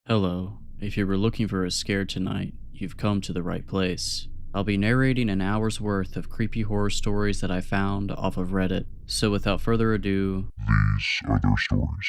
Hello. If you were looking for a scare tonight, you've come to the right place. I'll be narrating an hour's worth of creepy horror stories that I found off of Reddit. So without further ado, These are their stories.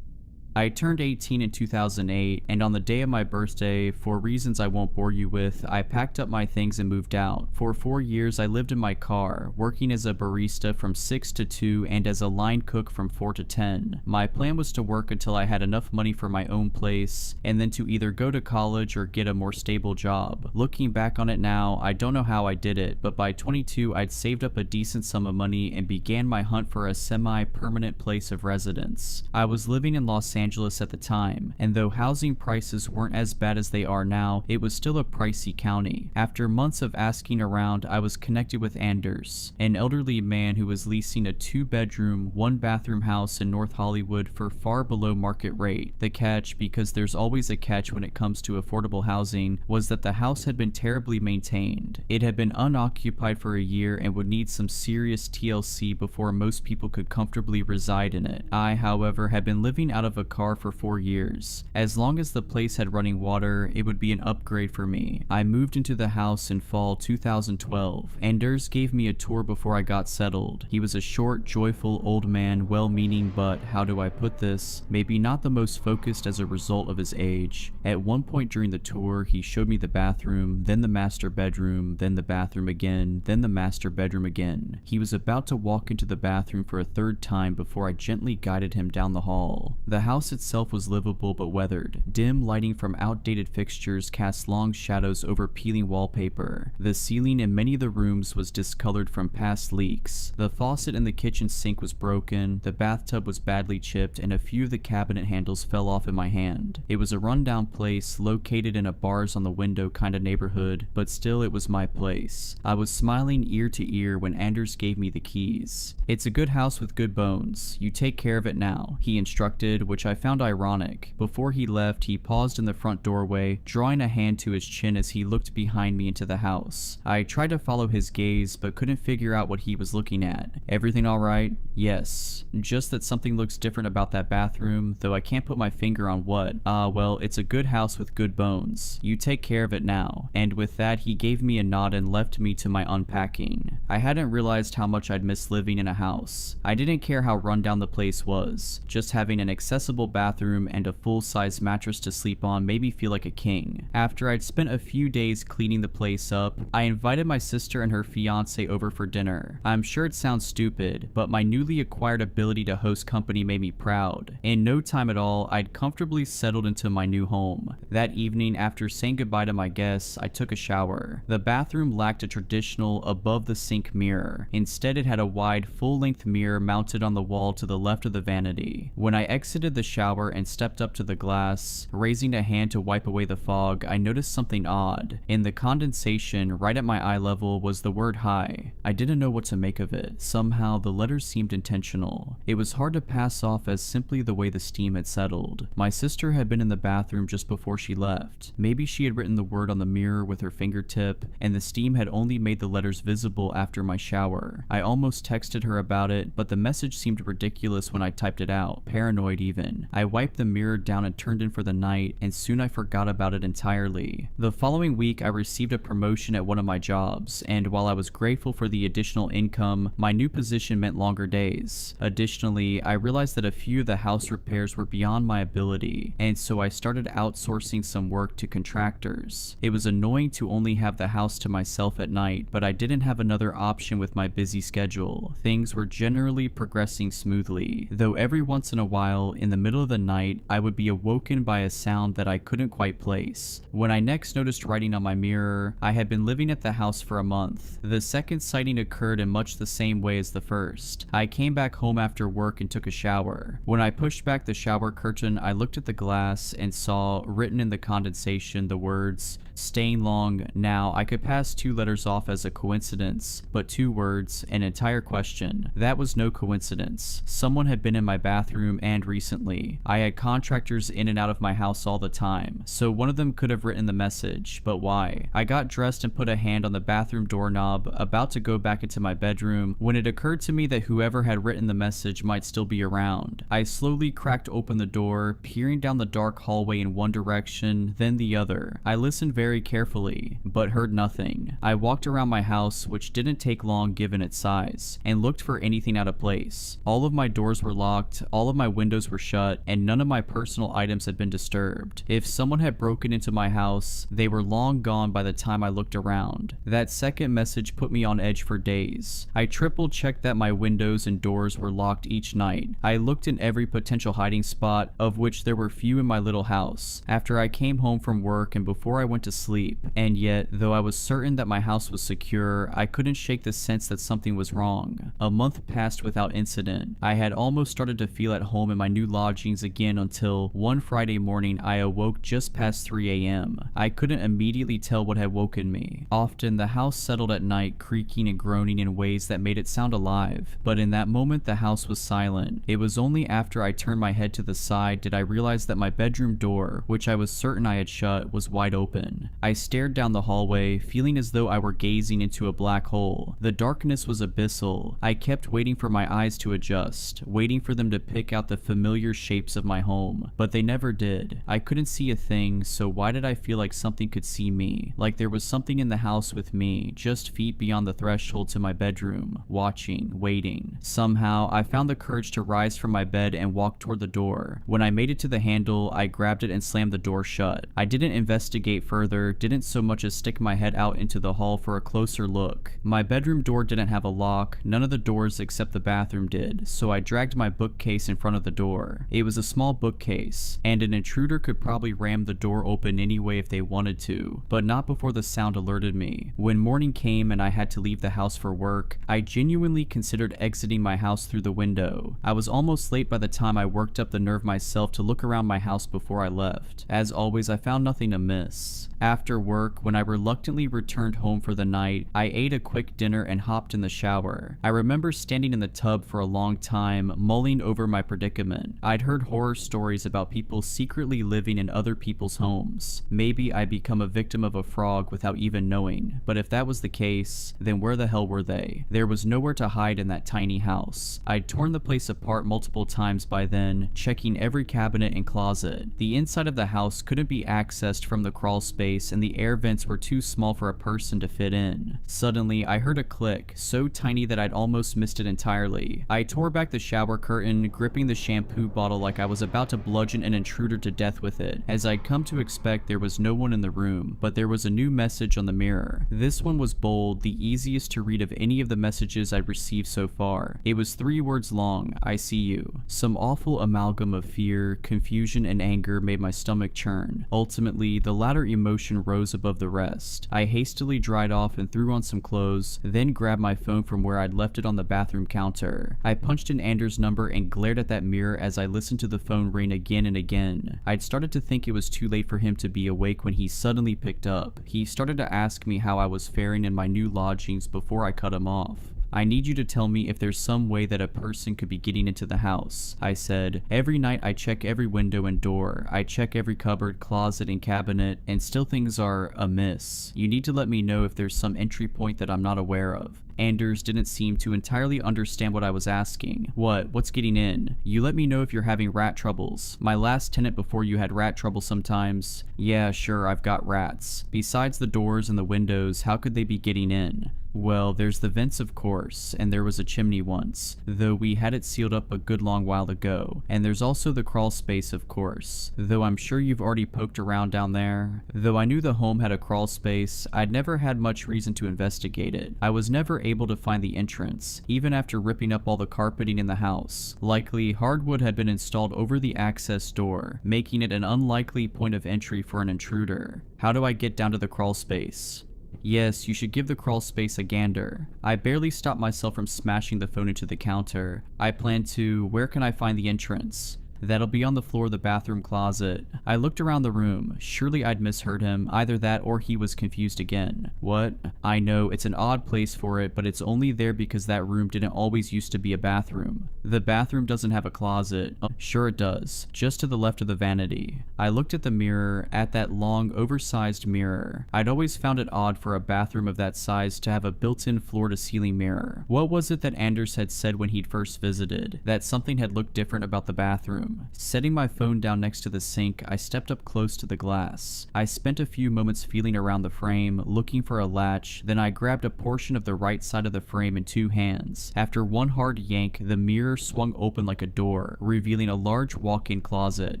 I turned 18 in 2008, and on the day of my birthday, for reasons I won't bore you with, I packed up my things and moved out. For 4 years, I lived in my car, working as a barista from 6 to 2 and as a line cook from 4 to 10. My plan was to work until I had enough money for my own place, and then to either go to college or get a more stable job. Looking back on it now, I don't know how I did it, but by 22, I'd saved up a decent sum of money and began my hunt for a semi-permanent place of residence. I was living in Los Angeles at the time, and though housing prices weren't as bad as they are now, it was still a pricey county. After months of asking around, I was connected with Anders, an elderly man who was leasing a 2-bedroom, 1-bathroom house in North Hollywood for far below market rate. The catch, because there's always a catch when it comes to affordable housing, was that the house had been terribly maintained. It had been unoccupied for a year and would need some serious TLC before most people could comfortably reside in it. I, however, had been living out of a car for 4 years. As long as the place had running water, it would be an upgrade for me. I moved into the house in fall 2012. Anders gave me a tour before I got settled. He was a short, joyful old man, well-meaning, but how do I put this? Maybe not the most focused as a result of his age. At one point during the tour, he showed me the bathroom, then the master bedroom, then the bathroom again, then the master bedroom again. He was about to walk into the bathroom for a third time before I gently guided him down the hall. The house itself was livable but weathered. Dim lighting from outdated fixtures cast long shadows over peeling wallpaper. The ceiling in many of the rooms was discolored from past leaks. The faucet in the kitchen sink was broken, the bathtub was badly chipped, and a few of the cabinet handles fell off in my hand. It was a rundown place located in a bars on the window kind of neighborhood, but still it was my place. I was smiling ear to ear when Anders gave me the keys. "It's a good house with good bones. You take care of it now," he instructed, which I found ironic. Before he left, he paused in the front doorway, drawing a hand to his chin as he looked behind me into the house. I tried to follow his gaze, but couldn't figure out what he was looking at. "Everything alright?" "Yes. Just that something looks different about that bathroom, though I can't put my finger on what." Well, it's a good house with good bones. You take care of it now." And with that, he gave me a nod and left me to my unpacking. I hadn't realized how much I'd missed living in a house. I didn't care how rundown the place was. Just having an accessible bathroom and a full-size mattress to sleep on made me feel like a king. After I'd spent a few days cleaning the place up, I invited my sister and her fiance over for dinner. I'm sure it sounds stupid, but my newly acquired ability to host company made me proud. In no time at all, I'd comfortably settled into my new home. That evening, after saying goodbye to my guests, I took a shower. The bathroom lacked a traditional above-the-sink mirror. Instead, it had a wide, full-length mirror mounted on the wall to the left of the vanity. When I exited the shower and stepped up to the glass, raising a hand to wipe away the fog, I noticed something odd. In the condensation, right at my eye level, was the word "hi." I didn't know what to make of it. Somehow, the letters seemed intentional. It was hard to pass off as simply the way the steam had settled. My sister had been in the bathroom just before she left. Maybe she had written the word on the mirror with her fingertip, and the steam had only made the letters visible after my shower. I almost texted her about it, but the message seemed ridiculous when I typed it out, paranoid even. I wiped the mirror down and turned in for the night, and soon I forgot about it entirely. The following week, I received a promotion at one of my jobs, and while I was grateful for the additional income, my new position meant longer days. Additionally, I realized that a few of the house repairs were beyond my ability, and so I started outsourcing some work to contractors. It was annoying to only have the house to myself at night, but I didn't have another option with my busy schedule. Things were generally progressing smoothly, though every once in a while, in the middle of the night, I would be awoken by a sound that I couldn't quite place. When I next noticed writing on my mirror, I had been living at the house for a month. The second sighting occurred in much the same way as the first. I came back home after work and took a shower. When I pushed back the shower curtain, I looked at the glass and saw, written in the condensation, the words, "Staying long." Now, I could pass 2 letters off as a coincidence, but 2 words, an entire question. That was no coincidence. Someone had been in my bathroom, and recently. family. I had contractors in and out of my house all the time, so one of them could have written the message, but why? I got dressed and put a hand on the bathroom doorknob, about to go back into my bedroom, when it occurred to me that whoever had written the message might still be around. I slowly cracked open the door, peering down the dark hallway in one direction, then the other. I listened very carefully, but heard nothing. I walked around my house, which didn't take long given its size, and looked for anything out of place. All of my doors were locked, all of my windows were shut, and none of my personal items had been disturbed. If someone had broken into my house, they were long gone by the time I looked around. That second message put me on edge for days. I triple checked that my windows and doors were locked each night. I looked in every potential hiding spot, of which there were few in my little house, after I came home from work and before I went to sleep, and yet, though I was certain that my house was secure, I couldn't shake the sense that something was wrong. A month passed without incident. I had almost started to feel at home in my new lodgings again until one Friday morning I awoke just past 3 a.m. I couldn't immediately tell what had woken me. Often the house settled at night, creaking and groaning in ways that made it sound alive, but in that moment the house was silent. It was only after I turned my head to the side did I realize that my bedroom door, which I was certain I had shut, was wide open. I stared down the hallway, feeling as though I were gazing into a black hole. The darkness was abyssal. I kept waiting for my eyes to adjust, waiting for them to pick out the familiar shapes of my home, but they never did. I couldn't see a thing, so why did I feel like something could see me? Like there was something in the house with me, just feet beyond the threshold to my bedroom, watching, waiting. Somehow, I found the courage to rise from my bed and walk toward the door. When I made it to the handle, I grabbed it and slammed the door shut. I didn't investigate further, didn't so much as stick my head out into the hall for a closer look. My bedroom door didn't have a lock, none of the doors except the bathroom did, so I dragged my bookcase in front of the door. It was a small bookcase, and an intruder could probably ram the door open anyway if they wanted to, but not before the sound alerted me. When morning came and I had to leave the house for work, I genuinely considered exiting my house through the window. I was almost late by the time I worked up the nerve myself to look around my house before I left. As always, I found nothing amiss. After work, when I reluctantly returned home for the night, I ate a quick dinner and hopped in the shower. I remember standing in the tub for a long time, mulling over my predicament. I'd heard horror stories about people secretly living in other people's homes. Maybe I'd become a victim of a frog without even knowing, but if that was the case, then where the hell were they? There was nowhere to hide in that tiny house. I'd torn the place apart multiple times by then, checking every cabinet and closet. The inside of the house couldn't be accessed from the crawl space, and the air vents were too small for a person to fit in. Suddenly, I heard a click, so tiny that I'd almost missed it entirely. I tore back the shower curtain, gripping the shampoo bottle like I was about to bludgeon an intruder to death with it. As I'd come to expect, there was no one in the room, but there was a new message on the mirror. This one was bold, the easiest to read of any of the messages I'd received so far. It was 3 words long: I see you. Some awful amalgam of fear, confusion, and anger made my stomach churn. Ultimately, the latter emotion rose above the rest. I hastily dried off and threw on some clothes, then grabbed my phone from where I'd left it on the bathroom counter. I punched in Anders' number and glared at that mirror as I listened to the phone ring again and again. I'd started to think it was too late for him to be awake when he suddenly picked up. He started to ask me how I was faring in my new lodgings before I cut him off. I need you to tell me if there's some way that a person could be getting into the house, I said. Every night I check every window and door. I check every cupboard, closet, and cabinet, and still things are amiss. You need to let me know if there's some entry point that I'm not aware of. Anders didn't seem to entirely understand what I was asking. What's getting in? You let me know if you're having rat troubles. My last tenant before you had rat trouble sometimes. Yeah, sure, I've got rats. Besides the doors and the windows, how could they be getting in? Well, there's the vents of course, and there was a chimney once, though we had it sealed up a good long while ago. And there's also the crawl space of course, though I'm sure you've already poked around down there. Though I knew the home had a crawl space, I'd never had much reason to investigate it. I was never able to find the entrance, even after ripping up all the carpeting in the house. Likely, hardwood had been installed over the access door, making it an unlikely point of entry for an intruder. How do I get down to the crawl space? Yes, you should give the crawl space a gander. I barely stopped myself from smashing the phone into the counter. I plan to. Where can I find the entrance? That'll be on the floor of the bathroom closet. I looked around the room. Surely I'd misheard him. Either that or he was confused again. What? I know, it's an odd place for it, but it's only there because that room didn't always used to be a bathroom. The bathroom doesn't have a closet. Sure it does. Just to the left of the vanity. I looked at the mirror, at that long, oversized mirror. I'd always found it odd for a bathroom of that size to have a built-in floor-to-ceiling mirror. What was it that Anders had said when he'd first visited? That something had looked different about the bathroom. Setting my phone down next to the sink, I stepped up close to the glass. I spent a few moments feeling around the frame, looking for a latch, then I grabbed a portion of the right side of the frame in 2 hands. After one hard yank, the mirror swung open like a door, revealing a large walk-in closet.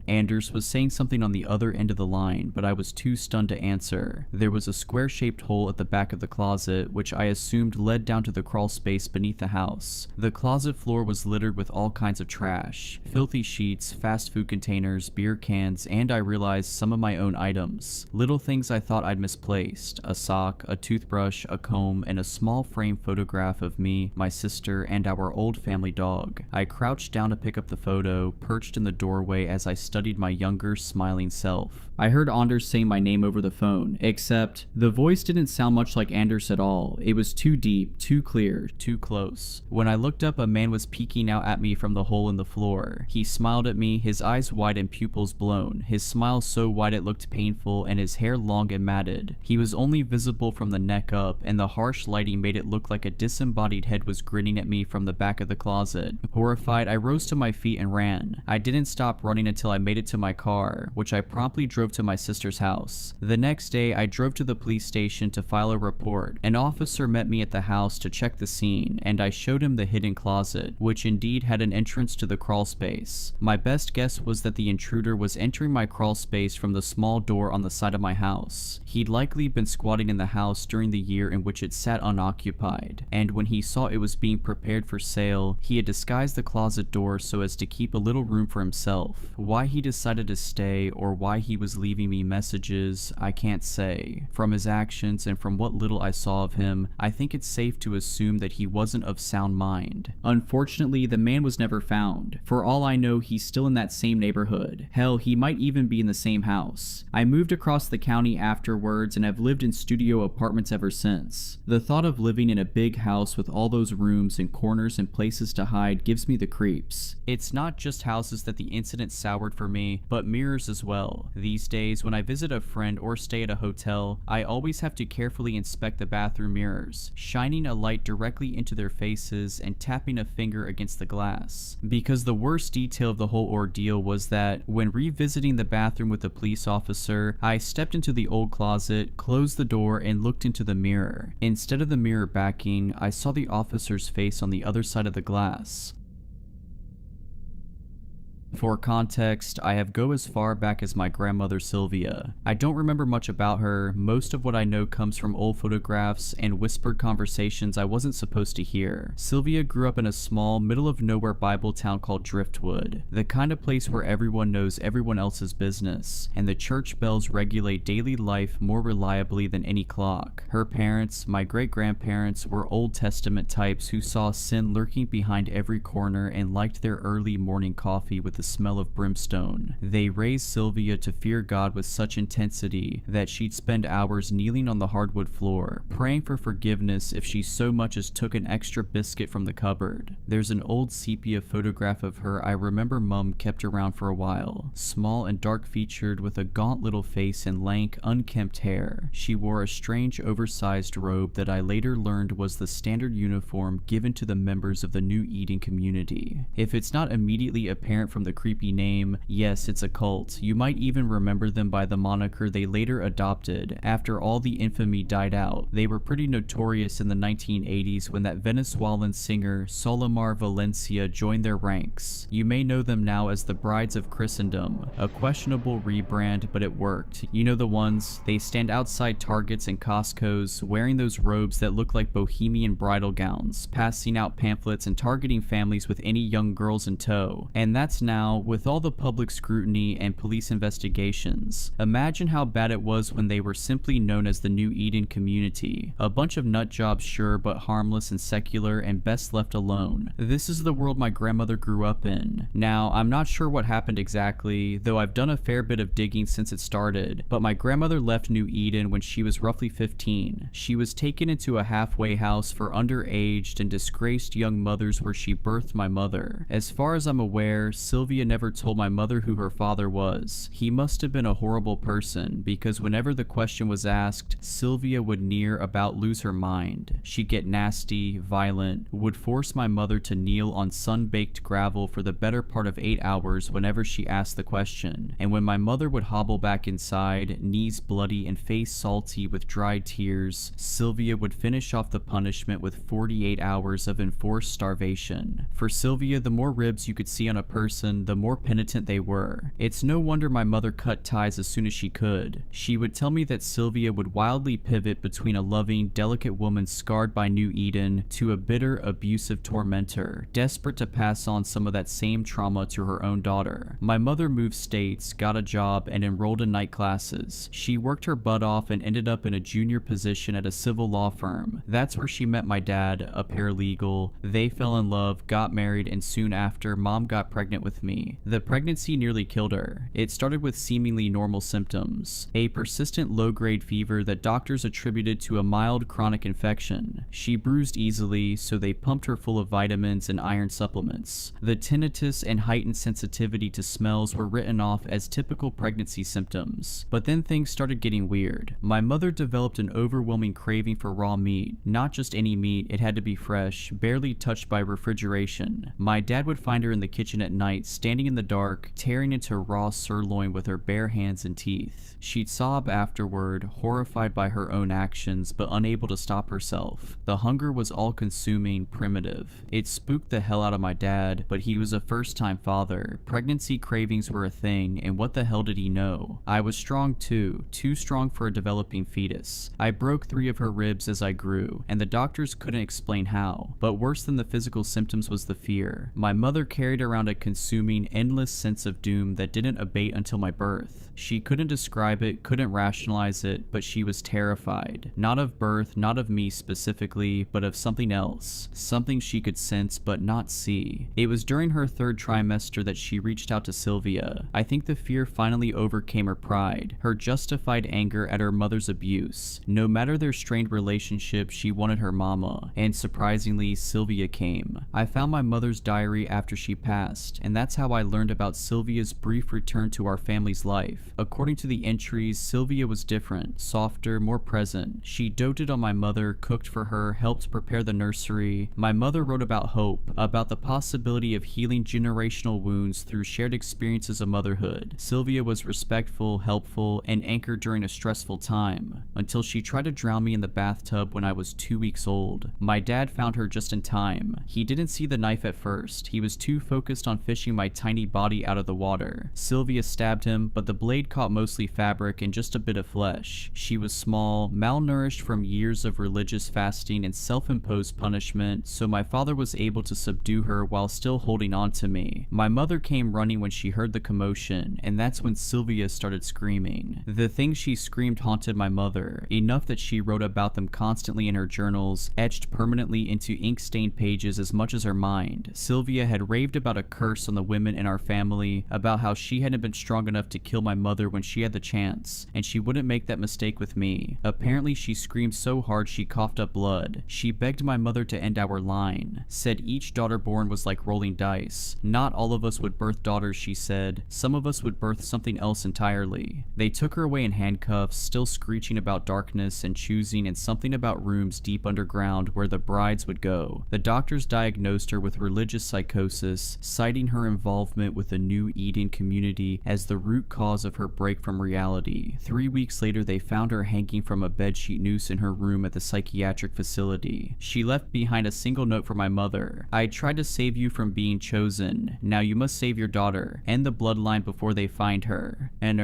Anders was saying something on the other end of the line, but I was too stunned to answer. There was a square-shaped hole at the back of the closet, which I assumed led down to the crawl space beneath the house. The closet floor was littered with all kinds of trash. Filthy sheets, fast food containers, beer cans, and I realized some of my own items. Little things I thought I'd misplaced. A sock, a toothbrush, a comb, and a small frame photograph of me, my sister, and our old family dog. I crouched down to pick up the photo, perched in the doorway as I studied my younger, smiling self. I heard Anders say my name over the phone, except the voice didn't sound much like Anders at all. It was too deep, too clear, too close. When I looked up, a man was peeking out at me from the hole in the floor. He smiled at me, his eyes wide and pupils blown, his smile so wide it looked painful, and his hair long and matted. He was only visible from the neck up, and the harsh lighting made it look like a disembodied head was grinning at me from the back of the closet. Horrified, I rose to my feet and ran. I didn't stop running until I made it to my car, which I promptly drove to my sister's house. The next day, I drove to the police station to file a report. An officer met me at the house to check the scene, and I showed him the hidden closet, which indeed had an entrance to the crawl space. My best guess was that the intruder was entering my crawl space from the small door on the side of my house. He'd likely been squatting in the house during the year in which it sat unoccupied, and when he saw it was being prepared for sale, he had disguised the closet door so as to keep a little room for himself. Why he decided to stay, or why he was leaving me messages, I can't say. From his actions and from what little I saw of him, I think it's safe to assume that he wasn't of sound mind. Unfortunately, the man was never found. For all I know, he's still in that same neighborhood. Hell, he might even be in the same house. I moved across the county afterwards and have lived in studio apartments ever since. The thought of living in a big house with all those rooms and corners and places to hide gives me the creeps. It's not just houses that the incident soured for me, but mirrors as well. These days, when I visit a friend or stay at a hotel, I always have to carefully inspect the bathroom mirrors, shining a light directly into their faces and tapping a finger against the glass. Because the worst detail of the whole ordeal was that, when revisiting the bathroom with a police officer, I stepped into the old closet, closed the door, and looked into the mirror. Instead of the mirror backing, I saw the officer's face on the other side of the glass. For context, I have go as far back as my grandmother Sylvia. I don't remember much about her. Most of what I know comes from old photographs and whispered conversations I wasn't supposed to hear. Sylvia grew up in a small, middle-of-nowhere Bible town called Driftwood, the kind of place where everyone knows everyone else's business, and the church bells regulate daily life more reliably than any clock. Her parents, my great-grandparents, were Old Testament types who saw sin lurking behind every corner and liked their early morning coffee with the smell of brimstone. They raised Sylvia to fear God with such intensity that she'd spend hours kneeling on the hardwood floor, praying for forgiveness if she so much as took an extra biscuit from the cupboard. There's an old sepia photograph of her I remember Mum kept around for a while. Small and dark-featured with a gaunt little face and lank, unkempt hair. She wore a strange oversized robe that I later learned was the standard uniform given to the members of the New Eden community. If it's not immediately apparent from the creepy name, yes, it's a cult. You might even remember them by the moniker they later adopted after all the infamy died out. They were pretty notorious in the 1980s when that Venezuelan singer Solimar Valencia joined their ranks. You may know them now as the Brides of Christendom, a questionable rebrand, but it worked. You know the ones? They stand outside Targets and Costco's wearing those robes that look like bohemian bridal gowns, passing out pamphlets and targeting families with any young girls in tow. And that's now Now, with all the public scrutiny and police investigations, imagine how bad it was when they were simply known as the New Eden community. A bunch of nut jobs, sure, but harmless and secular and best left alone. This is the world my grandmother grew up in. Now, I'm not sure what happened exactly, though I've done a fair bit of digging since it started, but my grandmother left New Eden when she was roughly 15. She was taken into a halfway house for underaged and disgraced young mothers where she birthed my mother. As far as I'm aware, Sylvia never told my mother who her father was. He must have been a horrible person, because whenever the question was asked, Sylvia would near about lose her mind. She'd get nasty, violent, would force my mother to kneel on sun-baked gravel for the better part of 8 hours whenever she asked the question, and when my mother would hobble back inside, knees bloody and face salty with dried tears, Sylvia would finish off the punishment with 48 hours of enforced starvation. For Sylvia, the more ribs you could see on a person, the more penitent they were. It's no wonder my mother cut ties as soon as she could. She would tell me that Sylvia would wildly pivot between a loving, delicate woman scarred by New Eden to a bitter, abusive tormentor, desperate to pass on some of that same trauma to her own daughter. My mother moved states, got a job, and enrolled in night classes. She worked her butt off and ended up in a junior position at a civil law firm. That's where she met my dad, a paralegal. They fell in love, got married, and soon after, Mom got pregnant with me. The pregnancy nearly killed her. It started with seemingly normal symptoms, a persistent low-grade fever that doctors attributed to a mild chronic infection. She bruised easily, so they pumped her full of vitamins and iron supplements. The tinnitus and heightened sensitivity to smells were written off as typical pregnancy symptoms. But then things started getting weird. My mother developed an overwhelming craving for raw meat. Not just any meat, it had to be fresh, barely touched by refrigeration. My dad would find her in the kitchen at night, standing in the dark, tearing into raw sirloin with her bare hands and teeth. She'd sob afterward, horrified by her own actions, but unable to stop herself. The hunger was all-consuming, primitive. It spooked the hell out of my dad, but he was a first-time father. Pregnancy cravings were a thing, and what the hell did he know? I was strong too strong for a developing fetus. I broke 3 of her ribs as I grew, and the doctors couldn't explain how. But worse than the physical symptoms was the fear. My mother carried around a consuming, endless sense of doom that didn't abate until my birth. She couldn't describe it, couldn't rationalize it, but she was terrified. Not of birth, not of me specifically, but of something else. Something she could sense but not see. It was during her 3rd trimester that she reached out to Sylvia. I think the fear finally overcame her pride, her justified anger at her mother's abuse. No matter their strained relationship, she wanted her mama, and surprisingly, Sylvia came. I found my mother's diary after she passed, and that's how I learned about Sylvia's brief return to our family's life. According to the entries, Sylvia was different, softer, more present. She doted on my mother, cooked for her, helped prepare the nursery. My mother wrote about hope, about the possibility of healing generational wounds through shared experiences of motherhood. Sylvia was respectful, helpful, and anchored during a stressful time, until she tried to drown me in the bathtub when I was 2 weeks old. My dad found her just in time. He didn't see the knife at first. He was too focused on fishing my tiny body out of the water. Sylvia stabbed him, but the blade caught mostly fabric and just a bit of flesh. She was small, malnourished from years of religious fasting and self-imposed punishment, so my father was able to subdue her while still holding on to me. My mother came running when she heard the commotion, and that's when Sylvia started screaming. The things she screamed haunted my mother, enough that she wrote about them constantly in her journals, etched permanently into ink-stained pages as much as her mind. Sylvia had raved about a curse on the women in our family, about how she hadn't been strong enough to kill my mother when she had the chance, and she wouldn't make that mistake with me. Apparently she screamed so hard she coughed up blood. She begged my mother to end our line, said each daughter born was like rolling dice. Not all of us would birth daughters, she said. Some of us would birth something else entirely. They took her away in handcuffs, still screeching about darkness and choosing and something about rooms deep underground where the brides would go. The doctors diagnosed her with religious psychosis, citing her involvement with the New Eden community as the root cause of her break from reality. 3 weeks later, they found her hanging from a bedsheet noose in her room at the psychiatric facility. She left behind a single note for my mother. I tried to save you from being chosen. Now you must save your daughter. End the bloodline before they find her. And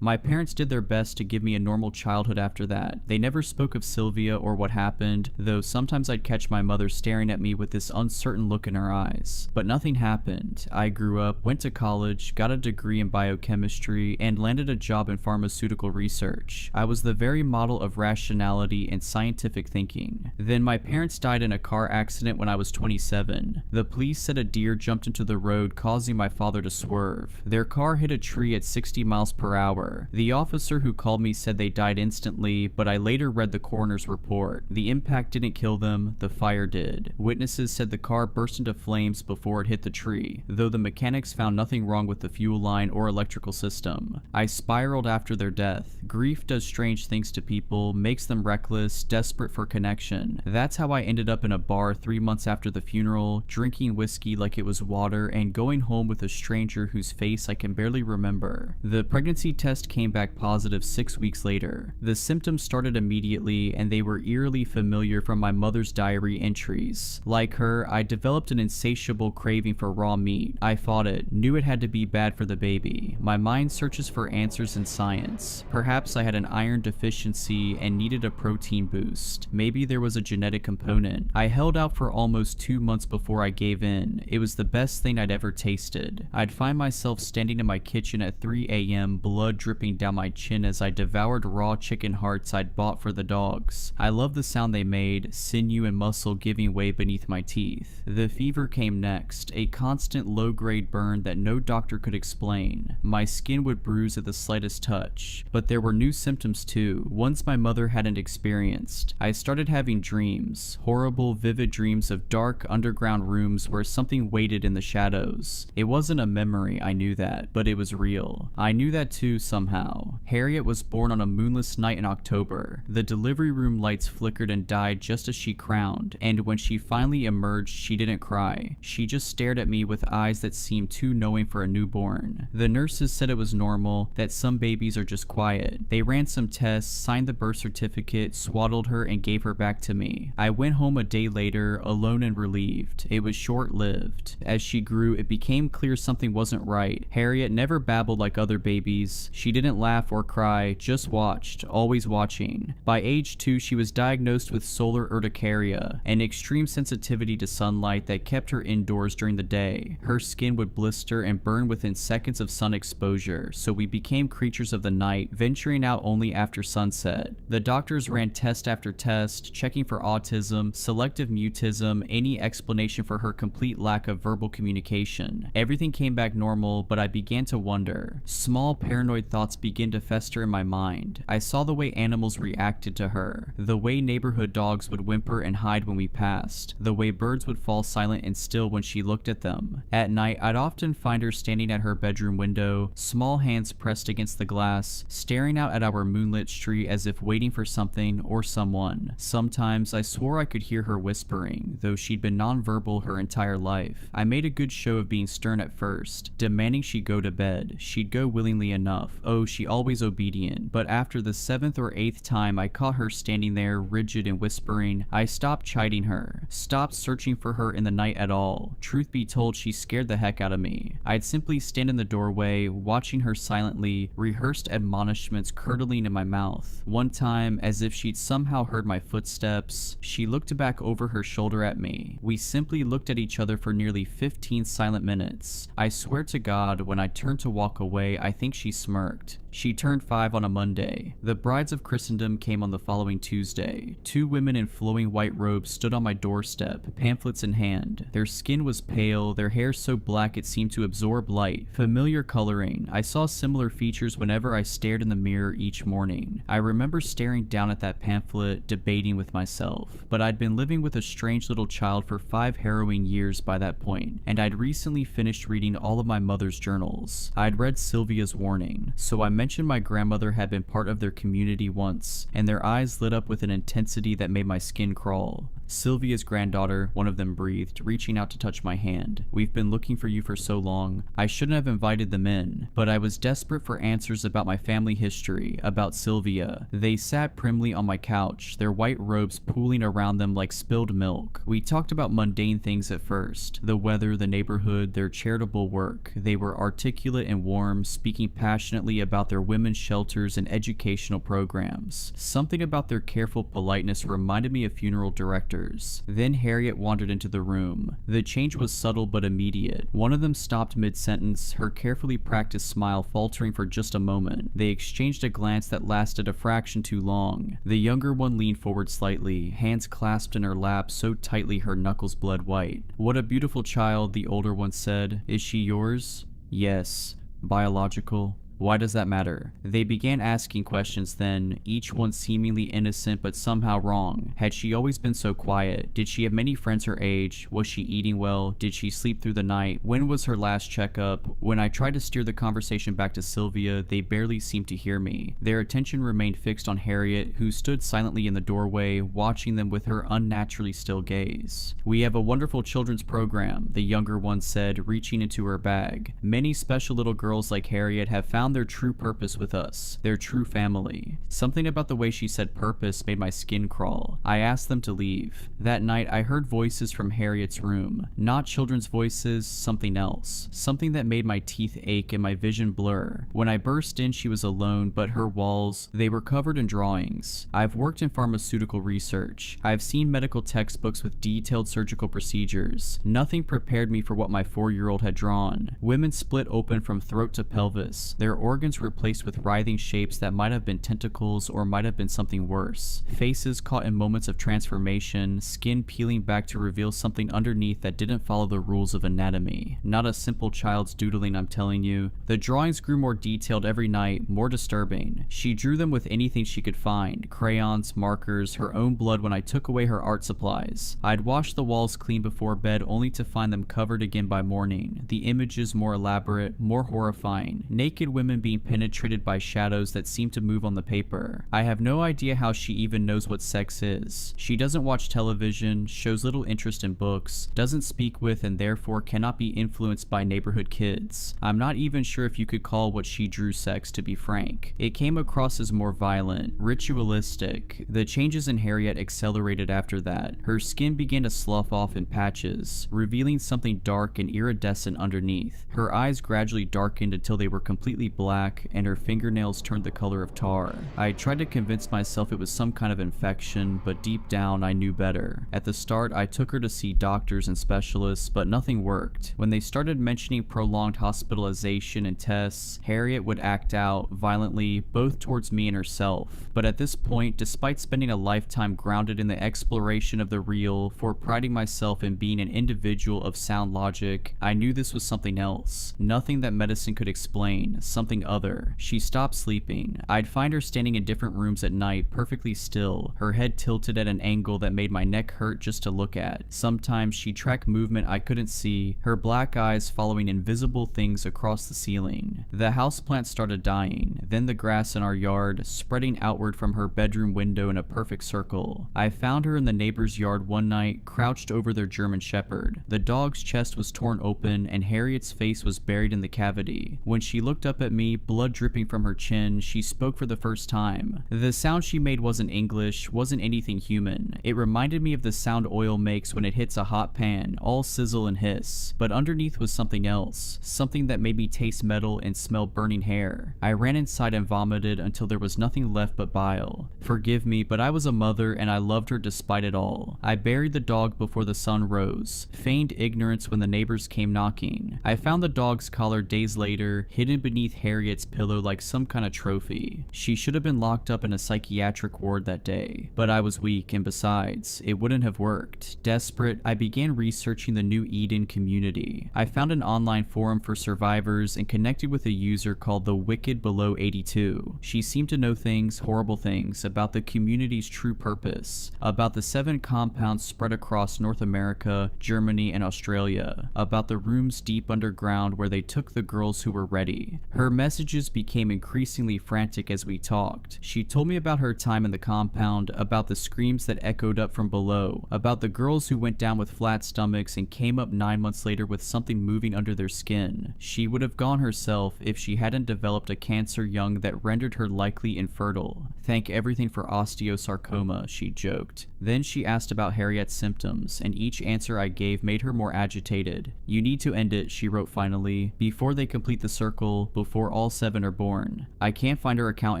my parents did their best to give me a normal childhood after that. They never spoke of Sylvia or what happened, though sometimes I'd catch my mother staring at me with this uncertain look in her eyes. But nothing happened. I grew up, went to college, got a degree in biochemistry, and landed a job in pharmaceutical research. I was the very model of rationality and scientific thinking. Then my parents died in a car accident when I was 27. The police said a deer jumped into the road, causing my father to swerve. Their car hit a tree at 60 miles per hour. The officer who called me said they died instantly, but I later read the coroner's report. The impact didn't kill them, the fire did. Witnesses said the car burst into flames before it hit the tree, though the mechanics found nothing wrong with the fuel line or electrical system. I spiraled after their death. Grief does strange things to people, makes them reckless, desperate for connection. That's how I ended up in a bar 3 months after the funeral, drinking whiskey like it was water and going home with a stranger whose face I can barely remember. The pregnancy test came back positive 6 weeks later. The symptoms started immediately and they were eerily familiar from my mother's diary entries. Like her, I developed an insatiable craving for raw meat. I fought it, knew it had to be bad for the baby. My mind searches for answers in science. Perhaps I had an iron deficiency and needed a protein boost. Maybe there was a genetic component. I held out for almost 2 months before I gave in. It was the best thing I'd ever tasted. I'd find myself standing in my kitchen at 3 a.m., blood dripping down my chin as I devoured raw chicken hearts I'd bought for the dogs. I loved the sound they made, sinew and muscle giving way beneath my teeth. The fever came next, a constant low-grade burn that no doctor could explain. My skin would bruise at the slightest touch. But there were new symptoms too, ones my mother hadn't experienced. I started having dreams, horrible, vivid dreams of dark, underground rooms where something waited in the shadows. It wasn't a memory, I knew that, but it was real. I knew that too somehow. Harriet was born on a moonless night in October. The delivery room lights flickered and died just as she crowned, and when she finally emerged, she didn't cry. She just stared at me with eyes that seemed too knowing for a newborn. The nurses said it was normal, that some babies are just quiet. They ran some tests, signed the birth certificate, swaddled her, and gave her back to me. I went home a day later, alone and relieved. It was short-lived. As she grew, it became clear something wasn't right. Harriet never babbled like other babies. She didn't laugh or cry, just watched, always watching. By age 2, she was diagnosed with solar urticaria, an extreme sensitivity to sunlight that kept her indoors during the day. Her skin would blister and burn within seconds of sun exposure, so we became creatures of the night, venturing out only after sunset. The doctors ran test after test, checking for autism, selective mutism, any explanation for her complete lack of verbal communication. Everything came back normal, but I began to wonder. Small paranoid thoughts began to fester in my mind. I saw the way animals reacted to her, the way neighborhood dogs would whimper and hide when we passed, the way birds would fall silent and still when she looked at them. At night, I'd often find her standing at her bedroom window, small hands pressed against the glass, staring out at our moonlit street as if waiting for something or someone. Sometimes I swore I could hear her whispering, though she'd been nonverbal her entire life. I made a good show of being stern at first, demanding she go to bed. She'd go willingly enough. Oh, she always obedient. But after the 7th or 8th time I caught her standing there, rigid and whispering, I stopped chiding her, stopped searching for her in the night at all. Truth be told, she scared the heck out of me. I'd simply stand in the doorway, watching her silently, rehearsed admonishments curdling in my mouth. One time, as if she'd somehow heard my footsteps, she looked back over her shoulder at me. We simply looked at each other for nearly 15 silent minutes. I swear to God, when I turned to walk away, I think she smirked. She turned 5 on a Monday. The brides of Christendom came on the following Tuesday. 2 women in flowing white robes stood on my doorstep, pamphlets in hand. Their skin was pale, their hair so black it seemed to absorb light. Familiar coloring. I saw similar features whenever I stared in the mirror each morning. I remember staring down at that pamphlet, debating with myself. But I'd been living with a strange little child for 5 harrowing years by that point, and I'd recently finished reading all of my mother's journals. I'd read Sylvia's warning, so I mentioned my grandmother had been part of their community once, and their eyes lit up with an intensity that made my skin crawl. Sylvia's granddaughter, one of them breathed, reaching out to touch my hand. We've been looking for you for so long. I shouldn't have invited them in, but I was desperate for answers about my family history history, about Sylvia. They sat primly on my couch, their white robes pooling around them like spilled milk. We talked about mundane things at first, the weather, the neighborhood, their charitable work. They were articulate and warm, speaking passionately about their women's shelters and educational programs. Something about their careful politeness reminded me of funeral directors. Then Harriet wandered into the room. The change was subtle but immediate. One of them stopped mid-sentence, her carefully practiced smile faltering for just a moment. They exchanged a glance that lasted a fraction too long. The younger one leaned forward slightly, hands clasped in her lap so tightly her knuckles bled white. "What a beautiful child," the older one said. "Is she yours?" "Yes." "Biological?" "Why does that matter?" They began asking questions then, each one seemingly innocent but somehow wrong. Had she always been so quiet? Did she have many friends her age? Was she eating well? Did she sleep through the night? When was her last checkup? When I tried to steer the conversation back to Sylvia, they barely seemed to hear me. Their attention remained fixed on Harriet, who stood silently in the doorway, watching them with her unnaturally still gaze. "We have a wonderful children's program," the younger one said, reaching into her bag. "Many special little girls like Harriet have found their true purpose with us, their true family." Something about the way she said purpose made my skin crawl. I asked them to leave. That night I heard voices from Harriet's room. Not children's voices, something else. Something that made my teeth ache and my vision blur. When I burst in, she was alone, but her walls, they were covered in drawings. I've worked in pharmaceutical research. I've seen medical textbooks with detailed surgical procedures. Nothing prepared me for what my 4-year-old had drawn. Women split open from throat to pelvis, their organs replaced with writhing shapes that might have been tentacles or might have been something worse. Faces caught in moments of transformation, skin peeling back to reveal something underneath that didn't follow the rules of anatomy. Not a simple child's doodling, I'm telling you. The drawings grew more detailed every night, more disturbing. She drew them with anything she could find, crayons, markers, her own blood when I took away her art supplies. I'd washed the walls clean before bed only to find them covered again by morning, the images more elaborate, more horrifying. Naked women being penetrated by shadows that seem to move on the paper. I have no idea how she even knows what sex is. She doesn't watch television, shows little interest in books, doesn't speak with and therefore cannot be influenced by neighborhood kids. I'm not even sure if you could call what she drew sex, to be frank. It came across as more violent, ritualistic. The changes in Harriet accelerated after that. Her skin began to slough off in patches, revealing something dark and iridescent underneath. Her eyes gradually darkened until they were completely black, and her fingernails turned the color of tar. I tried to convince myself it was some kind of infection, but deep down I knew better. At the start, I took her to see doctors and specialists, but nothing worked. When they started mentioning prolonged hospitalization and tests, Harriet would act out violently, both towards me and herself. But at this point, despite spending a lifetime grounded in the exploration of the real, for priding myself in being an individual of sound logic, I knew this was something else. Nothing that medicine could explain, something other. She stopped sleeping. I'd find her standing in different rooms at night, perfectly still, her head tilted at an angle that made my neck hurt just to look at. Sometimes she'd track movement I couldn't see, her black eyes following invisible things across the ceiling. The houseplant started dying, then the grass in our yard, spreading outward from her bedroom window in a perfect circle. I found her in the neighbor's yard one night, crouched over their German Shepherd. The dog's chest was torn open, and Harriet's face was buried in the cavity. When she looked up at me, blood dripping from her chin, she spoke for the first time. The sound she made wasn't English, wasn't anything human. It reminded me of the sound oil makes when it hits a hot pan, all sizzle and hiss. But underneath was something else, something that made me taste metal and smell burning hair. I ran inside and vomited until there was nothing left but bile. Forgive me, but I was a mother and I loved her despite it all. I buried the dog before the sun rose, feigned ignorance when the neighbors came knocking. I found the dog's collar days later, hidden beneath Harriet's pillow like some kind of trophy. She should have been locked up in a psychiatric ward that day, but I was weak, and besides, it wouldn't have worked. Desperate, I began researching the New Eden community. I found an online forum for survivors and connected with a user called the Wicked Below 82. She seemed to know things, horrible things, about the community's true purpose, about the 7 compounds spread across North America, Germany, and Australia, about the rooms deep underground where they took the girls who were ready. Her Her messages became increasingly frantic as we talked. She told me about her time in the compound, about the screams that echoed up from below, about the girls who went down with flat stomachs and came up 9 months later with something moving under their skin. She would have gone herself if she hadn't developed a cancer young that rendered her likely infertile. Thank everything for osteosarcoma, she joked. Then she asked about Harriet's symptoms, and each answer I gave made her more agitated. You need to end it, she wrote finally, before they complete the circle, before all 7 are born. I can't find her account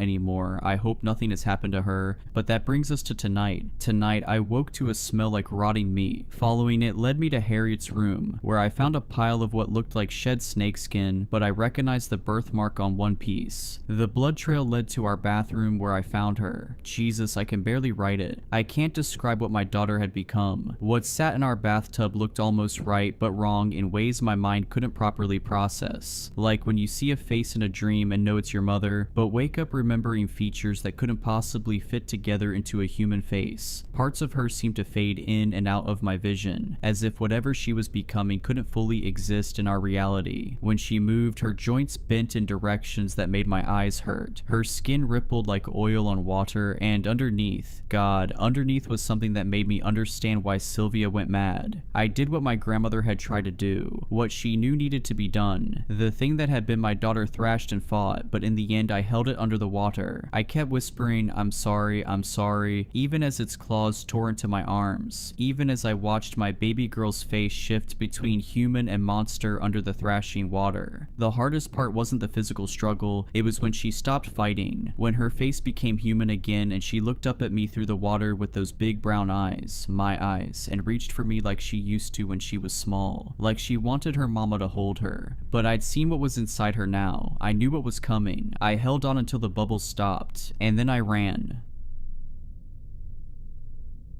anymore. I hope nothing has happened to her, but that brings us to tonight. Tonight, I woke to a smell like rotting meat. Following it led me to Harriet's room, where I found a pile of what looked like shed snakeskin, but I recognized the birthmark on one piece. The blood trail led to our bathroom where I found her. Jesus, I can barely write it. I can't describe what my daughter had become. What sat in our bathtub looked almost right, but wrong in ways my mind couldn't properly process. Like when you see a face in a dream and know it's your mother, but wake up remembering features that couldn't possibly fit together into a human face. Parts of her seemed to fade in and out of my vision, as if whatever she was becoming couldn't fully exist in our reality. When she moved, her joints bent in directions that made my eyes hurt. Her skin rippled like oil on water, and underneath was something that made me understand why Sylvia went mad. I did what my grandmother had tried to do, what she knew needed to be done. The thing that had been my daughter thrashed and fought, but in the end I held it under the water. I kept whispering, I'm sorry, even as its claws tore into my arms, even as I watched my baby girl's face shift between human and monster under the thrashing water. The hardest part wasn't the physical struggle, it was when she stopped fighting, when her face became human again and she looked up at me through the water with those big brown eyes, my eyes, and reached for me like she used to when she was small, like she wanted her mama to hold her. But I'd seen what was inside her now. I knew what was coming. I held on until the bubbles stopped, and then I ran.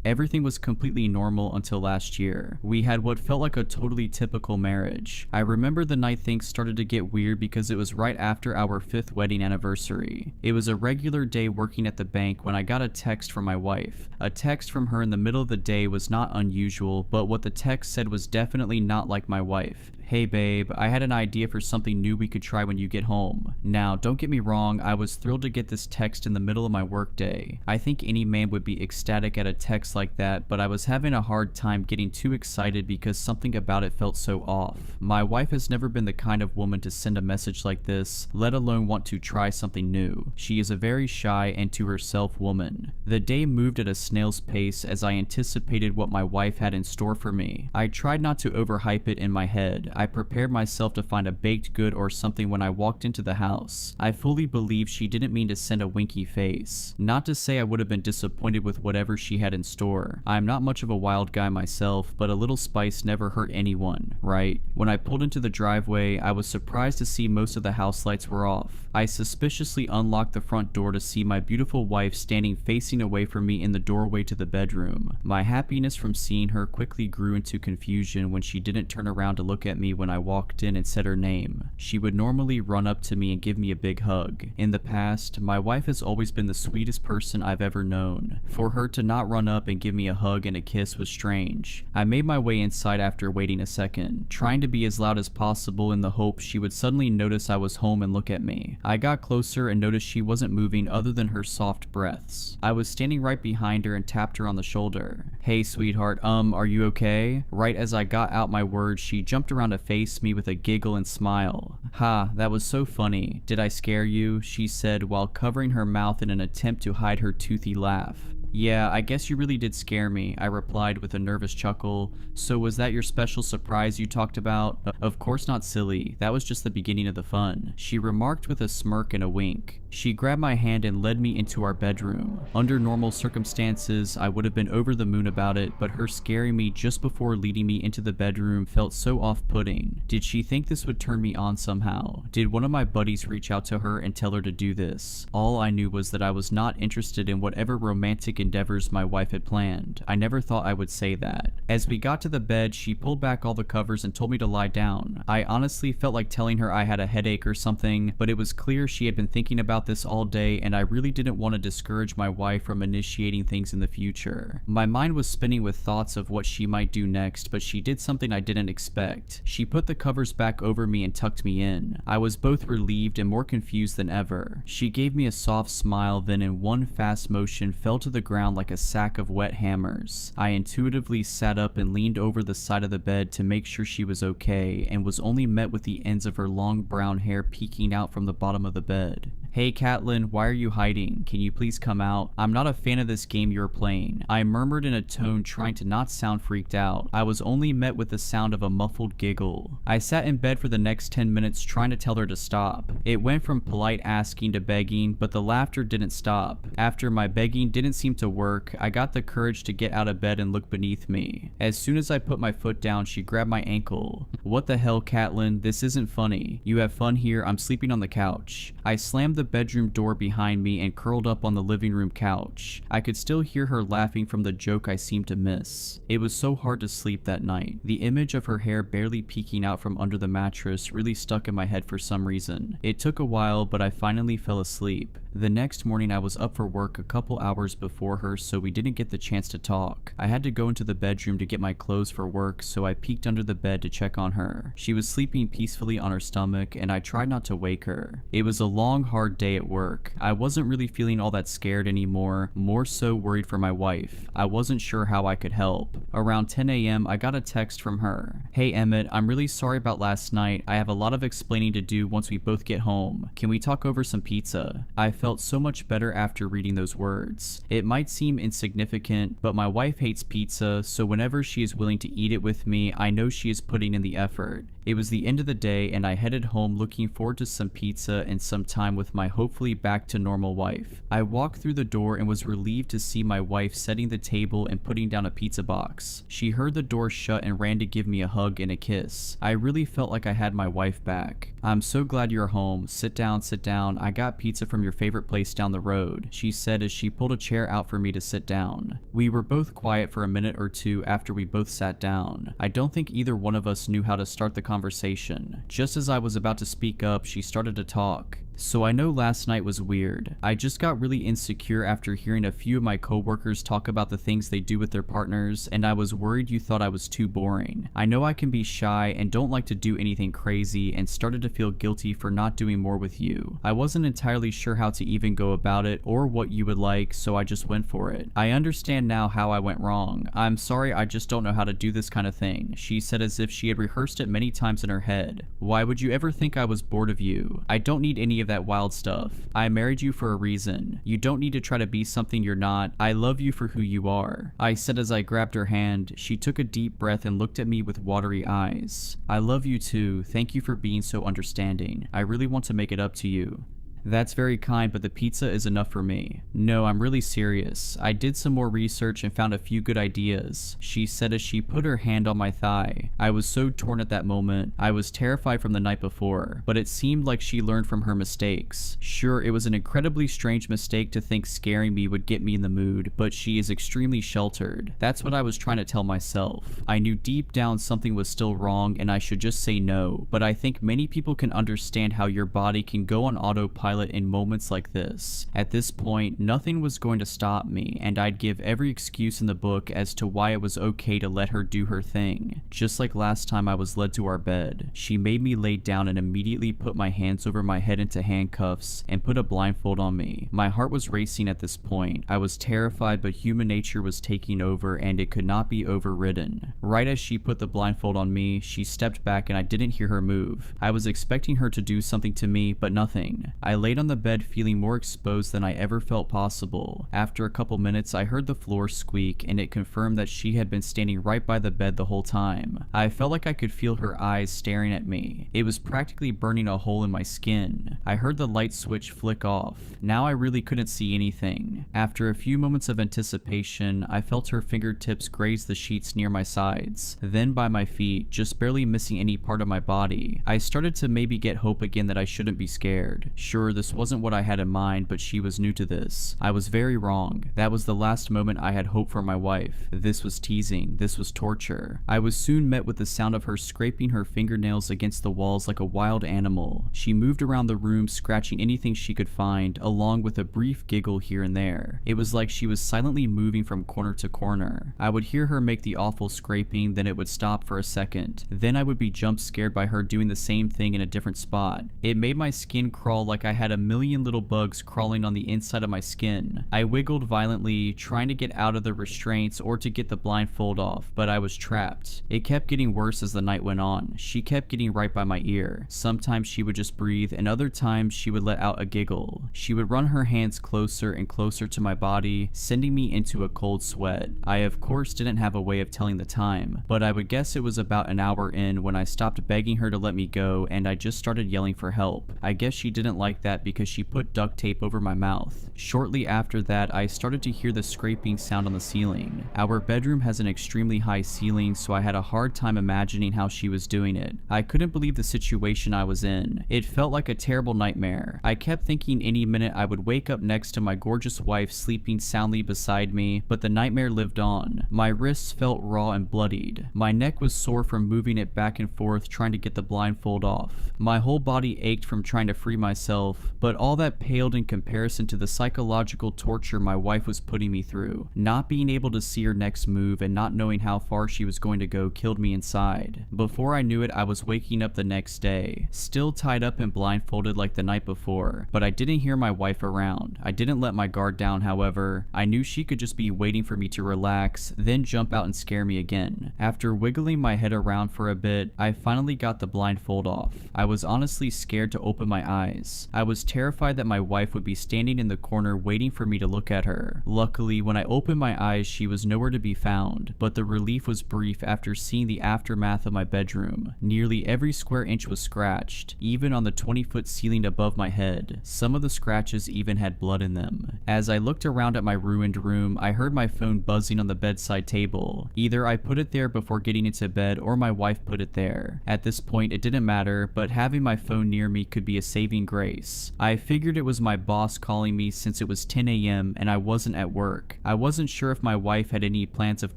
Everything was completely normal until last year. We had what felt like a totally typical marriage. I remember the night things started to get weird because it was right after our 5th wedding anniversary. It was a regular day working at the bank when I got a text from my wife. A text from her in the middle of the day was not unusual, but what the text said was definitely not like my wife. Hey babe, I had an idea for something new we could try when you get home. Now, don't get me wrong, I was thrilled to get this text in the middle of my workday. I think any man would be ecstatic at a text like that, but I was having a hard time getting too excited because something about it felt so off. My wife has never been the kind of woman to send a message like this, let alone want to try something new. She is a very shy and to herself woman. The day moved at a snail's pace as I anticipated what my wife had in store for me. I tried not to overhype it in my head. I prepared myself to find a baked good or something when I walked into the house. I fully believed she didn't mean to send a winky face. Not to say I would have been disappointed with whatever she had in store. I'm not much of a wild guy myself, but a little spice never hurt anyone, right? When I pulled into the driveway, I was surprised to see most of the house lights were off. I suspiciously unlocked the front door to see my beautiful wife standing facing away from me in the doorway to the bedroom. My happiness from seeing her quickly grew into confusion when she didn't turn around to look at me when I walked in and said her name. She would normally run up to me and give me a big hug. In the past, my wife has always been the sweetest person I've ever known. For her to not run up and give me a hug and a kiss was strange. I made my way inside after waiting a second, trying to be as loud as possible in the hope she would suddenly notice I was home and look at me. I got closer and noticed she wasn't moving other than her soft breaths. I was standing right behind her and tapped her on the shoulder. Hey sweetheart, are you okay? Right as I got out my words, she jumped around to face me with a giggle and smile. Ha, that was so funny. Did I scare you? She said while covering her mouth in an attempt to hide her toothy laugh. Yeah, I guess you really did scare me, I replied with a nervous chuckle. So was that your special surprise you talked about? Of course not, silly. That was just the beginning of the fun, she remarked with a smirk and a wink. She grabbed my hand and led me into our bedroom. Under normal circumstances, I would have been over the moon about it, but her scaring me just before leading me into the bedroom felt so off-putting. Did she think this would turn me on somehow? Did one of my buddies reach out to her and tell her to do this? All I knew was that I was not interested in whatever romantic endeavors my wife had planned. I never thought I would say that. As we got to the bed, she pulled back all the covers and told me to lie down. I honestly felt like telling her I had a headache or something, but it was clear she had been thinking about about this all day, and I really didn't want to discourage my wife from initiating things in the future. My mind was spinning with thoughts of what she might do next, but she did something I didn't expect. She put the covers back over me and tucked me in. I was both relieved and more confused than ever. She gave me a soft smile, then in one fast motion fell to the ground like a sack of wet hammers. I intuitively sat up and leaned over the side of the bed to make sure she was okay, and was only met with the ends of her long brown hair peeking out from the bottom of the bed. "Hey Catelyn, why are you hiding? Can you please come out? I'm not a fan of this game you're playing," I murmured in a tone trying to not sound freaked out. I was only met with the sound of a muffled giggle. I sat in bed for the next 10 minutes trying to tell her to stop. It went from polite asking to begging, but the laughter didn't stop. After my begging didn't seem to work, I got the courage to get out of bed and look beneath me. As soon as I put my foot down, she grabbed my ankle. "What the hell, Catelyn? This isn't funny. You have fun here, I'm sleeping on the couch." I slammed the bedroom door behind me and curled up on the living room couch. I could still hear her laughing from the joke I seemed to miss. It was so hard to sleep that night. The image of her hair barely peeking out from under the mattress really stuck in my head for some reason. It took a while, but I finally fell asleep. The next morning I was up for work a couple hours before her, so we didn't get the chance to talk. I had to go into the bedroom to get my clothes for work, so I peeked under the bed to check on her. She was sleeping peacefully on her stomach, and I tried not to wake her. It was a long, hard day at work. I wasn't really feeling all that scared anymore, more so worried for my wife. I wasn't sure how I could help. Around 10 a.m. I got a text from her. "Hey Emmett, I'm really sorry about last night. I have a lot of explaining to do once we both get home. Can we talk over some pizza?" I felt so much better after reading those words. It might seem insignificant, but my wife hates pizza, so whenever she is willing to eat it with me, I know she is putting in the effort. It was the end of the day, and I headed home looking forward to some pizza and some time with my hopefully back to normal wife. I walked through the door and was relieved to see my wife setting the table and putting down a pizza box. She heard the door shut and ran to give me a hug and a kiss. I really felt like I had my wife back. "I'm so glad you're home. Sit down, sit down. I got pizza from your favorite place down the road," she said as she pulled a chair out for me to sit down. We were both quiet for a minute or two after we both sat down. I don't think either one of us knew how to start the conversation. Just as I was about to speak up, she started to talk. "So I know last night was weird. I just got really insecure after hearing a few of my coworkers talk about the things they do with their partners, and I was worried you thought I was too boring. I know I can be shy and don't like to do anything crazy, and started to feel guilty for not doing more with you. I wasn't entirely sure how to even go about it or what you would like, so I just went for it. I understand now how I went wrong. I'm sorry, I just don't know how to do this kind of thing," she said as if she had rehearsed it many times in her head. "Why would you ever think I was bored of you? I don't need any of that wild stuff. I married you for a reason. You don't need to try to be something you're not. I love you for who you are," I said as I grabbed her hand. She took a deep breath and looked at me with watery eyes. "I love you too. Thank you for being so understanding. I really want to make it up to you." "That's very kind, but the pizza is enough for me." "No, I'm really serious. I did some more research and found a few good ideas," she said as she put her hand on my thigh. I was so torn at that moment. I was terrified from the night before, but it seemed like she learned from her mistakes. Sure, it was an incredibly strange mistake to think scaring me would get me in the mood, but she is extremely sheltered. That's what I was trying to tell myself. I knew deep down something was still wrong and I should just say no, but I think many people can understand how your body can go on autopilot in moments like this. At this point, nothing was going to stop me, and I'd give every excuse in the book as to why it was okay to let her do her thing. Just like last time I was led to our bed, she made me lay down and immediately put my hands over my head into handcuffs and put a blindfold on me. My heart was racing at this point. I was terrified, but human nature was taking over and it could not be overridden. Right as she put the blindfold on me, she stepped back and I didn't hear her move. I was expecting her to do something to me, but nothing. I laid on the bed feeling more exposed than I ever felt possible. After a couple minutes, I heard the floor squeak and it confirmed that she had been standing right by the bed the whole time. I felt like I could feel her eyes staring at me. It was practically burning a hole in my skin. I heard the light switch flick off. Now I really couldn't see anything. After a few moments of anticipation, I felt her fingertips graze the sheets near my sides, then by my feet, just barely missing any part of my body. I started to maybe get hope again that I shouldn't be scared. Sure, sure this wasn't what I had in mind, but she was new to this. I was very wrong. That was the last moment I had hope for my wife. This was teasing. This was torture. I was soon met with the sound of her scraping her fingernails against the walls like a wild animal. She moved around the room, scratching anything she could find, along with a brief giggle here and there. It was like she was silently moving from corner to corner. I would hear her make the awful scraping, then it would stop for a second. Then I would be jump scared by her doing the same thing in a different spot. It made my skin crawl like I had a million little bugs crawling on the inside of my skin. I wiggled violently, trying to get out of the restraints or to get the blindfold off, but I was trapped. It kept getting worse as the night went on. She kept getting right by my ear. Sometimes she would just breathe, and other times she would let out a giggle. She would run her hands closer and closer to my body, sending me into a cold sweat. I of course didn't have a way of telling the time, but I would guess it was about an hour in when I stopped begging her to let me go and I just started yelling for help. I guess she didn't like that because she put duct tape over my mouth. Shortly after that, I started to hear the scraping sound on the ceiling. Our bedroom has an extremely high ceiling, so I had a hard time imagining how she was doing it. I couldn't believe the situation I was in. It felt like a terrible nightmare. I kept thinking any minute I would wake up next to my gorgeous wife sleeping soundly beside me, but the nightmare lived on. My wrists felt raw and bloodied. My neck was sore from moving it back and forth trying to get the blindfold off. My whole body ached from trying to free myself, but all that paled in comparison to the psychological torture my wife was putting me through. Not being able to see her next move and not knowing how far she was going to go killed me inside. Before I knew it, I was waking up the next day, still tied up and blindfolded like the night before, but I didn't hear my wife around. I didn't let my guard down, however. I knew she could just be waiting for me to relax, then jump out and scare me again. After wiggling my head around for a bit, I finally got the blindfold off. I was honestly scared to open my eyes. I was terrified that my wife would be standing in the corner waiting for me to look at her. Luckily, when I opened my eyes, she was nowhere to be found, but the relief was brief after seeing the aftermath of my bedroom. Nearly every square inch was scratched, even on the 20-foot ceiling above my head. Some of the scratches even had blood in them. As I looked around at my ruined room, I heard my phone buzzing on the bedside table. Either I put it there before getting into bed or my wife put it there. At this point, it didn't matter, but having my phone near me could be a saving grace. I figured it was my boss calling me since it was 10 a.m. and I wasn't at work. I wasn't sure if my wife had any plans of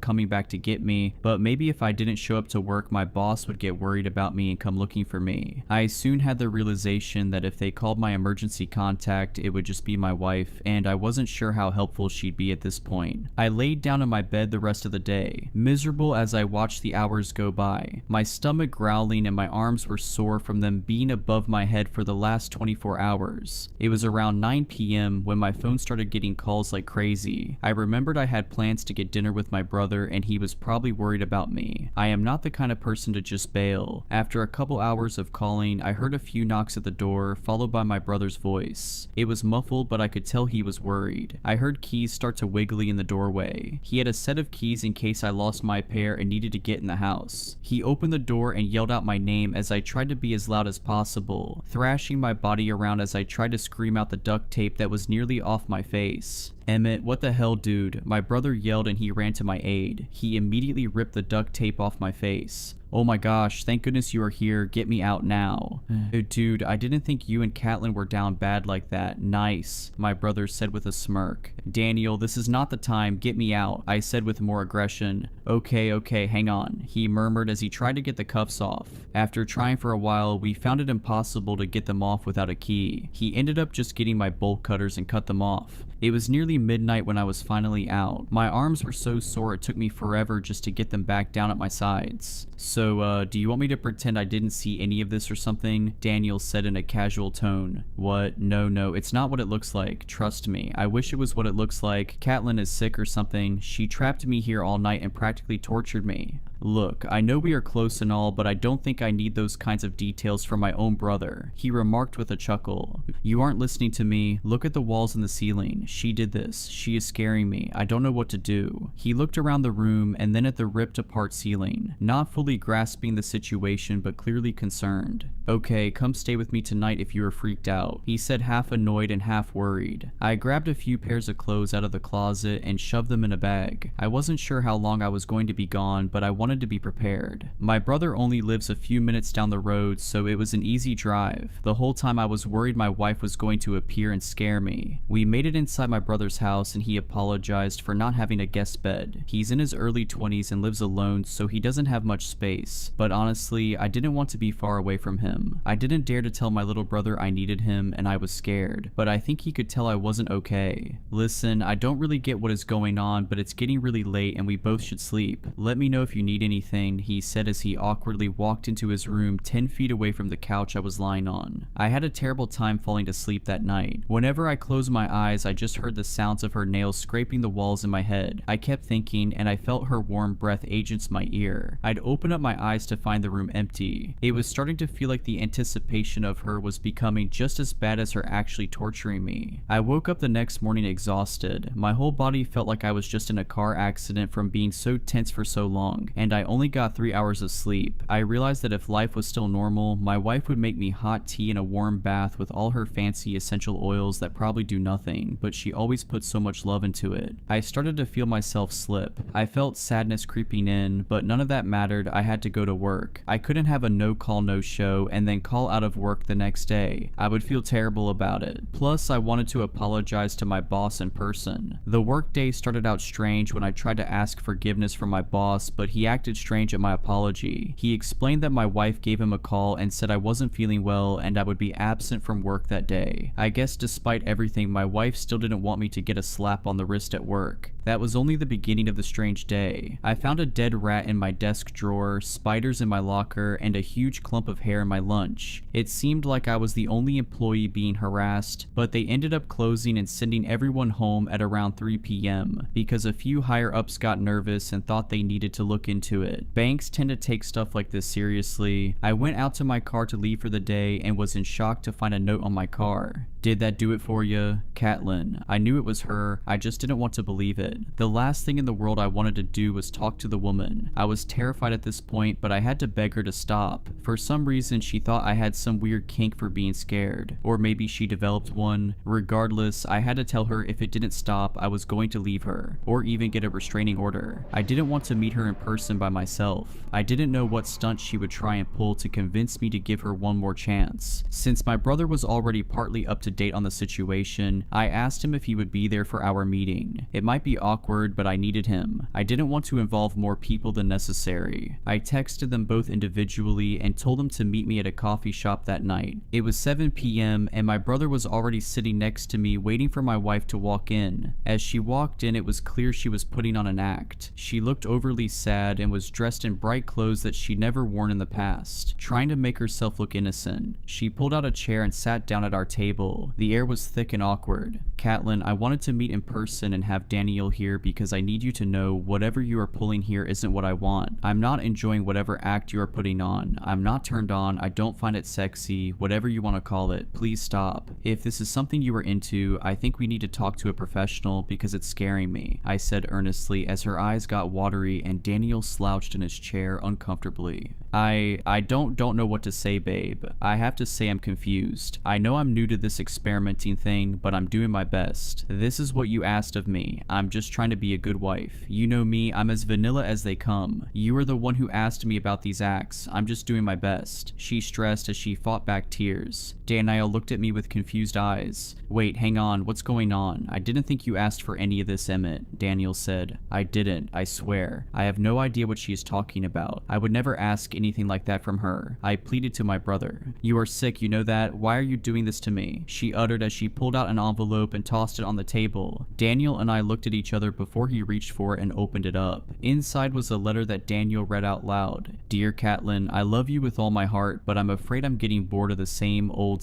coming back to get me, but maybe if I didn't show up to work, my boss would get worried about me and come looking for me. I soon had the realization that if they called my emergency contact, it would just be my wife, and I wasn't sure how helpful she'd be at this point. I laid down in my bed the rest of the day, miserable as I watched the hours go by, my stomach growling and my arms were sore from them being above my head for the last 24 hours. It was around 9 p.m. when my phone started getting calls like crazy. I remembered I had plans to get dinner with my brother and he was probably worried about me. I am not the kind of person to just bail. After a couple hours of calling, I heard a few knocks at the door, followed by my brother's voice. It was muffled, but I could tell he was worried. I heard keys start to wiggly in the doorway. He had a set of keys in case I lost my pair and needed to get in the house. He opened the door and yelled out my name as I tried to be as loud as possible, thrashing my body around as I tried to scream out the duct tape that was nearly off my face. "Emmett, what the hell, dude?" My brother yelled and he ran to my aid. He immediately ripped the duct tape off my face. "Oh my gosh, thank goodness you are here. Get me out now." "Dude, I didn't think you and Catelyn were down bad like that. Nice," my brother said with a smirk. "Daniel, this is not the time. Get me out," I said with more aggression. Okay, hang on," he murmured as he tried to get the cuffs off. After trying for a while, we found it impossible to get them off without a key. He ended up just getting my bolt cutters and cut them off. It was nearly midnight when I was finally out. My arms were so sore it took me forever just to get them back down at my sides. "So, do you want me to pretend I didn't see any of this or something?" Daniel said in a casual tone. "What? No, it's not what it looks like. Trust me. I wish it was what it looks like. Catelyn is sick or something. She trapped me here all night and practically tortured me. Look, I know we are close and all, but I don't think I need those kinds of details from my own brother," he remarked with a chuckle. "You aren't listening to me. Look at the walls and the ceiling. She did this. She is scaring me. I don't know what to do." He looked around the room and then at the ripped apart ceiling, not fully grasping the situation but clearly concerned. "Okay, come stay with me tonight if you are freaked out," he said, half annoyed and half worried. I grabbed a few pairs of clothes out of the closet and shoved them in a bag. I wasn't sure how long I was going to be gone, but I wanted wanted to be prepared. My brother only lives a few minutes down the road, so it was an easy drive. The whole time I was worried my wife was going to appear and scare me. We made it inside my brother's house and he apologized for not having a guest bed. He's in his early 20s and lives alone, so he doesn't have much space. But honestly, I didn't want to be far away from him. I didn't dare to tell my little brother I needed him and I was scared, but I think he could tell I wasn't okay. Listen, I don't really get what is going on, but it's getting really late and we both should sleep. Let me know if you need anything, he said as he awkwardly walked into his room 10 feet away from the couch I was lying on. I had a terrible time falling to sleep that night. Whenever I closed my eyes, I just heard the sounds of her nails scraping the walls in my head. I kept thinking, and I felt her warm breath against my ear. I'd open up my eyes to find the room empty. It was starting to feel like the anticipation of her was becoming just as bad as her actually torturing me. I woke up the next morning exhausted. My whole body felt like I was just in a car accident from being so tense for so long, and I only got 3 hours of sleep. I realized that if life was still normal, my wife would make me hot tea and a warm bath with all her fancy essential oils that probably do nothing, but she always puts so much love into it. I started to feel myself slip. I felt sadness creeping in, but none of that mattered. I had to go to work. I couldn't have a no call no show and then call out of work the next day. I would feel terrible about it. Plus, I wanted to apologize to my boss in person. The work day started out strange when I tried to ask forgiveness from my boss, but he acted strange at my apology. He explained that my wife gave him a call and said I wasn't feeling well and I would be absent from work that day. I guess despite everything, my wife still didn't want me to get a slap on the wrist at work. That was only the beginning of the strange day. I found a dead rat in my desk drawer, spiders in my locker, and a huge clump of hair in my lunch. It seemed like I was the only employee being harassed, but they ended up closing and sending everyone home at around 3 p.m. because a few higher ups got nervous and thought they needed to look into it. Banks tend to take stuff like this seriously. I went out to my car to leave for the day and was in shock to find a note on my car. Did that do it for you? Catelyn. I knew it was her, I just didn't want to believe it. The last thing in the world I wanted to do was talk to the woman. I was terrified at this point, but I had to beg her to stop. For some reason, she thought I had some weird kink for being scared. Or maybe she developed one. Regardless, I had to tell her if it didn't stop, I was going to leave her, or even get a restraining order. I didn't want to meet her in person by myself. I didn't know what stunt she would try and pull to convince me to give her one more chance. Since my brother was already partly up to date on the situation, I asked him if he would be there for our meeting. It might be awkward, but I needed him. I didn't want to involve more people than necessary. I texted them both individually and told them to meet me at a coffee shop that night. It was 7 p.m. and my brother was already sitting next to me waiting for my wife to walk in. As she walked in, it was clear she was putting on an act. She looked overly sad and was dressed in bright clothes that she'd never worn in the past, trying to make herself look innocent. She pulled out a chair and sat down at our table. The air was thick and awkward. Catelyn, I wanted to meet in person and have Daniel here because I need you to know whatever you are pulling here isn't what I want. I'm not enjoying whatever act you are putting on. I'm not turned on. I don't find it sexy. Whatever you want to call it. Please stop. If this is something you are into, I think we need to talk to a professional because it's scaring me, I said earnestly as her eyes got watery and Daniel slouched in his chair uncomfortably. I don't know what to say, babe. I have to say I'm confused. I know I'm new to this experimenting thing, but I'm doing my best. This is what you asked of me. I'm just trying to be a good wife. You know me, I'm as vanilla as they come. You are the one who asked me about these acts. I'm just doing my best. She stressed as she fought back tears. Daniel looked at me with confused eyes. Wait, hang on, what's going on? I didn't think you asked for any of this, Emmett, Daniel said. I didn't, I swear. I have no idea what she is talking about. I would never ask anything like that from her. I pleaded to my brother. You are sick, you know that? Why are you doing this to me? She uttered as she pulled out an envelope and tossed it on the table. Daniel and I looked at each other before he reached for it and opened it up. Inside was a letter that Daniel read out loud. Dear Catelyn, I love you with all my heart, but I'm afraid I'm getting bored of the same old.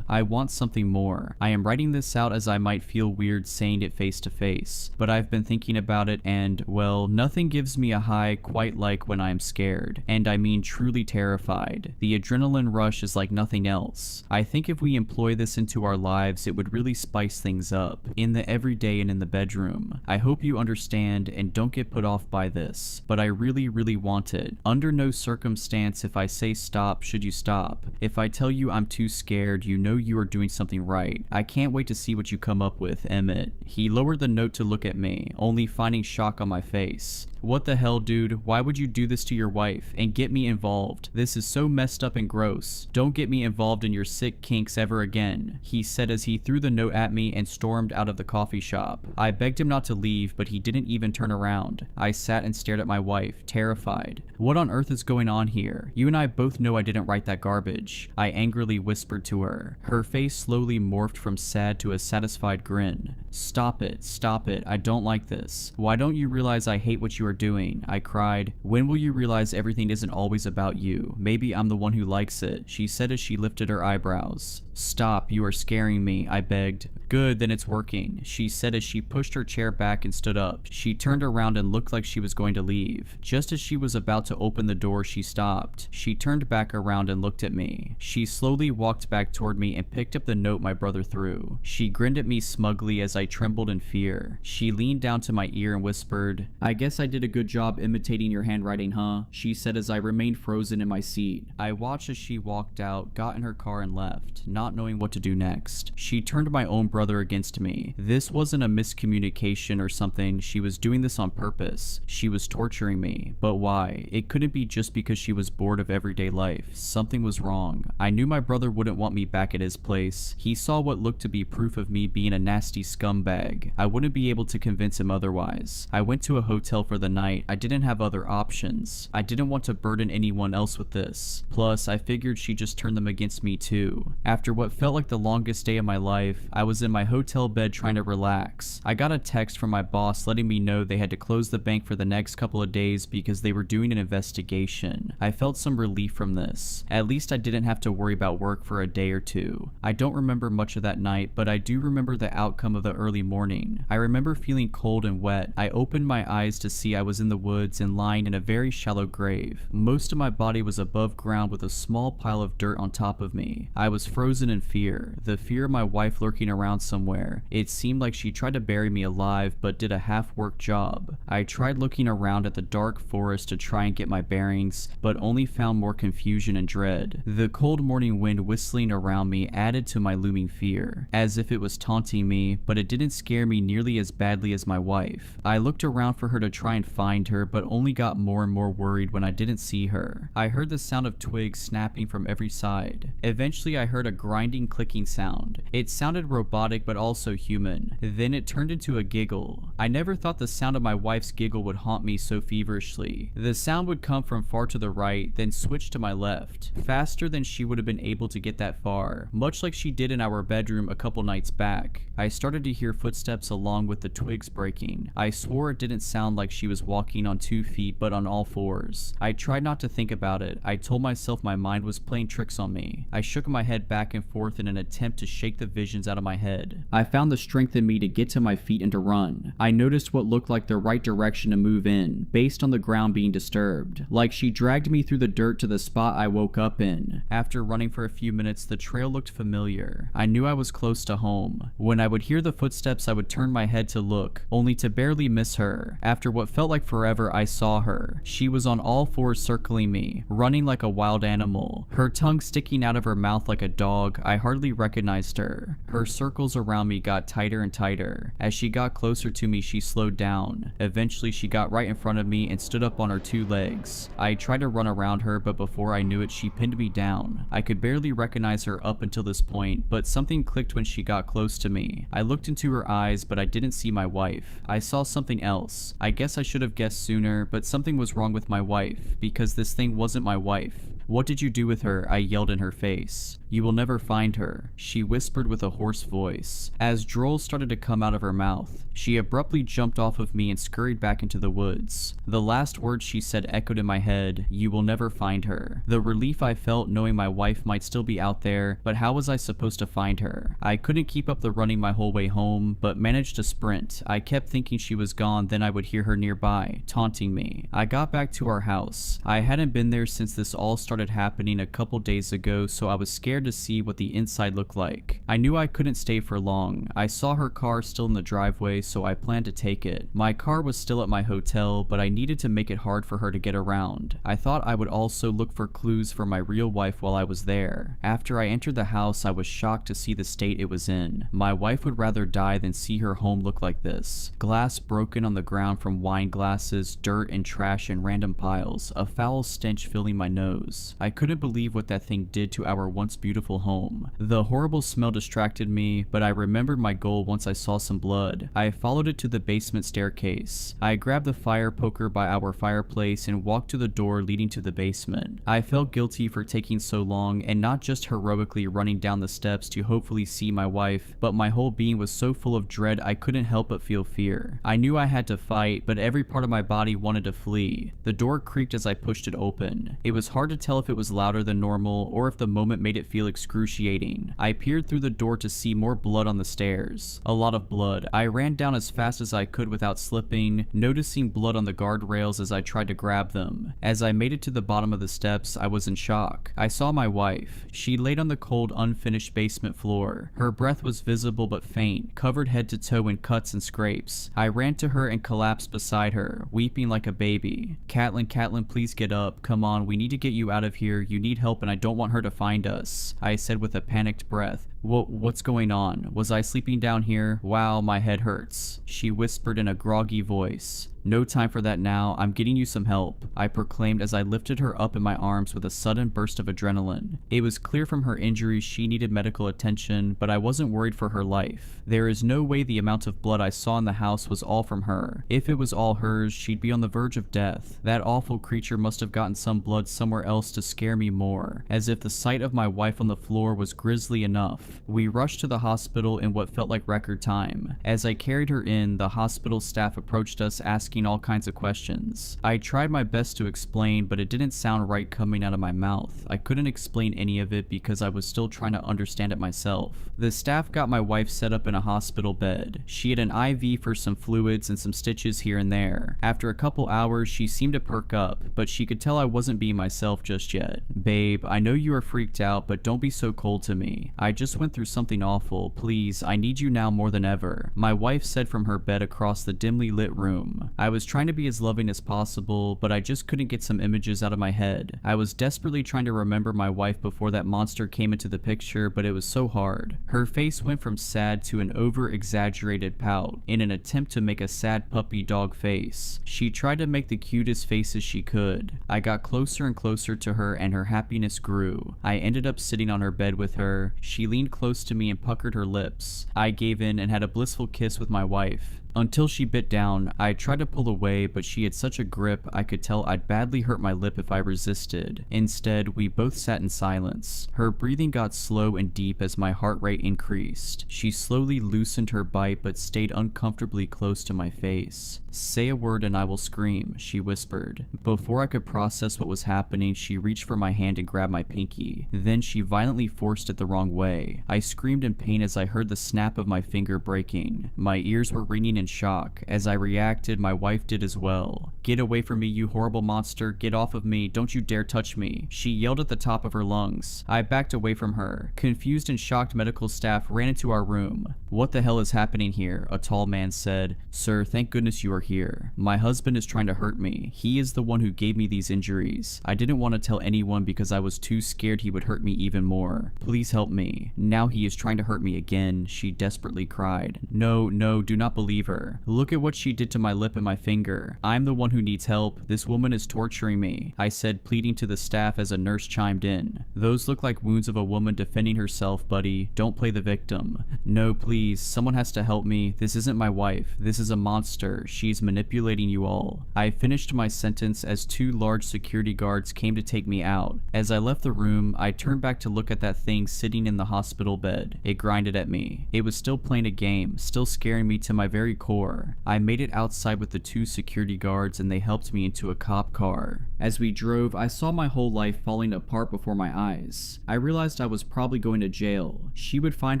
I want something more. I am writing this out as I might feel weird saying it face to face, but I've been thinking about it and, well, nothing gives me a high quite like when I'm scared, and I mean truly terrified. The adrenaline rush is like nothing else. I think if we employ this this into our lives, it would really spice things up, in the everyday and in the bedroom. I hope you understand and don't get put off by this, but I really want it. Under no circumstance if I say stop should you stop. If I tell you I'm too scared, you know you are doing something right. I can't wait to see what you come up with, Emmett. He lowered the note to look at me, only finding shock on my face. What the hell, dude? Why would you do this to your wife and get me involved? This is so messed up and gross. Don't get me involved in your sick kinks ever again, he said as he threw the note at me and stormed out of the coffee shop. I begged him not to leave, but he didn't even turn around. I sat and stared at my wife, terrified. What on earth is going on here? You and I both know I didn't write that garbage, I angrily whispered to her. Her face slowly morphed from sad to a satisfied grin. Stop it, I don't like this. Why don't you realize I hate what you are doing? I cried. When will you realize everything isn't always about you? Maybe I'm the one who likes it, she said as she lifted her eyebrows. Stop, you are scaring me, I begged. Good, then it's working, she said as she pushed her chair back and stood up. She turned around and looked like she was going to leave. Just as she was about to open the door, she stopped. She turned back around and looked at me. She slowly walked back toward me and picked up the note my brother threw. She grinned at me smugly as I trembled in fear. She leaned down to my ear and whispered, I guess I did a good job imitating your handwriting, huh? She said as I remained frozen in my seat. I watched as she walked out, got in her car and left, not knowing what to do next. She turned my own brother against me. This wasn't a miscommunication or something. She was doing this on purpose. She was torturing me. But why? It couldn't be just because she was bored of everyday life. Something was wrong. I knew my brother wouldn't want me back at his place. He saw what looked to be proof of me being a nasty scumbag. I wouldn't be able to convince him otherwise. I went to a hotel for the night. I didn't have other options. I didn't want to burden anyone else with this. Plus, I figured she'd just turn them against me too. After what felt like the longest day of my life, I was in my hotel bed trying to relax. I got a text from my boss letting me know they had to close the bank for the next couple of days because they were doing an investigation. I felt some relief from this. At least I didn't have to worry about work for a day or two. I don't remember much of that night, but I do remember the outcome of the early morning. I remember feeling cold and wet. I opened my eyes to see I was in the woods and lying in a very shallow grave. Most of my body was above ground with a small pile of dirt on top of me. I was frozen in fear, the fear of my wife lurking around somewhere. It seemed like she tried to bury me alive but did a half-worked job. I tried looking around at the dark forest to try and get my bearings, but only found more confusion and dread. The cold morning wind whistling around me added to my looming fear, as if it was taunting me, but it didn't scare me nearly as badly as my wife. I looked around for her to try and find her, but only got more and more worried when I didn't see her. I heard the sound of twigs snapping from every side. Eventually I heard a grinding, clicking sound. It sounded robotic but also human. Then it turned into a giggle. I never thought the sound of my wife's giggle would haunt me so feverishly. The sound would come from far to the right, then switch to my left, faster than she would have been able to get that far, much like she did in our bedroom a couple nights back. I started to hear footsteps along with the twigs breaking. I swore it didn't sound like she was walking on 2 feet but on all fours. I tried not to think about it. I told myself my mind was playing tricks on me. I shook my head back and forth in an attempt to shake the visions out of my head. I found the strength in me to get to my feet and to run. I noticed what looked like the right direction to move in, based on the ground being disturbed. Like she dragged me through the dirt to the spot I woke up in. After running for a few minutes, the trail looked familiar. I knew I was close to home. When I would hear the footsteps, I would turn my head to look, only to barely miss her. After what felt like forever, I saw her. She was on all fours circling me, running like a wild animal, her tongue sticking out of her mouth like a dog. I hardly recognized her. Her circles around me got tighter and tighter. As she got closer to me, she slowed down. Eventually, she got right in front of me and stood up on her 2 legs. I tried to run around her, but before I knew it, she pinned me down. I could barely recognize her up until this point, but something clicked when she got close to me. I looked into her eyes, but I didn't see my wife. I saw something else. I guess I should have guessed sooner, but something was wrong with my wife, because this thing wasn't my wife. What did you do with her? I yelled in her face. You will never find her, she whispered with a hoarse voice. As drolls started to come out of her mouth, she abruptly jumped off of me and scurried back into the woods. The last words she said echoed in my head, you will never find her. The relief I felt knowing my wife might still be out there, but how was I supposed to find her? I couldn't keep up the running my whole way home, but managed to sprint. I kept thinking she was gone, then I would hear her nearby, taunting me. I got back to our house. I hadn't been there since this all started happening a couple days ago, so I was scared scared to see what the inside looked like. I knew I couldn't stay for long. I saw her car still in the driveway, so I planned to take it. My car was still at my hotel, but I needed to make it hard for her to get around. I thought I would also look for clues for my real wife while I was there. After I entered the house, I was shocked to see the state it was in. My wife would rather die than see her home look like this. Glass broken on the ground from wine glasses, dirt and trash in random piles, a foul stench filling my nose. I couldn't believe what that thing did to our once beautiful home. The horrible smell distracted me, but I remembered my goal once I saw some blood. I followed it to the basement staircase. I grabbed the fire poker by our fireplace and walked to the door leading to the basement. I felt guilty for taking so long and not just heroically running down the steps to hopefully see my wife, but my whole being was so full of dread I couldn't help but feel fear. I knew I had to fight, but every part of my body wanted to flee. The door creaked as I pushed it open. It was hard to tell if it was louder than normal or if the moment made it feel excruciating. I peered through the door to see more blood on the stairs. A lot of blood. I ran down as fast as I could without slipping, noticing blood on the guardrails as I tried to grab them. As I made it to the bottom of the steps, I was in shock. I saw my wife. She laid on the cold, unfinished basement floor. Her breath was visible but faint, covered head to toe in cuts and scrapes. I ran to her and collapsed beside her, weeping like a baby. Catelyn, please get up. Come on, we need to get you out of here. You need help and I don't want her to find us," I said with a panicked breath. What's going on? Was I sleeping down here? Wow, my head hurts," she whispered in a groggy voice. "No time for that now, I'm getting you some help," I proclaimed as I lifted her up in my arms with a sudden burst of adrenaline. It was clear from her injuries she needed medical attention, but I wasn't worried for her life. There is no way the amount of blood I saw in the house was all from her. If it was all hers, she'd be on the verge of death. That awful creature must have gotten some blood somewhere else to scare me more, as if the sight of my wife on the floor was grisly enough. We rushed to the hospital in what felt like record time. As I carried her in, the hospital staff approached us asking all kinds of questions. I tried my best to explain, but it didn't sound right coming out of my mouth. I couldn't explain any of it because I was still trying to understand it myself. The staff got my wife set up in a hospital bed. She had an IV for some fluids and some stitches here and there. After a couple hours, she seemed to perk up, but she could tell I wasn't being myself just yet. "Babe, I know you are freaked out, but don't be so cold to me. I just went through something awful. Please, I need you now more than ever," my wife said from her bed across the dimly lit room. I was trying to be as loving as possible, but I just couldn't get some images out of my head. I was desperately trying to remember my wife before that monster came into the picture, but it was so hard. Her face went from sad to an over-exaggerated pout in an attempt to make a sad puppy dog face. She tried to make the cutest faces she could. I got closer and closer to her and her happiness grew. I ended up sitting on her bed with her. She leaned close to me and puckered her lips. I gave in and had a blissful kiss with my wife. Until she bit down. I tried to pull away, but she had such a grip I could tell I'd badly hurt my lip if I resisted. Instead, we both sat in silence. Her breathing got slow and deep as my heart rate increased. She slowly loosened her bite but stayed uncomfortably close to my face. "Say a word and I will scream," she whispered. Before I could process what was happening, she reached for my hand and grabbed my pinky. Then she violently forced it the wrong way. I screamed in pain as I heard the snap of my finger breaking. My ears were ringing in shock. As I reacted, my wife did as well. "Get away from me, you horrible monster. Get off of me. Don't you dare touch me," she yelled at the top of her lungs. I backed away from her. Confused and shocked medical staff ran into our room. "What the hell is happening here?" a tall man said. "Sir, thank goodness you are here. My husband is trying to hurt me. He is the one who gave me these injuries. I didn't want to tell anyone because I was too scared he would hurt me even more. Please help me. Now he is trying to hurt me again," she desperately cried. No, do not believe her. "Look at what she did to my lip and my finger. I'm the one who needs help. This woman is torturing me," I said, pleading to the staff as a nurse chimed in. "Those look like wounds of a woman defending herself, buddy. Don't play the victim." "No, please. Someone has to help me. This isn't my wife. This is a monster. She's manipulating you all." I finished my sentence as two large security guards came to take me out. As I left the room, I turned back to look at that thing sitting in the hospital bed. It grinded at me. It was still playing a game, still scaring me to my very core. I made it outside with the 2 security guards and they helped me into a cop car. As we drove, I saw my whole life falling apart before my eyes. I realized I was probably going to jail. She would find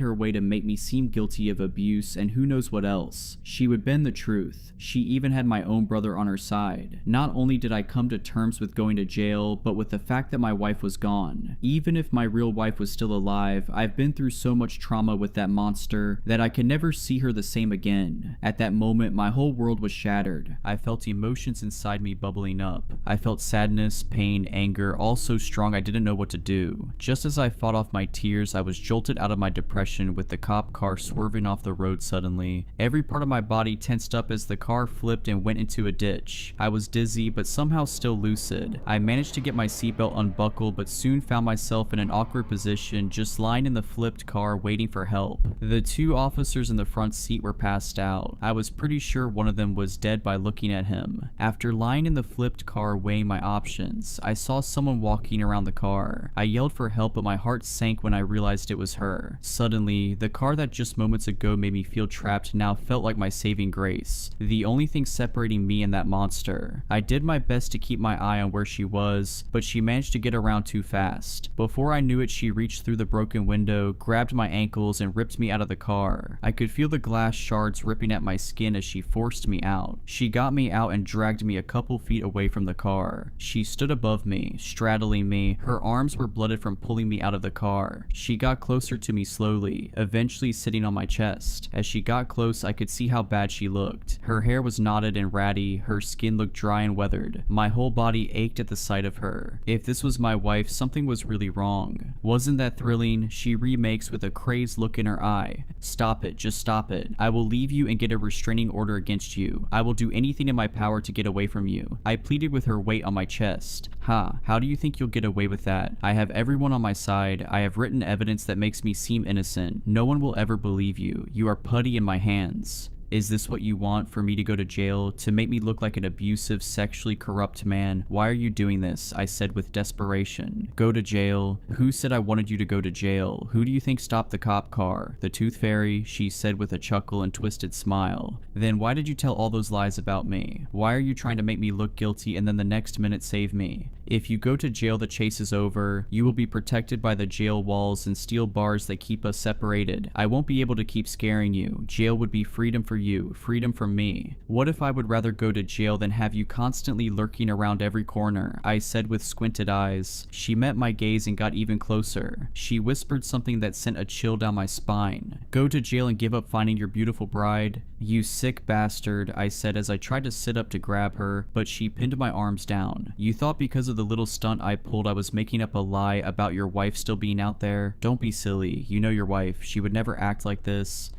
her way to make me seem guilty of abuse and who knows what else. She would bend the truth. She even had my own brother on her side. Not only did I come to terms with going to jail, but with the fact that my wife was gone. Even if my real wife was still alive, I've been through so much trauma with that monster that I can never see her the same again. At that moment, my whole world was shattered. I felt emotions inside me bubbling up. I felt sadness, pain, anger, all so strong I didn't know what to do. Just as I fought off my tears, I was jolted out of my depression with the cop car swerving off the road suddenly. Every part of my body tensed up as the car flipped and went into a ditch. I was dizzy, but somehow still lucid. I managed to get my seatbelt unbuckled, but soon found myself in an awkward position, just lying in the flipped car waiting for help. The 2 officers in the front seat were passed out. I was pretty sure one of them was dead by looking at him. After lying in the flipped car weighing my options, I saw someone walking around the car. I yelled for help, but my heart sank when I realized it was her. Suddenly, the car that just moments ago made me feel trapped now felt like my saving grace. The only thing separating me and that monster. I did my best to keep my eye on where she was, but she managed to get around too fast. Before I knew it, she reached through the broken window, grabbed my ankles, and ripped me out of the car. I could feel the glass shards ripping at my skin as she forced me out. She got me out and dragged me a couple feet away from the car. She stood above me, straddling me. Her arms were blooded from pulling me out of the car. She got closer to me slowly, eventually sitting on my chest. As she got close, I could see how bad she looked. Her hair was knotted and ratty, her skin looked dry and weathered. My whole body ached at the sight of her. If this was my wife, something was really wrong. Wasn't that thrilling? She remakes with a crazed look in her eye. Stop it, just stop it. I will leave you and get a restraining order against you. I will do anything in my power to get away from you. I pleaded with her weight on my chest. Ha, how do you think you'll get away with that? I have everyone on my side. I have written evidence that makes me seem innocent. No one will ever believe you. You are putty in my hands. Is this what you want, for me to go to jail, to make me look like an abusive, sexually corrupt man? Why are you doing this? I said with desperation. Go to jail? Who said I wanted you to go to jail? Who do you think stopped the cop car? The Tooth Fairy, she said with a chuckle and twisted smile. Then why did you tell all those lies about me? Why are you trying to make me look guilty and then the next minute save me? If you go to jail, the chase is over. You will be protected by the jail walls and steel bars that keep us separated. I won't be able to keep scaring you. Jail would be freedom for you, freedom from me. What if I would rather go to jail than have you constantly lurking around every corner? I said with squinted eyes. She met my gaze and got even closer. She whispered something that sent a chill down my spine. Go to jail and give up finding your beautiful bride? You sick bastard, I said as I tried to sit up to grab her, but she pinned my arms down. You thought because of the little stunt I pulled I was making up a lie about your wife still being out there? Don't be silly. You know your wife. She would never act like this.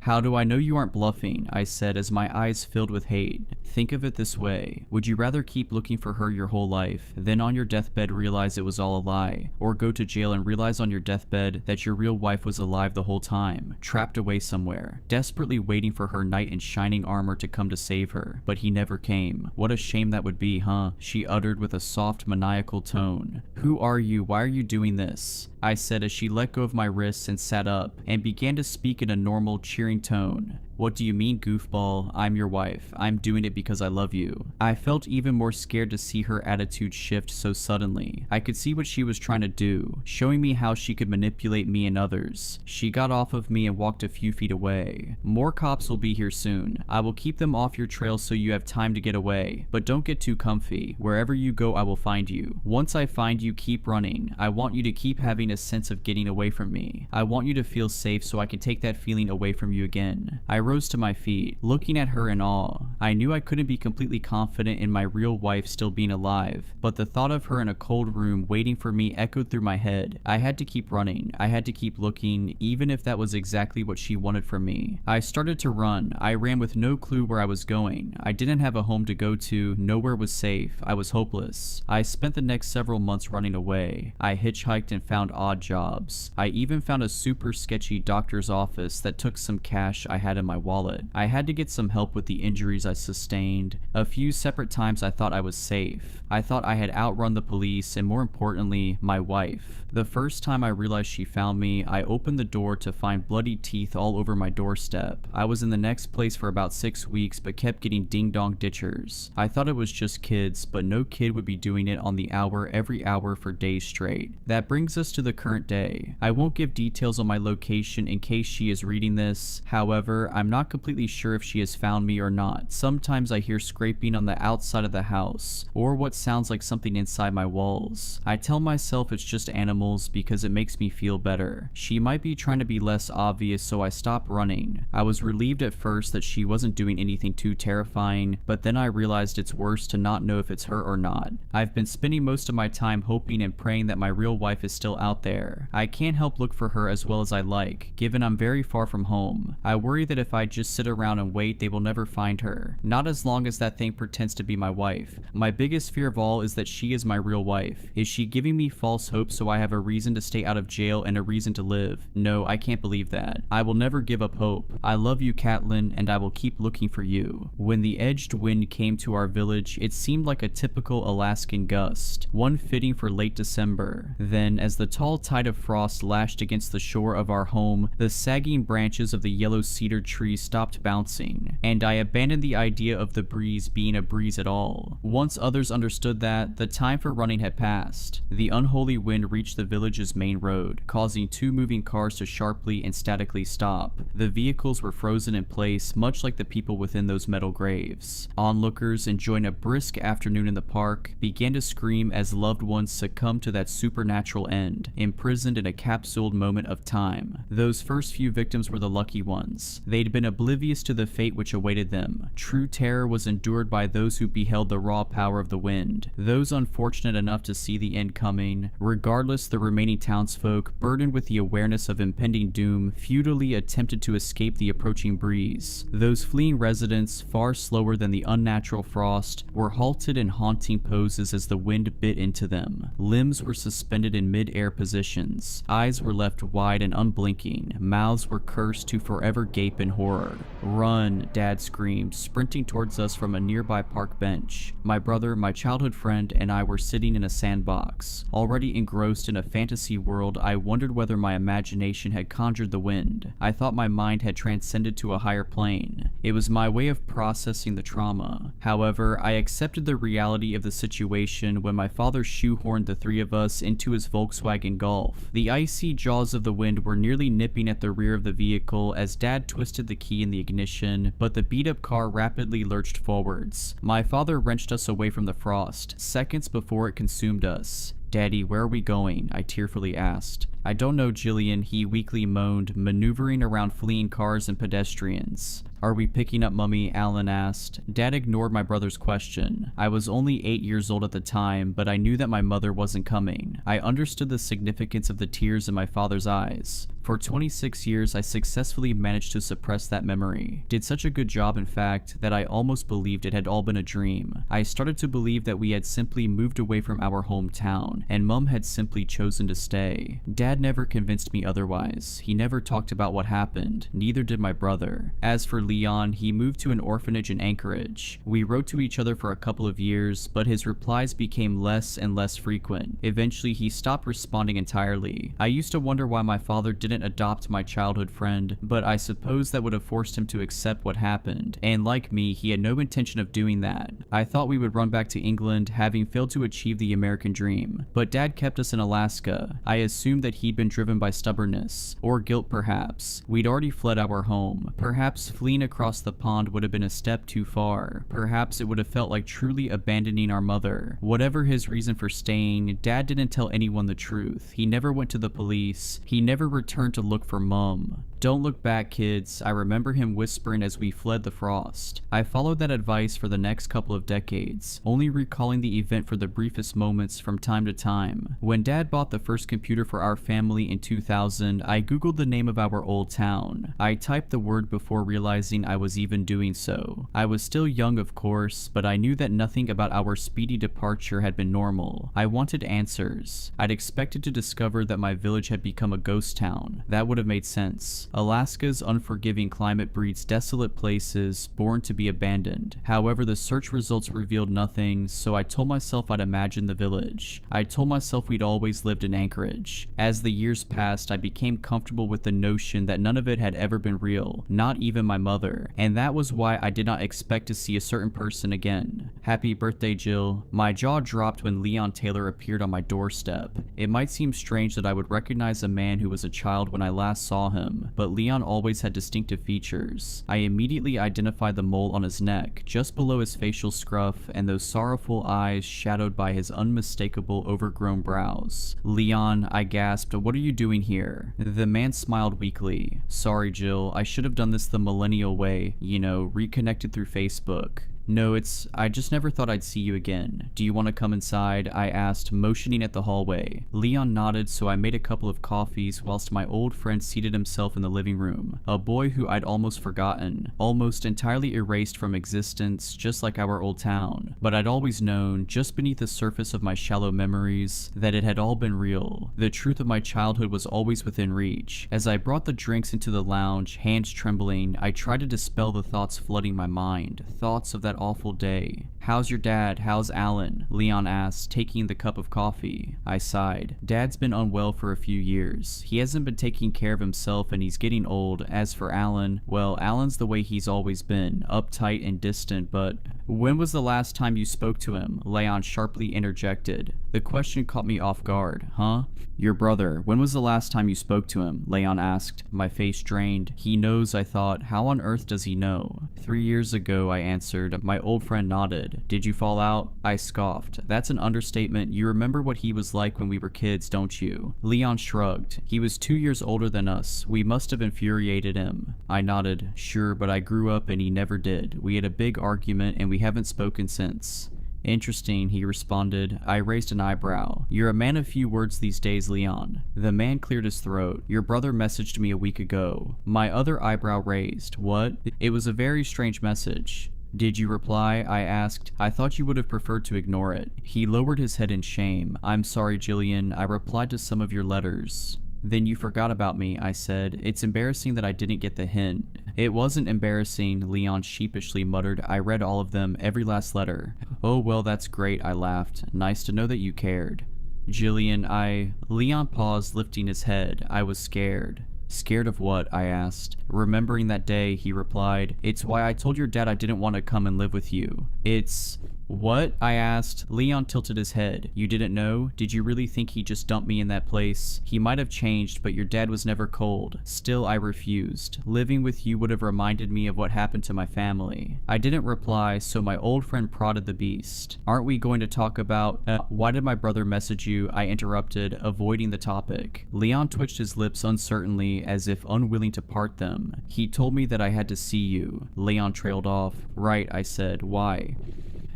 How do I know you aren't bluffing? I said as my eyes filled with hate. Think of it this way. Would you rather keep looking for her your whole life, then on your deathbed realize it was all a lie, or go to jail and realize on your deathbed that your real wife was alive the whole time, trapped away somewhere, desperately waiting for her knight in shining armor to come to save her, but he never came? What a shame that would be, huh? She uttered with a soft, maniacal tone. Who are you? Why are you doing this? I said as she let go of my wrists and sat up, and began to speak in a normal, cheering tone. What do you mean, goofball? I'm your wife. I'm doing it because I love you. I felt even more scared to see her attitude shift so suddenly. I could see what she was trying to do, showing me how she could manipulate me and others. She got off of me and walked a few feet away. More cops will be here soon. I will keep them off your trail so you have time to get away, but don't get too comfy. Wherever you go, I will find you. Once I find you, keep running. I want you to keep having a sense of getting away from me. I want you to feel safe so I can take that feeling away from you again. I rose to my feet, looking at her in awe. I knew I couldn't be completely confident in my real wife still being alive, but the thought of her in a cold room waiting for me echoed through my head. I had to keep running. I had to keep looking, even if that was exactly what she wanted from me. I started to run. I ran with no clue where I was going. I didn't have a home to go to. Nowhere was safe. I was hopeless. I spent the next several months running away. I hitchhiked and found odd jobs. I even found a super sketchy doctor's office that took some cash I had in my my wallet. I had to get some help with the injuries I sustained. A few separate times I thought I was safe. I thought I had outrun the police and, more importantly, my wife. The first time I realized she found me, I opened the door to find bloody teeth all over my doorstep. I was in the next place for about 6 weeks but kept getting ding-dong ditchers. I thought it was just kids, but no kid would be doing it on the hour every hour for days straight. That brings us to the current day. I won't give details on my location in case she is reading this. However, I'm not completely sure if she has found me or not. Sometimes I hear scraping on the outside of the house, or what sounds like something inside my walls. I tell myself it's just animals because it makes me feel better. She might be trying to be less obvious, so I stop running. I was relieved at first that she wasn't doing anything too terrifying, but then I realized it's worse to not know if it's her or not. I've been spending most of my time hoping and praying that my real wife is still out there. I can't help look for her as well as I like, given I'm very far from home. I worry that if I just sit around and wait, they will never find her. Not as long as that thing pretends to be my wife. My biggest fear of all is that she is my real wife. Is she giving me false hope so I have a reason to stay out of jail and a reason to live? No, I can't believe that. I will never give up hope. I love you, Catelyn, and I will keep looking for you. When the edged wind came to our village, it seemed like a typical Alaskan gust, one fitting for late December. Then, as the tall tide of frost lashed against the shore of our home, the sagging branches of the yellow cedar tree stopped bouncing, and I abandoned the idea of the breeze being a breeze at all. Once others understood that, the time for running had passed. The unholy wind reached the village's main road, causing 2 moving cars to sharply and statically stop. The vehicles were frozen in place, much like the people within those metal graves. Onlookers, enjoying a brisk afternoon in the park, began to scream as loved ones succumbed to that supernatural end, imprisoned in a capsuled moment of time. Those first few victims were the lucky ones. They'd been oblivious to the fate which awaited them. True terror was endured by those who beheld the raw power of the wind. Those unfortunate enough to see the end coming. Regardless, the remaining townsfolk, burdened with the awareness of impending doom, futilely attempted to escape the approaching breeze. Those fleeing residents, far slower than the unnatural frost, were halted in haunting poses as the wind bit into them. Limbs were suspended in mid-air positions. Eyes were left wide and unblinking. Mouths were cursed to forever gape in horror. "Run," Dad screamed, sprinting towards us from a nearby park bench. My brother, my childhood friend, and I were sitting in a sandbox. Already engrossed in a fantasy world, I wondered whether my imagination had conjured the wind. I thought my mind had transcended to a higher plane. It was my way of processing the trauma. However, I accepted the reality of the situation when my father shoehorned the 3 of us into his Volkswagen Golf. The icy jaws of the wind were nearly nipping at the rear of the vehicle as Dad twisted the key in the ignition, but the beat-up car rapidly lurched forwards. My father wrenched us away from the frost, seconds before it consumed us. "Daddy, where are we going?" I tearfully asked. "I don't know, Jillian," he weakly moaned, maneuvering around fleeing cars and pedestrians. "Are we picking up Mummy?" Alan asked. Dad ignored my brother's question. I was only 8 years old at the time, but I knew that my mother wasn't coming. I understood the significance of the tears in my father's eyes. For 26 years, I successfully managed to suppress that memory. Did such a good job, in fact, that I almost believed it had all been a dream. I started to believe that we had simply moved away from our hometown, and Mum had simply chosen to stay. Dad never convinced me otherwise. He never talked about what happened. Neither did my brother. As for Leon, he moved to an orphanage in Anchorage. We wrote to each other for a couple of years, but his replies became less and less frequent. Eventually, he stopped responding entirely. I used to wonder why my father didn't adopt my childhood friend, but I suppose that would have forced him to accept what happened, and like me, he had no intention of doing that. I thought we would run back to England, having failed to achieve the American dream, but Dad kept us in Alaska. I assumed that he'd been driven by stubbornness, or guilt perhaps. We'd already fled our home. Perhaps fleeing across the pond would have been a step too far. Perhaps it would have felt like truly abandoning our mother. Whatever his reason for staying, Dad didn't tell anyone the truth. He never went to the police. He never returned to look for Mum. "Don't look back, kids," I remember him whispering as we fled the frost. I followed that advice for the next couple of decades, only recalling the event for the briefest moments from time to time. When Dad bought the first computer for our family in 2000, I googled the name of our old town. I typed the word before realizing I was even doing so. I was still young, of course, but I knew that nothing about our speedy departure had been normal. I wanted answers. I'd expected to discover that my village had become a ghost town. That would have made sense. Yes, Alaska's unforgiving climate breeds desolate places born to be abandoned. However, the search results revealed nothing, so I told myself I'd imagine the village. I told myself we'd always lived in Anchorage. As the years passed, I became comfortable with the notion that none of it had ever been real, not even my mother, and that was why I did not expect to see a certain person again. Happy birthday, Jill. My jaw dropped when Leon Taylor appeared on my doorstep. It might seem strange that I would recognize a man who was a child when I last saw him, but Leon always had distinctive features. I immediately identified the mole on his neck, just below his facial scruff, and those sorrowful eyes shadowed by his unmistakable overgrown brows. Leon, I gasped, what are you doing here? The man smiled weakly. Sorry, Jill, I should have done this the millennial way, reconnected through Facebook. No, I just never thought I'd see you again. Do you want to come inside? I asked, motioning at the hallway. Leon nodded, so I made a couple of coffees whilst my old friend seated himself in the living room. A boy who I'd almost forgotten, almost entirely erased from existence, just like our old town. But I'd always known, just beneath the surface of my shallow memories, that it had all been real. The truth of my childhood was always within reach. As I brought the drinks into the lounge, hands trembling, I tried to dispel the thoughts flooding my mind, thoughts of that awful day. How's your dad? How's Alan? Leon asked, taking the cup of coffee. I sighed. Dad's been unwell for a few years. He hasn't been taking care of himself and he's getting old. As for Alan, well, Alan's the way he's always been, uptight and distant, but when was the last time you spoke to him? Leon sharply interjected. The question caught me off guard. Huh? Your brother, when was the last time you spoke to him? Leon asked. My face drained. He knows, I thought. How on earth does he know? 3 years ago, I answered. My old friend nodded. Did you fall out? I scoffed. That's an understatement. You remember what he was like when we were kids, don't you? Leon shrugged. He was 2 years older than us. We must have infuriated him. I nodded. Sure, but I grew up and he never did. We had a big argument and we haven't spoken since. Interesting, he responded. I raised an eyebrow. You're a man of few words these days, Leon. The man cleared his throat. Your brother messaged me a week ago. My other eyebrow raised. What? It was a very strange message. Did you reply? I asked. I thought you would have preferred to ignore it. He lowered his head in shame. I'm sorry, Jillian. I replied to some of your letters. Then you forgot about me, I said. It's embarrassing that I didn't get the hint. It wasn't embarrassing, Leon sheepishly muttered. I read all of them, every last letter. Oh, well, that's great, I laughed. Nice to know that you cared. Jillian, Leon paused, lifting his head. I was scared. Scared of what? I asked. Remembering that day, he replied, It's why I told your dad I didn't want to come and live with you. It's... What? I asked. Leon tilted his head. You didn't know? Did you really think he just dumped me in that place? He might have changed, but your dad was never cold. Still, I refused. Living with you would have reminded me of what happened to my family. I didn't reply, so my old friend prodded the beast. Aren't we going to talk about... why did my brother message you? I interrupted, avoiding the topic. Leon twitched his lips uncertainly, as if unwilling to part them. He told me that I had to see you. Leon trailed off. Right, I said. Why?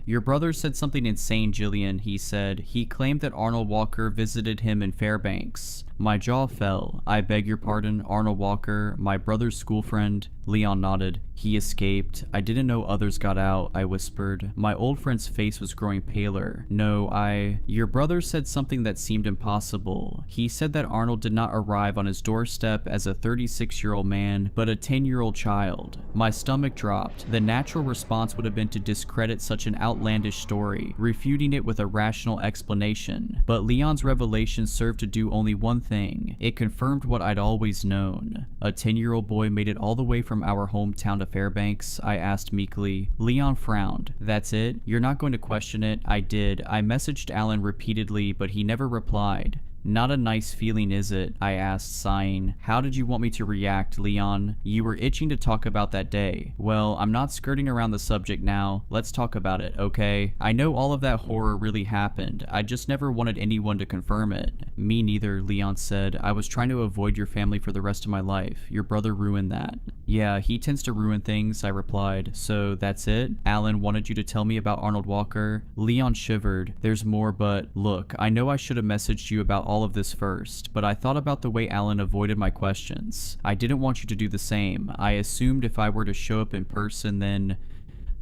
Your brother said something insane, Jillian, he said. He claimed that Arnold Walker visited him in Fairbanks. My jaw fell. I beg your pardon, Arnold Walker, my brother's school friend. Leon nodded. He escaped. I didn't know others got out, I whispered. My old friend's face was growing paler. No, Your brother said something that seemed impossible. He said that Arnold did not arrive on his doorstep as a 36-year-old man, but a 10-year-old child. My stomach dropped. The natural response would have been to discredit such an outlandish story, refuting it with a rational explanation. But Leon's revelation served to do only one thing. It confirmed what I'd always known. A 10-year-old boy made it all the way from our hometown to Fairbanks, I asked meekly. Leon frowned. That's it? You're not going to question it? I did. I messaged Alan repeatedly, but he never replied. Not a nice feeling, is it? I asked, sighing. How did you want me to react, Leon? You were itching to talk about that day. Well, I'm not skirting around the subject now. Let's talk about it, okay? I know all of that horror really happened. I just never wanted anyone to confirm it. Me neither, Leon said. I was trying to avoid your family for the rest of my life. Your brother ruined that. Yeah, he tends to ruin things, I replied. So that's it? Alan wanted you to tell me about Arnold Walker? Leon shivered. There's more, but look, I know I should have messaged you about all of this first, but I thought about the way Alan avoided my questions. I didn't want you to do the same. I assumed if I were to show up in person, then...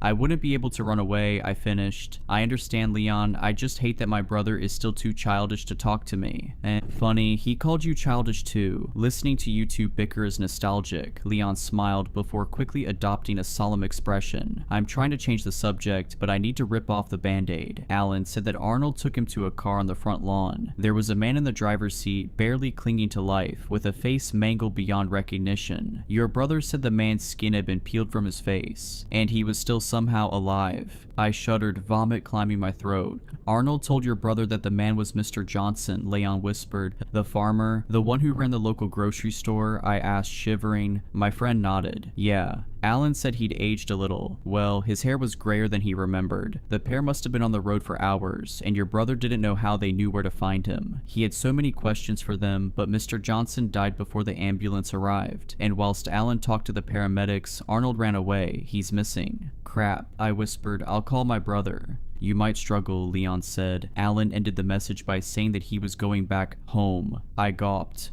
I wouldn't be able to run away, I finished. I understand, Leon. I just hate that my brother is still too childish to talk to me. And funny, he called you childish too. Listening to you two bicker is nostalgic. Leon smiled before quickly adopting a solemn expression. I'm trying to change the subject, but I need to rip off the band-aid. Alan said that Arnold took him to a car on the front lawn. There was a man in the driver's seat, barely clinging to life, with a face mangled beyond recognition. Your brother said the man's skin had been peeled from his face, and he was still somehow alive. I shuddered, vomit climbing my throat. Arnold told your brother that the man was Mr. Johnson, Leon whispered. The farmer? The one who ran the local grocery store? I asked, shivering. My friend nodded. Yeah. Alan said he'd aged a little. Well, his hair was grayer than he remembered. The pair must have been on the road for hours, and your brother didn't know how they knew where to find him. He had so many questions for them, but Mr. Johnson died before the ambulance arrived, and whilst Alan talked to the paramedics, Arnold ran away. He's missing. Crap, I whispered. I'll call my brother. You might struggle, Leon said. Alan ended the message by saying that he was going back home. I gawped.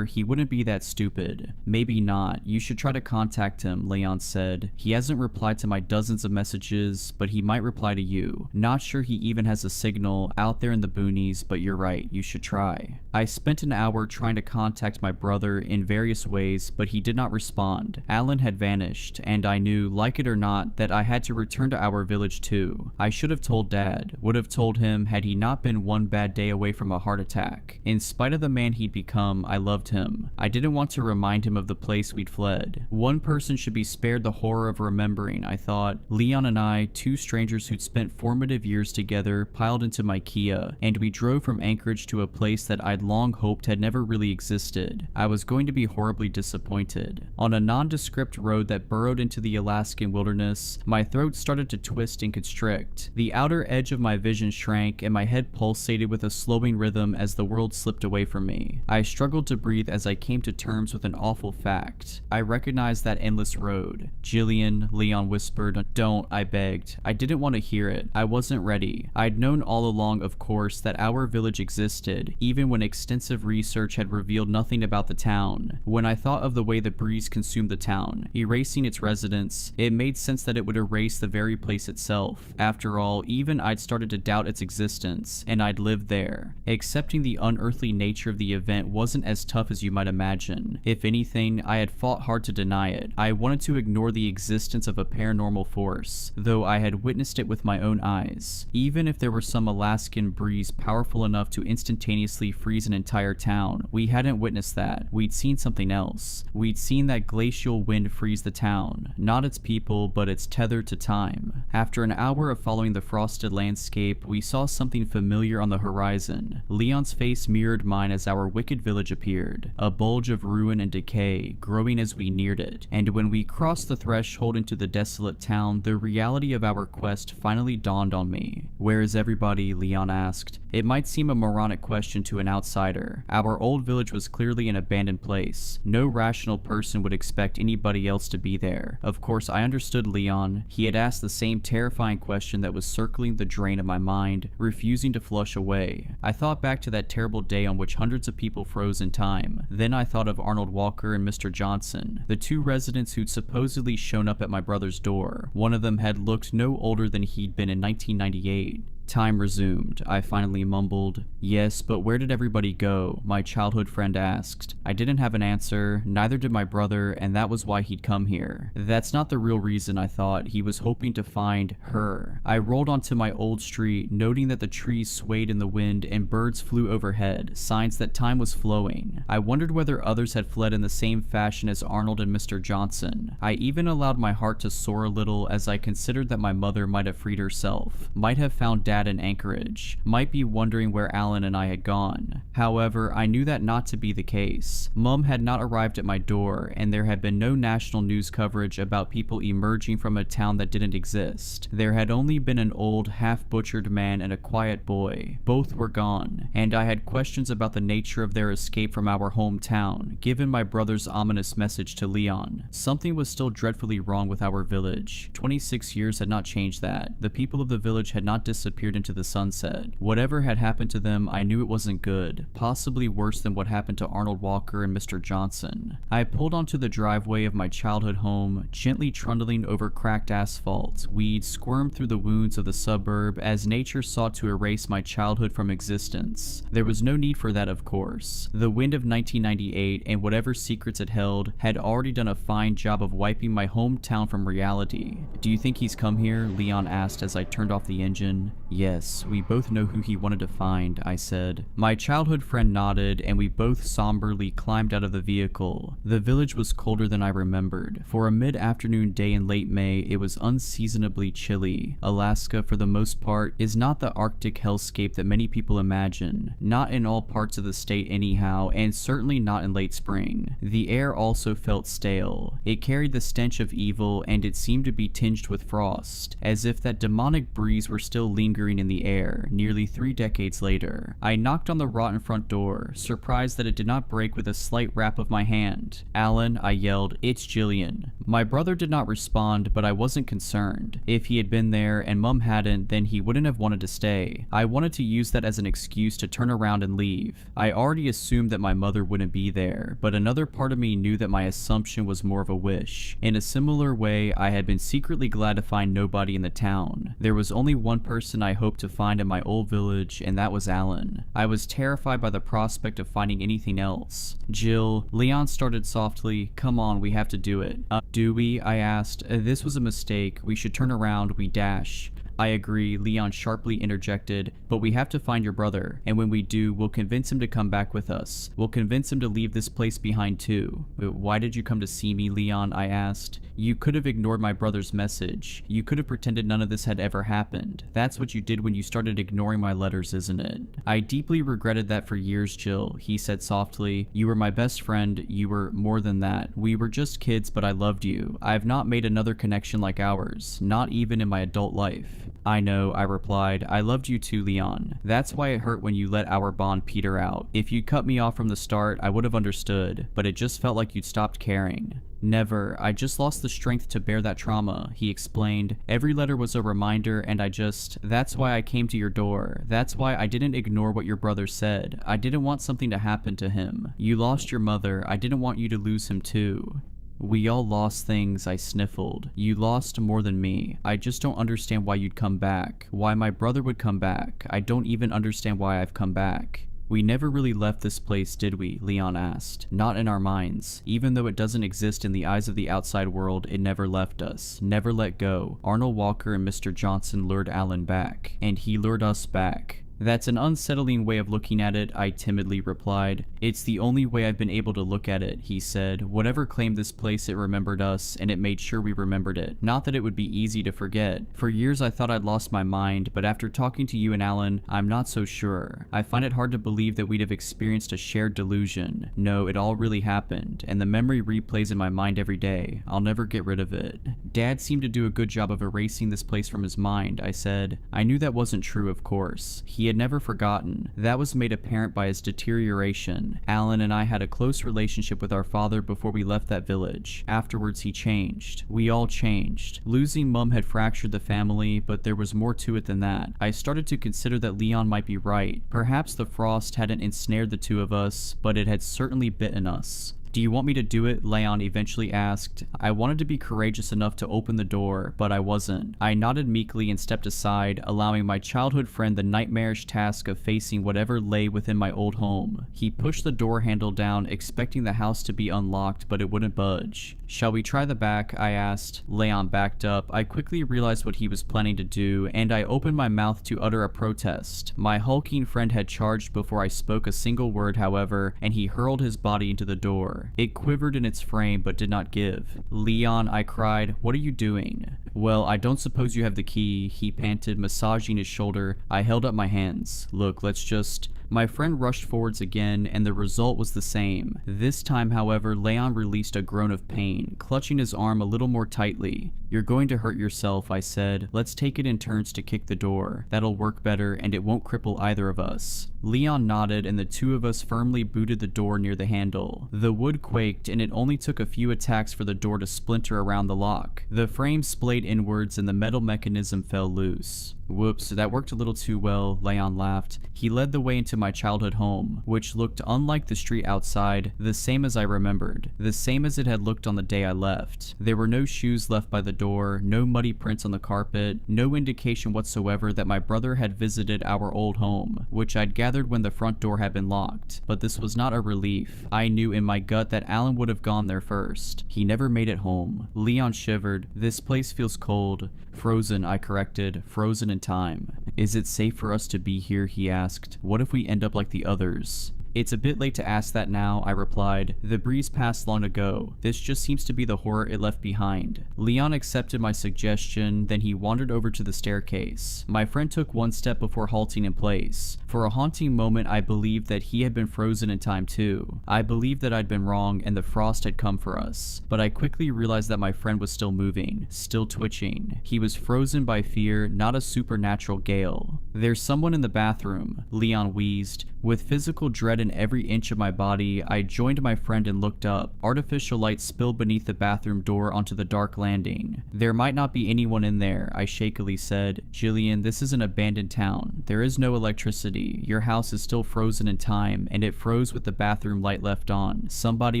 He wouldn't be that stupid. Maybe not. You should try to contact him, Leon said. He hasn't replied to my dozens of messages, but he might reply to you. Not sure he even has a signal out there in the boonies, but you're right. You should try. I spent an hour trying to contact my brother in various ways, but he did not respond. Alan had vanished, and I knew, like it or not, that I had to return to our village too. I should have told Dad, would have told him had he not been one bad day away from a heart attack. In spite of the man he'd become, I loved him. I didn't want to remind him of the place we'd fled. One person should be spared the horror of remembering, I thought. Leon and I, two strangers who'd spent formative years together, piled into my Kia, and we drove from Anchorage to a place that I'd long hoped had never really existed. I was going to be horribly disappointed. On a nondescript road that burrowed into the Alaskan wilderness, my throat started to twist and constrict. The outer edge of my vision shrank, and my head pulsated with a slowing rhythm as the world slipped away from me. I struggled to breathe as I came to terms with an awful fact. I recognized that endless road. Jillian, Leon whispered. Don't, I begged. I didn't want to hear it. I wasn't ready. I'd known all along, of course, that our village existed, even when extensive research had revealed nothing about the town. When I thought of the way the breeze consumed the town, erasing its residents, it made sense that it would erase the very place itself. After all, even I'd started to doubt its existence, and I'd lived there. Accepting the unearthly nature of the event wasn't as tough as you might imagine. If anything, I had fought hard to deny it. I wanted to ignore the existence of a paranormal force, though I had witnessed it with my own eyes. Even if there were some Alaskan breeze powerful enough to instantaneously freeze an entire town, we hadn't witnessed that. We'd seen something else. We'd seen that glacial wind freeze the town, not its people, but its tether to time. After an hour of following the frosted landscape, we saw something familiar on the horizon. Leon's face mirrored mine as our wicked village appeared, a bulge of ruin and decay, growing as we neared it. And when we crossed the threshold into the desolate town, the reality of our quest finally dawned on me. Where is everybody? Leon asked. It might seem a moronic question to an outsider. Our old village was clearly an abandoned place. No rational person would expect anybody else to be there. Of course, I understood Leon. He had asked the same terrifying question that was circling the drain of my mind, refusing to flush away. I thought back to that terrible day on which hundreds of people froze in time. Then I thought of Arnold Walker and Mr. Johnson, the two residents who'd supposedly shown up at my brother's door. One of them had looked no older than he'd been in 1998. Time resumed. I finally mumbled. Yes, but where did everybody go? My childhood friend asked. I didn't have an answer, neither did my brother, and that was why he'd come here. That's not the real reason, I thought. He was hoping to find her. I rolled onto my old street, noting that the trees swayed in the wind and birds flew overhead, signs that time was flowing. I wondered whether others had fled in the same fashion as Arnold and Mr. Johnson. I even allowed my heart to soar a little as I considered that my mother might have freed herself, might have found Dad in Anchorage, might be wondering where Alan and I had gone. However, I knew that not to be the case. Mum had not arrived at my door, and there had been no national news coverage about people emerging from a town that didn't exist. There had only been an old, half-butchered man and a quiet boy. Both were gone, and I had questions about the nature of their escape from our hometown, given my brother's ominous message to Leon. Something was still dreadfully wrong with our village. 26 years had not changed that. The people of the village had not disappeared disappeared into the sunset. Whatever had happened to them, I knew it wasn't good, possibly worse than what happened to Arnold Walker and Mr. Johnson. I pulled onto the driveway of my childhood home, gently trundling over cracked asphalt. Weeds squirmed through the wounds of the suburb as nature sought to erase my childhood from existence. There was no need for that, of course. The wind of 1998 and whatever secrets it held had already done a fine job of wiping my hometown from reality. "Do you think he's come here?" Leon asked as I turned off the engine. "Yes, we both know who he wanted to find," I said. My childhood friend nodded, and we both somberly climbed out of the vehicle. The village was colder than I remembered. For a mid-afternoon day in late May, it was unseasonably chilly. Alaska, for the most part, is not the Arctic hellscape that many people imagine. Not in all parts of the state anyhow, and certainly not in late spring. The air also felt stale. It carried the stench of evil, and it seemed to be tinged with frost, as if that demonic breeze were still lingering in the air, nearly 3 decades later. I knocked on the rotten front door, surprised that it did not break with a slight rap of my hand. "Alan," I yelled, "it's Jillian." My brother did not respond, but I wasn't concerned. If he had been there and Mum hadn't, then he wouldn't have wanted to stay. I wanted to use that as an excuse to turn around and leave. I already assumed that my mother wouldn't be there, but another part of me knew that my assumption was more of a wish. In a similar way, I had been secretly glad to find nobody in the town. There was only one person I hoped to find in my old village, and that was Alan. I was terrified by the prospect of finding anything else. "Jill," Leon started softly, "come on, we have to do it." "Do we?" I asked. "This was a mistake. We should turn around, we dash." "I agree," Leon sharply interjected, "but we have to find your brother, and when we do, we'll convince him to come back with us. We'll convince him to leave this place behind too." "Why did you come to see me, Leon?" I asked. "You could have ignored my brother's message. You could have pretended none of this had ever happened. That's what you did when you started ignoring my letters, isn't it?" "I deeply regretted that for years, Jill," he said softly. "You were my best friend. You were more than that. We were just kids, but I loved you. I have not made another connection like ours, not even in my adult life." "I know," I replied. "I loved you too, Leon. That's why it hurt when you let our bond peter out. If you cut me off from the start, I would have understood, but it just felt like you'd stopped caring." "Never. I just lost the strength to bear that trauma," he explained. "Every letter was a reminder, and that's why I came to your door. That's why I didn't ignore what your brother said. I didn't want something to happen to him. You lost your mother. I didn't want you to lose him too." "We all lost things," I sniffled. "You lost more than me. I just don't understand why you'd come back. Why my brother would come back. I don't even understand why I've come back." "We never really left this place, did we?" Leon asked. "Not in our minds. Even though it doesn't exist in the eyes of the outside world, it never left us. Never let go. Arnold Walker and Mr. Johnson lured Alan back. And he lured us back." "That's an unsettling way of looking at it," I timidly replied. "It's the only way I've been able to look at it," he said. "Whatever claimed this place, it remembered us, and it made sure we remembered it. Not that it would be easy to forget. For years I thought I'd lost my mind, but after talking to you and Alan, I'm not so sure. I find it hard to believe that we'd have experienced a shared delusion. No, it all really happened, and the memory replays in my mind every day. I'll never get rid of it." "Dad seemed to do a good job of erasing this place from his mind," I said. I knew that wasn't true, of course. He had never forgotten. That was made apparent by his deterioration. Alan and I had a close relationship with our father before we left that village. Afterwards, he changed. We all changed. Losing Mum had fractured the family, but there was more to it than that. I started to consider that Leon might be right. Perhaps the frost hadn't ensnared the two of us, but it had certainly bitten us. "Do you want me to do it?" Leon eventually asked. I wanted to be courageous enough to open the door, but I wasn't. I nodded meekly and stepped aside, allowing my childhood friend the nightmarish task of facing whatever lay within my old home. He pushed the door handle down, expecting the house to be unlocked, but it wouldn't budge. "Shall we try the back?" I asked. Leon backed up. I quickly realized what he was planning to do, and I opened my mouth to utter a protest. My hulking friend had charged before I spoke a single word, however, and he hurled his body into the door. It quivered in its frame but did not give. "Leon," I cried, "what are you doing?" "Well, I don't suppose you have the key," he panted, massaging his shoulder. I held up my hands. "Look, let's just..." My friend rushed forwards again, and the result was the same. This time, however, Leon released a groan of pain, clutching his arm a little more tightly. You're going to hurt yourself, I said. Let's take it in turns to kick the door. That'll work better and it won't cripple either of us. Leon nodded and the two of us firmly booted the door near the handle. The wood quaked and it only took a few attacks for the door to splinter around the lock. The frame splayed inwards and the metal mechanism fell loose. Whoops, that worked a little too well, Leon laughed. He led the way into my childhood home, which looked unlike the street outside, the same as I remembered, the same as it had looked on the day I left. There were no shoes left by the door, no muddy prints on the carpet, no indication whatsoever that my brother had visited our old home, which I'd gathered when the front door had been locked. But this was not a relief. I knew in my gut that Alan would have gone there first. He never made it home. Leon shivered. This place feels cold. Frozen, I corrected. Frozen in time. Is it safe for us to be here, he asked. What if we end up like the others? It's a bit late to ask that now, I replied. The breeze passed long ago. This just seems to be the horror it left behind. Leon accepted my suggestion, then he wandered over to the staircase. My friend took one step before halting in place. For a haunting moment, I believed that he had been frozen in time too. I believed that I'd been wrong and the frost had come for us. But I quickly realized that my friend was still moving, still twitching. He was frozen by fear, not a supernatural gale. There's someone in the bathroom, Leon wheezed. With physical dread in every inch of my body, I joined my friend and looked up. Artificial light spilled beneath the bathroom door onto the dark landing. There might not be anyone in there, I shakily said. Jillian, this is an abandoned town. There is no electricity. Your house is still frozen in time, and it froze with the bathroom light left on. Somebody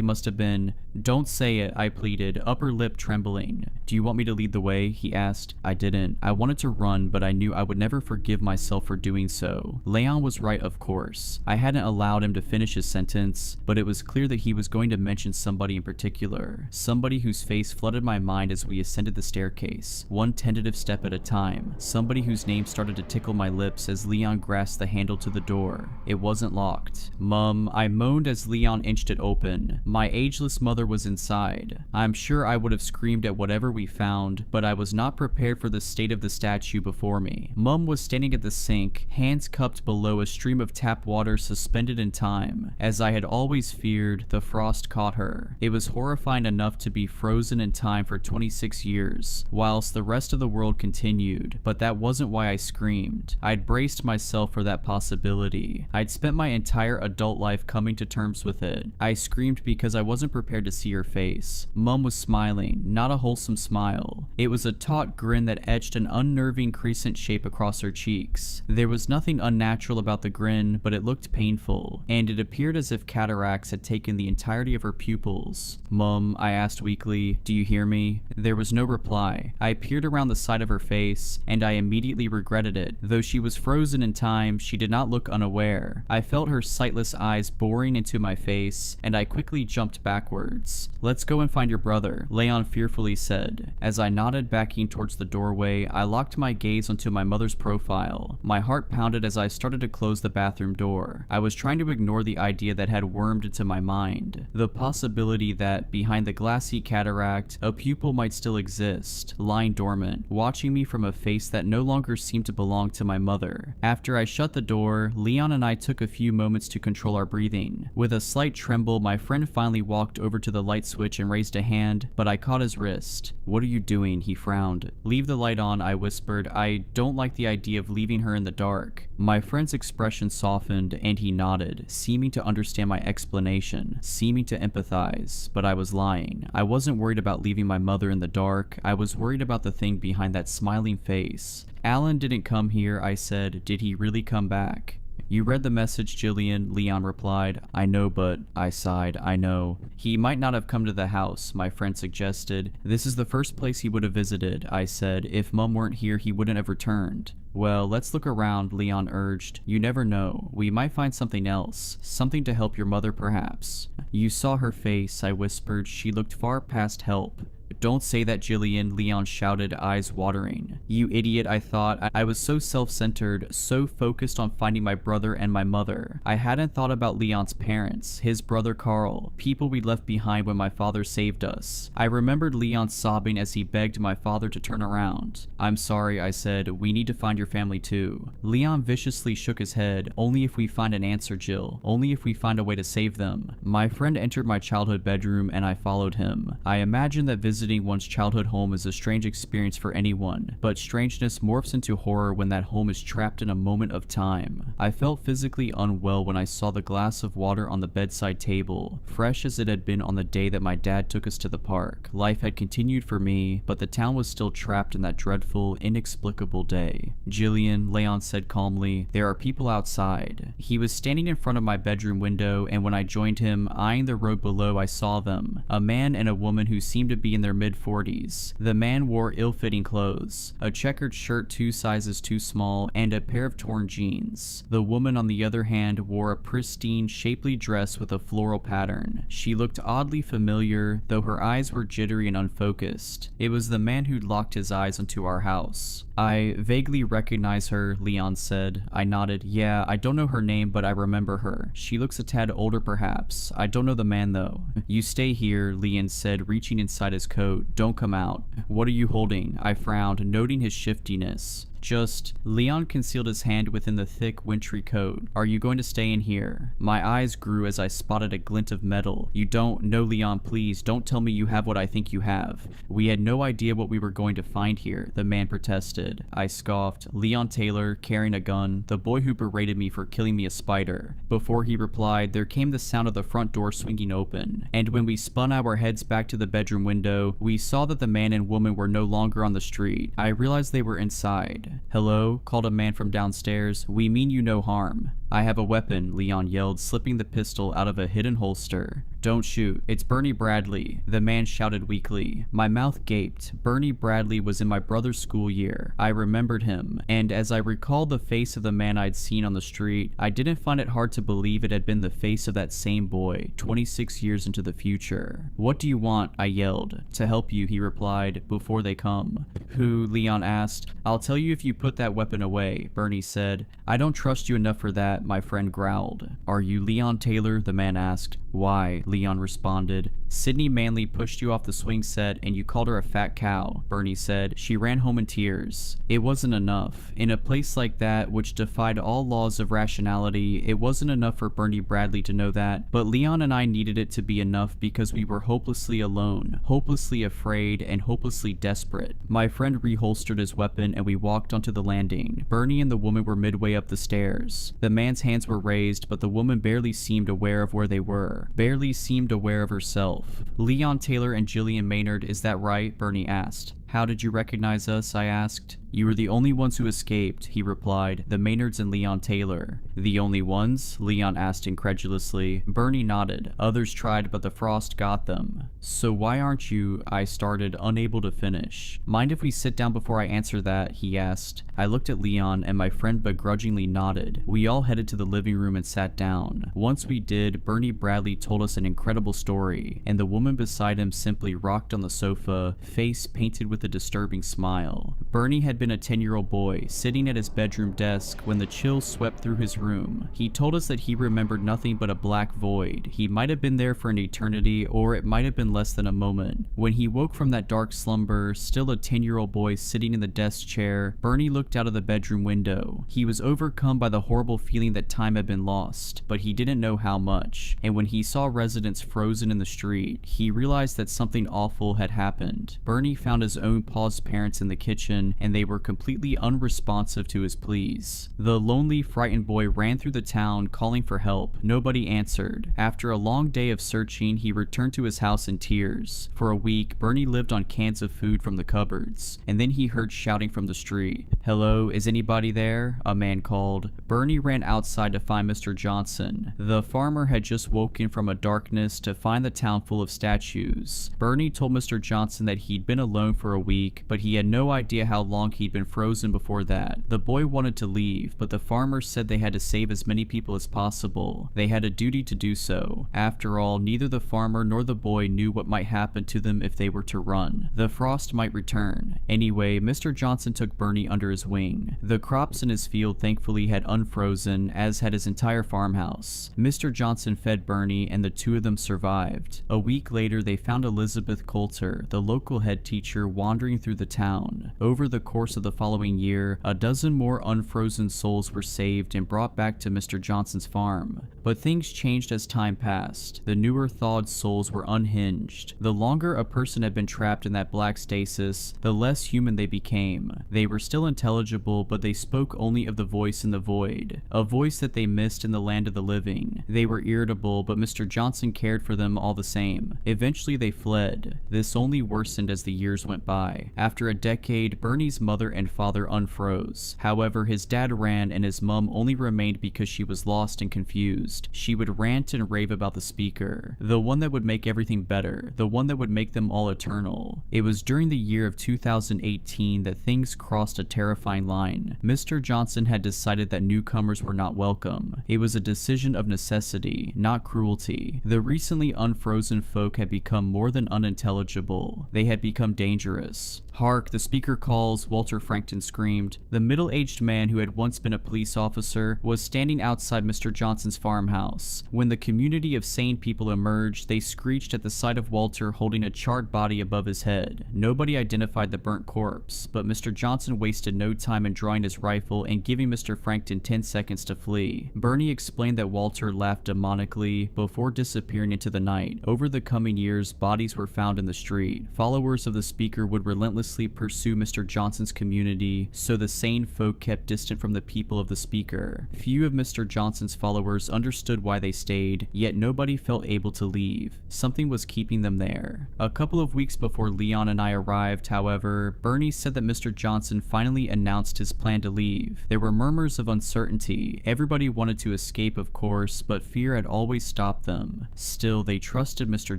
must have been... Don't say it, I pleaded, upper lip trembling. Do you want me to lead the way? He asked. I didn't. I wanted to run, but I knew I would never forgive myself for doing so. Leon was right, of course. I hadn't allowed him to finish his sentence, but it was clear that he was going to mention somebody in particular. Somebody whose face flooded my mind as we ascended the staircase, one tentative step at a time. Somebody whose name started to tickle my lips as Leon grasped the handle to the door. It wasn't locked. Mum, I moaned as Leon inched it open. My ageless mother was inside. I'm sure I would have screamed at whatever we found, but I was not prepared for the state of the statue before me. Mum was standing at the sink, hands cupped below a stream of tap water suspended in time. As I had always feared, the frost caught her. It was horrifying enough to be frozen in time for 26 years, whilst the rest of the world continued, but that wasn't why I screamed. I'd braced myself for that possibility. I'd spent my entire adult life coming to terms with it. I screamed because I wasn't prepared to see her face. Mum was smiling, not a wholesome smile. It was a taut grin that etched an unnerving crescent shape across her cheeks. There was nothing unnatural about the grin, but it looked painful, and it appeared as if cataracts had taken the entirety of her pupils. Mum, I asked weakly, do you hear me? There was no reply. I peered around the side of her face, and I immediately regretted it. Though she was frozen in time, she did not look unaware. I felt her sightless eyes boring into my face, and I quickly jumped backwards. Let's go and find your brother, Leon fearfully said. As I nodded, backing towards the doorway, I locked my gaze onto my mother's profile. My heart pounded as I started to close the bathroom door. I was trying to ignore the idea that had wormed into my mind. The possibility that, behind the glassy cataract, a pupil might still exist, lying dormant, watching me from a face that no longer seemed to belong to my mother. After I shut the door, Leon and I took a few moments to control our breathing. With a slight tremble, my friend finally walked over to the light switch and raised a hand, but I caught his wrist. What are you doing? He frowned. Leave the light on, I whispered. I don't like the idea of leaving her in the dark. My friend's expression softened, and he nodded, seeming to understand my explanation, seeming to empathize, but I was lying. I wasn't worried about leaving my mother in the dark. I was worried about the thing behind that smiling face. Alan didn't come here, I said. Did he really come back? You read the message, Jillian, Leon replied. I know, but... I sighed. I know. He might not have come to the house, my friend suggested. This is the first place he would have visited, I said. If Mum weren't here, he wouldn't have returned. Well, let's look around, Leon urged. You never know. We might find something else. Something to help your mother, perhaps. You saw her face, I whispered. She looked far past help. Don't say that, Jillian, Leon shouted, eyes watering. You idiot, I thought. I was so self-centered, so focused on finding my brother and my mother. I hadn't thought about Leon's parents, his brother Carl, people we left behind when my father saved us. I remembered Leon sobbing as he begged my father to turn around. I'm sorry, I said. We need to find your family too. Leon viciously shook his head. Only if we find an answer, Jill. Only if we find a way to save them. My friend entered my childhood bedroom and I followed him. I imagined that visiting one's childhood home is a strange experience for anyone, but strangeness morphs into horror when that home is trapped in a moment of time. I felt physically unwell when I saw the glass of water on the bedside table, fresh as it had been on the day that my dad took us to the park. Life had continued for me, but the town was still trapped in that dreadful, inexplicable day. "Jillian," Leon said calmly, "there are people outside." He was standing in front of my bedroom window, and when I joined him, eyeing the road below, I saw them. A man and a woman who seemed to be in their mid-40s. The man wore ill-fitting clothes, a checkered shirt 2 sizes too small, and a pair of torn jeans. The woman, on the other hand, wore a pristine, shapely dress with a floral pattern. She looked oddly familiar, though her eyes were jittery and unfocused. It was the man who'd locked his eyes onto our house. "I vaguely recognize her," Leon said. I nodded. "Yeah, I don't know her name, but I remember her. She looks a tad older perhaps. I don't know the man though." "You stay here," Leon said, reaching inside his coat. "Don't come out." "What are you holding?" I frowned, noting his shiftiness. "Just..." Leon concealed his hand within the thick, wintry coat. "Are you going to stay in here?" My eyes grew as I spotted a glint of metal. "You don't... No, Leon, please, don't tell me you have what I think you have." "We had no idea what we were going to find here," the man protested. I scoffed. "Leon Taylor, carrying a gun, the boy who berated me for killing me a spider." Before he replied, there came the sound of the front door swinging open, and when we spun our heads back to the bedroom window, we saw that the man and woman were no longer on the street. I realized they were inside. "Hello?" called a man from downstairs. "We mean you no harm." "I have a weapon," Leon yelled, slipping the pistol out of a hidden holster. "Don't shoot. It's Bernie Bradley," the man shouted weakly. My mouth gaped. Bernie Bradley was in my brother's school year. I remembered him, and as I recalled the face of the man I'd seen on the street, I didn't find it hard to believe it had been the face of that same boy, 26 years into the future. "What do you want?" I yelled. "To help you," he replied, "before they come." "Who?" Leon asked. "I'll tell you if you put that weapon away," Bernie said. "I don't trust you enough for that," my friend growled. "Are you Leon Taylor?" the man asked. "Why?" Leon responded. "Sydney Manley pushed you off the swing set and you called her a fat cow," Bernie said. "She ran home in tears." It wasn't enough. In a place like that, which defied all laws of rationality, it wasn't enough for Bernie Bradley to know that, but Leon and I needed it to be enough because we were hopelessly alone, hopelessly afraid, and hopelessly desperate. My friend reholstered his weapon and we walked onto the landing. Bernie and the woman were midway up the stairs. The man's hands were raised, but the woman barely seemed aware of where they were, barely seemed aware of herself. "Leon Taylor and Jillian Maynard, is that right?" Bernie asked. "How did you recognize us?" I asked. "You were the only ones who escaped," he replied. "The Maynards and Leon Taylor." "The only ones?" Leon asked incredulously. Bernie nodded. "Others tried, but the frost got them." "So why aren't you..." I started, unable to finish. "Mind if we sit down before I answer that?" he asked. I looked at Leon, and my friend begrudgingly nodded. We all headed to the living room and sat down. Once we did, Bernie Bradley told us an incredible story, and the woman beside him simply rocked on the sofa, face painted with a disturbing smile. Bernie had been a 10-year-old boy, sitting at his bedroom desk when the chill swept through his room. He told us that he remembered nothing but a black void. He might have been there for an eternity, or it might have been less than a moment. When he woke from that dark slumber, still a 10-year-old boy sitting in the desk chair, Bernie looked out of the bedroom window. He was overcome by the horrible feeling that time had been lost, but he didn't know how much. And when he saw residents frozen in the street, he realized that something awful had happened. Bernie found his own paused parents in the kitchen, and they were completely unresponsive to his pleas. The lonely, frightened boy ran through the town, calling for help. Nobody answered. After a long day of searching, he returned to his house in tears. For a week, Bernie lived on cans of food from the cupboards, and then he heard shouting from the street. "Hello, is anybody there?" a man called. Bernie ran outside to find Mr. Johnson. The farmer had just woken from a darkness to find the town full of statues. Bernie told Mr. Johnson that he'd been alone for a week, but he had no idea how long he'd been frozen before that. The boy wanted to leave, but the farmer said they had to save as many people as possible. They had a duty to do so. After all, neither the farmer nor the boy knew what might happen to them if they were to run. The frost might return. Anyway, Mr. Johnson took Bernie under his wing. The crops in his field thankfully had unfrozen, as had his entire farmhouse. Mr. Johnson fed Bernie, and the two of them survived. A week later, they found Elizabeth Coulter, the local head teacher, wandering through the town. Over the course of the following year, a dozen more unfrozen souls were saved and brought back to Mr. Johnson's farm. But things changed as time passed. The newer thawed souls were unhinged. The longer a person had been trapped in that black stasis, the less human they became. They were still intelligible, but they spoke only of the voice in the void, a voice that they missed in the land of the living. They were irritable, but Mr. Johnson cared for them all the same. Eventually they fled. This only worsened as the years went by. After a decade, Bernie's mother and father unfroze. However, his dad ran and his mom only remained because she was lost and confused. She would rant and rave about the speaker, the one that would make everything better, the one that would make them all eternal. It was during the year of 2018 that things crossed a terrifying line. Mr. Johnson had decided that newcomers were not welcome. It was a decision of necessity, not cruelty. The recently unfrozen folk had become more than unintelligible. They had become dangerous. "Hark, the speaker calls," Walter Frankton screamed. The middle-aged man who had once been a police officer was standing outside Mr. Johnson's farmhouse. When the community of sane people emerged, they screeched at the sight of Walter holding a charred body above his head. Nobody identified the burnt corpse, but Mr. Johnson wasted no time in drawing his rifle and giving Mr. Frankton 10 seconds to flee. Bernie explained that Walter laughed demonically before disappearing into the night. Over the coming years, bodies were found in the street. Followers of the speaker would relentlessly pursue Mr. Johnson's community, so the sane folk kept distant from the people of the speaker. Few of Mr. Johnson's followers understood why they stayed, yet nobody felt able to leave. Something was keeping them there. A couple of weeks before Leon and I arrived, however, Bernie said that Mr. Johnson finally announced his plan to leave. There were murmurs of uncertainty. Everybody wanted to escape, of course, but fear had always stopped them. Still, they trusted Mr.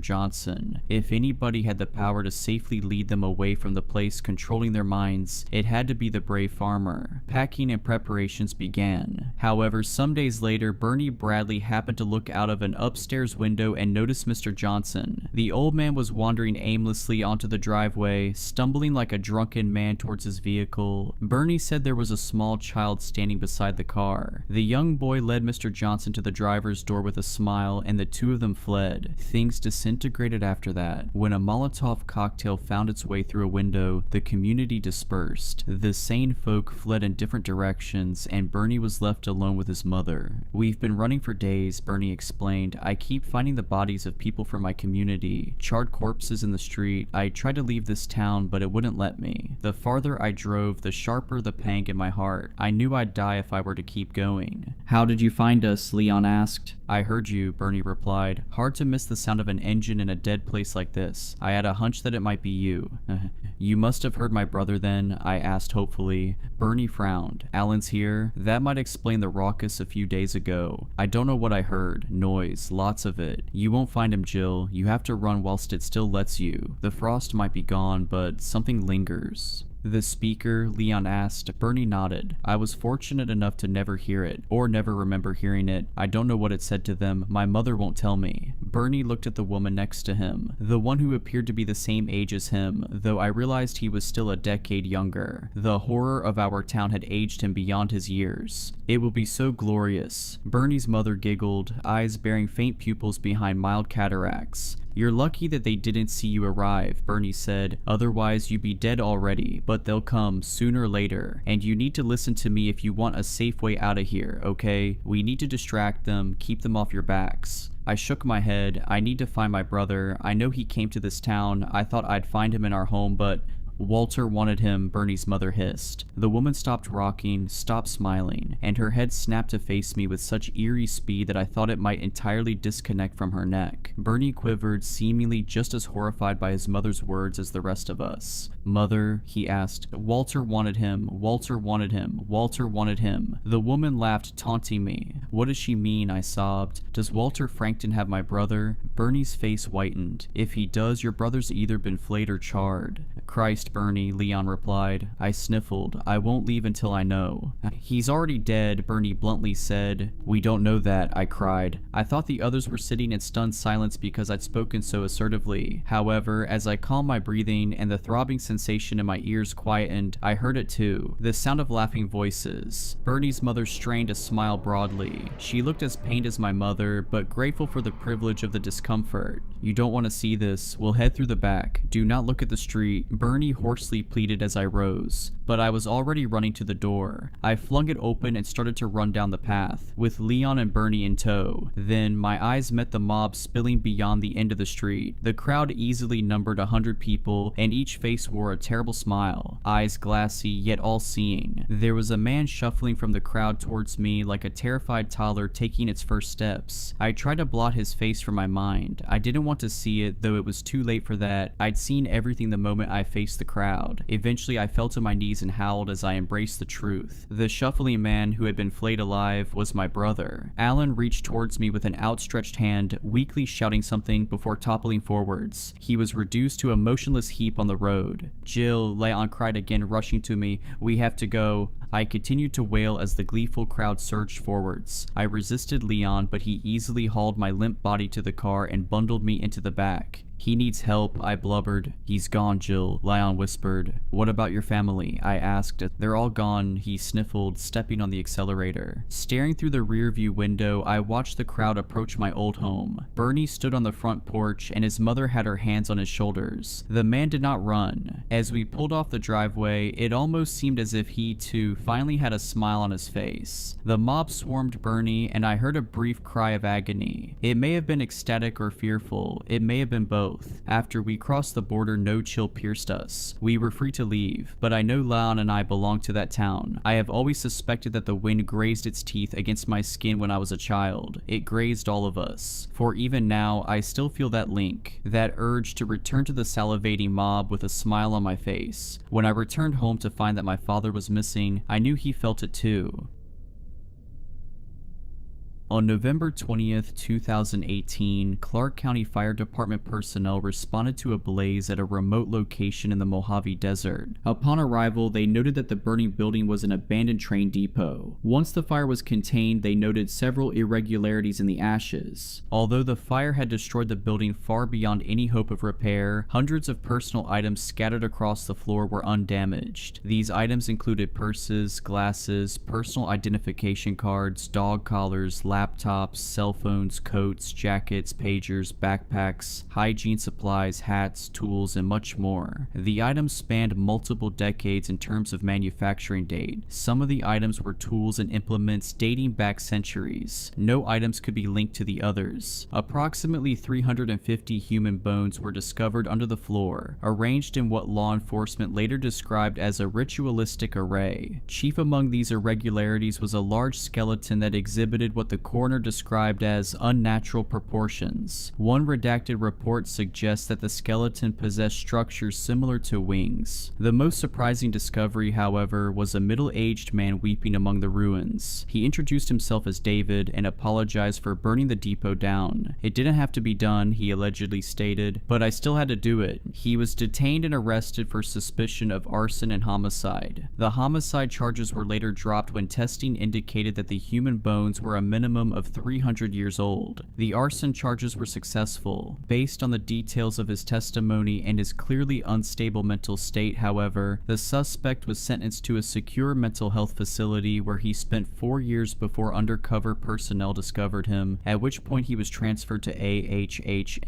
Johnson. If anybody had the power to safely lead them away from the place controlling their minds, it had to be the brave farmer. Packing and preparations began. However, some days later, Bernie Bradley happened to look out of an upstairs window and noticed Mr. Johnson. The old man was wandering aimlessly onto the driveway, stumbling like a drunken man towards his vehicle. Bernie said there was a small child standing beside the car. The young boy led Mr. Johnson to the driver's door with a smile, and the two of them fled. Things disintegrated after that. When a Molotov cocktail found its way through a window, the community dispersed. The sane folk fled in different directions, and Bernie was left alone with his mother. "We've been running for days," Bernie explained. "I keep finding the bodies of people from my community, charred corpses in the street. I tried to leave this town, but it wouldn't let me. The farther I drove, the sharper the pang in my heart. I knew I'd die if I were to keep going." "How did you find us?" Leon asked. "I heard you," Bernie replied. "Hard to miss the sound of an engine in a dead place like this. I had a hunch that it might be you." "You must have heard my brother then?" I asked hopefully. Bernie frowned. "Alan's here? That might explain the raucous a few days ago. I don't know what I heard. Noise. Lots of it. You won't find him, Jill. You have to run whilst it still lets you. The frost might be gone, but something lingers." "The speaker?" Leon asked. Bernie nodded. "I was fortunate enough to never hear it, or never remember hearing it. I don't know what it said to them. My mother won't tell me." Bernie looked at the woman next to him, the one who appeared to be the same age as him, though I realized he was still a decade younger. The horror of our town had aged him beyond his years. "It will be so glorious." Bernie's mother giggled, eyes bearing faint pupils behind mild cataracts. "You're lucky that they didn't see you arrive," Bernie said. "Otherwise you'd be dead already, but they'll come sooner or later. And you need to listen to me if you want a safe way out of here, okay? We need to distract them, keep them off your backs." I shook my head. "I need to find my brother. I know he came to this town. I thought I'd find him in our home, but..." "Walter wanted him," Bernie's mother hissed. The woman stopped rocking, stopped smiling, and her head snapped to face me with such eerie speed that I thought it might entirely disconnect from her neck. Bernie quivered, seemingly just as horrified by his mother's words as the rest of us. "Mother?" he asked. "Walter wanted him. Walter wanted him. Walter wanted him." The woman laughed, taunting me. "What does she mean?" I sobbed. "Does Walter Frankton have my brother?" Bernie's face whitened. "If he does, your brother's either been flayed or charred." "Christ, Bernie," Leon replied. I sniffled. "I won't leave until I know." "He's already dead," Bernie bluntly said. "We don't know that," I cried. I thought the others were sitting in stunned silence because I'd spoken so assertively. However, as I calmed my breathing and the throbbing sensation sensation in my ears quietened, I heard it too. The sound of laughing voices. Bernie's mother strained a smile broadly. She looked as pained as my mother, but grateful for the privilege of the discomfort. "You don't want to see this. We'll head through the back. Do not look at the street," Bernie hoarsely pleaded as I rose. But I was already running to the door. I flung it open and started to run down the path, with Leon and Bernie in tow. Then my eyes met the mob spilling beyond the end of the street. The crowd easily numbered 100 people, and each face wore a terrible smile, eyes glassy yet all-seeing. There was a man shuffling from the crowd towards me like a terrified toddler taking its first steps. I tried to blot his face from my mind. I didn't want to see it, though it was too late for that. I'd seen everything the moment I faced the crowd. Eventually I fell to my knees and howled as I embraced the truth. The shuffling man who had been flayed alive was my brother. Alan reached towards me with an outstretched hand, weakly shouting something before toppling forwards. He was reduced to a motionless heap on the road. "Jill," Leon cried again, rushing to me. "We have to go." I continued to wail as the gleeful crowd surged forwards. I resisted Leon, but he easily hauled my limp body to the car and bundled me into the back. "He needs help," I blubbered. "He's gone, Jill," Leon whispered. "What about your family?" I asked. "They're all gone," he sniffled, stepping on the accelerator. Staring through the rearview window, I watched the crowd approach my old home. Bernie stood on the front porch, and his mother had her hands on his shoulders. The man did not run. As we pulled off the driveway, it almost seemed as if he, too, finally had a smile on his face. The mob swarmed Bernie, and I heard a brief cry of agony. It may have been ecstatic or fearful. It may have been both. After we crossed the border, no chill pierced us. We were free to leave, but I know Leon and I belonged to that town. I have always suspected that the wind grazed its teeth against my skin when I was a child. It grazed all of us. For even now, I still feel that link, that urge to return to the salivating mob with a smile on my face. When I returned home to find that my father was missing, I knew he felt it too. On November 20th, 2018, Clark County Fire Department personnel responded to a blaze at a remote location in the Mojave Desert. Upon arrival, they noted that the burning building was an abandoned train depot. Once the fire was contained, they noted several irregularities in the ashes. Although the fire had destroyed the building far beyond any hope of repair, hundreds of personal items scattered across the floor were undamaged. These items included purses, glasses, personal identification cards, dog collars, laptops, cell phones, coats, jackets, pagers, backpacks, hygiene supplies, hats, tools, and much more. The items spanned multiple decades in terms of manufacturing date. Some of the items were tools and implements dating back centuries. No items could be linked to the others. Approximately 350 human bones were discovered under the floor, arranged in what law enforcement later described as a ritualistic array. Chief among these irregularities was a large skeleton that exhibited what the coroner described as unnatural proportions. One redacted report suggests that the skeleton possessed structures similar to wings. The most surprising discovery, however, was a middle-aged man weeping among the ruins. He introduced himself as David and apologized for burning the depot down. "It didn't have to be done," he allegedly stated, "but I still had to do it." He was detained and arrested for suspicion of arson and homicide. The homicide charges were later dropped when testing indicated that the human bones were a minimum of 300 years old. The arson charges were successful. Based on the details of his testimony and his clearly unstable mental state, however, the suspect was sentenced to a secure mental health facility where he spent 4 years before undercover personnel discovered him, at which point he was transferred to AHHNASCU.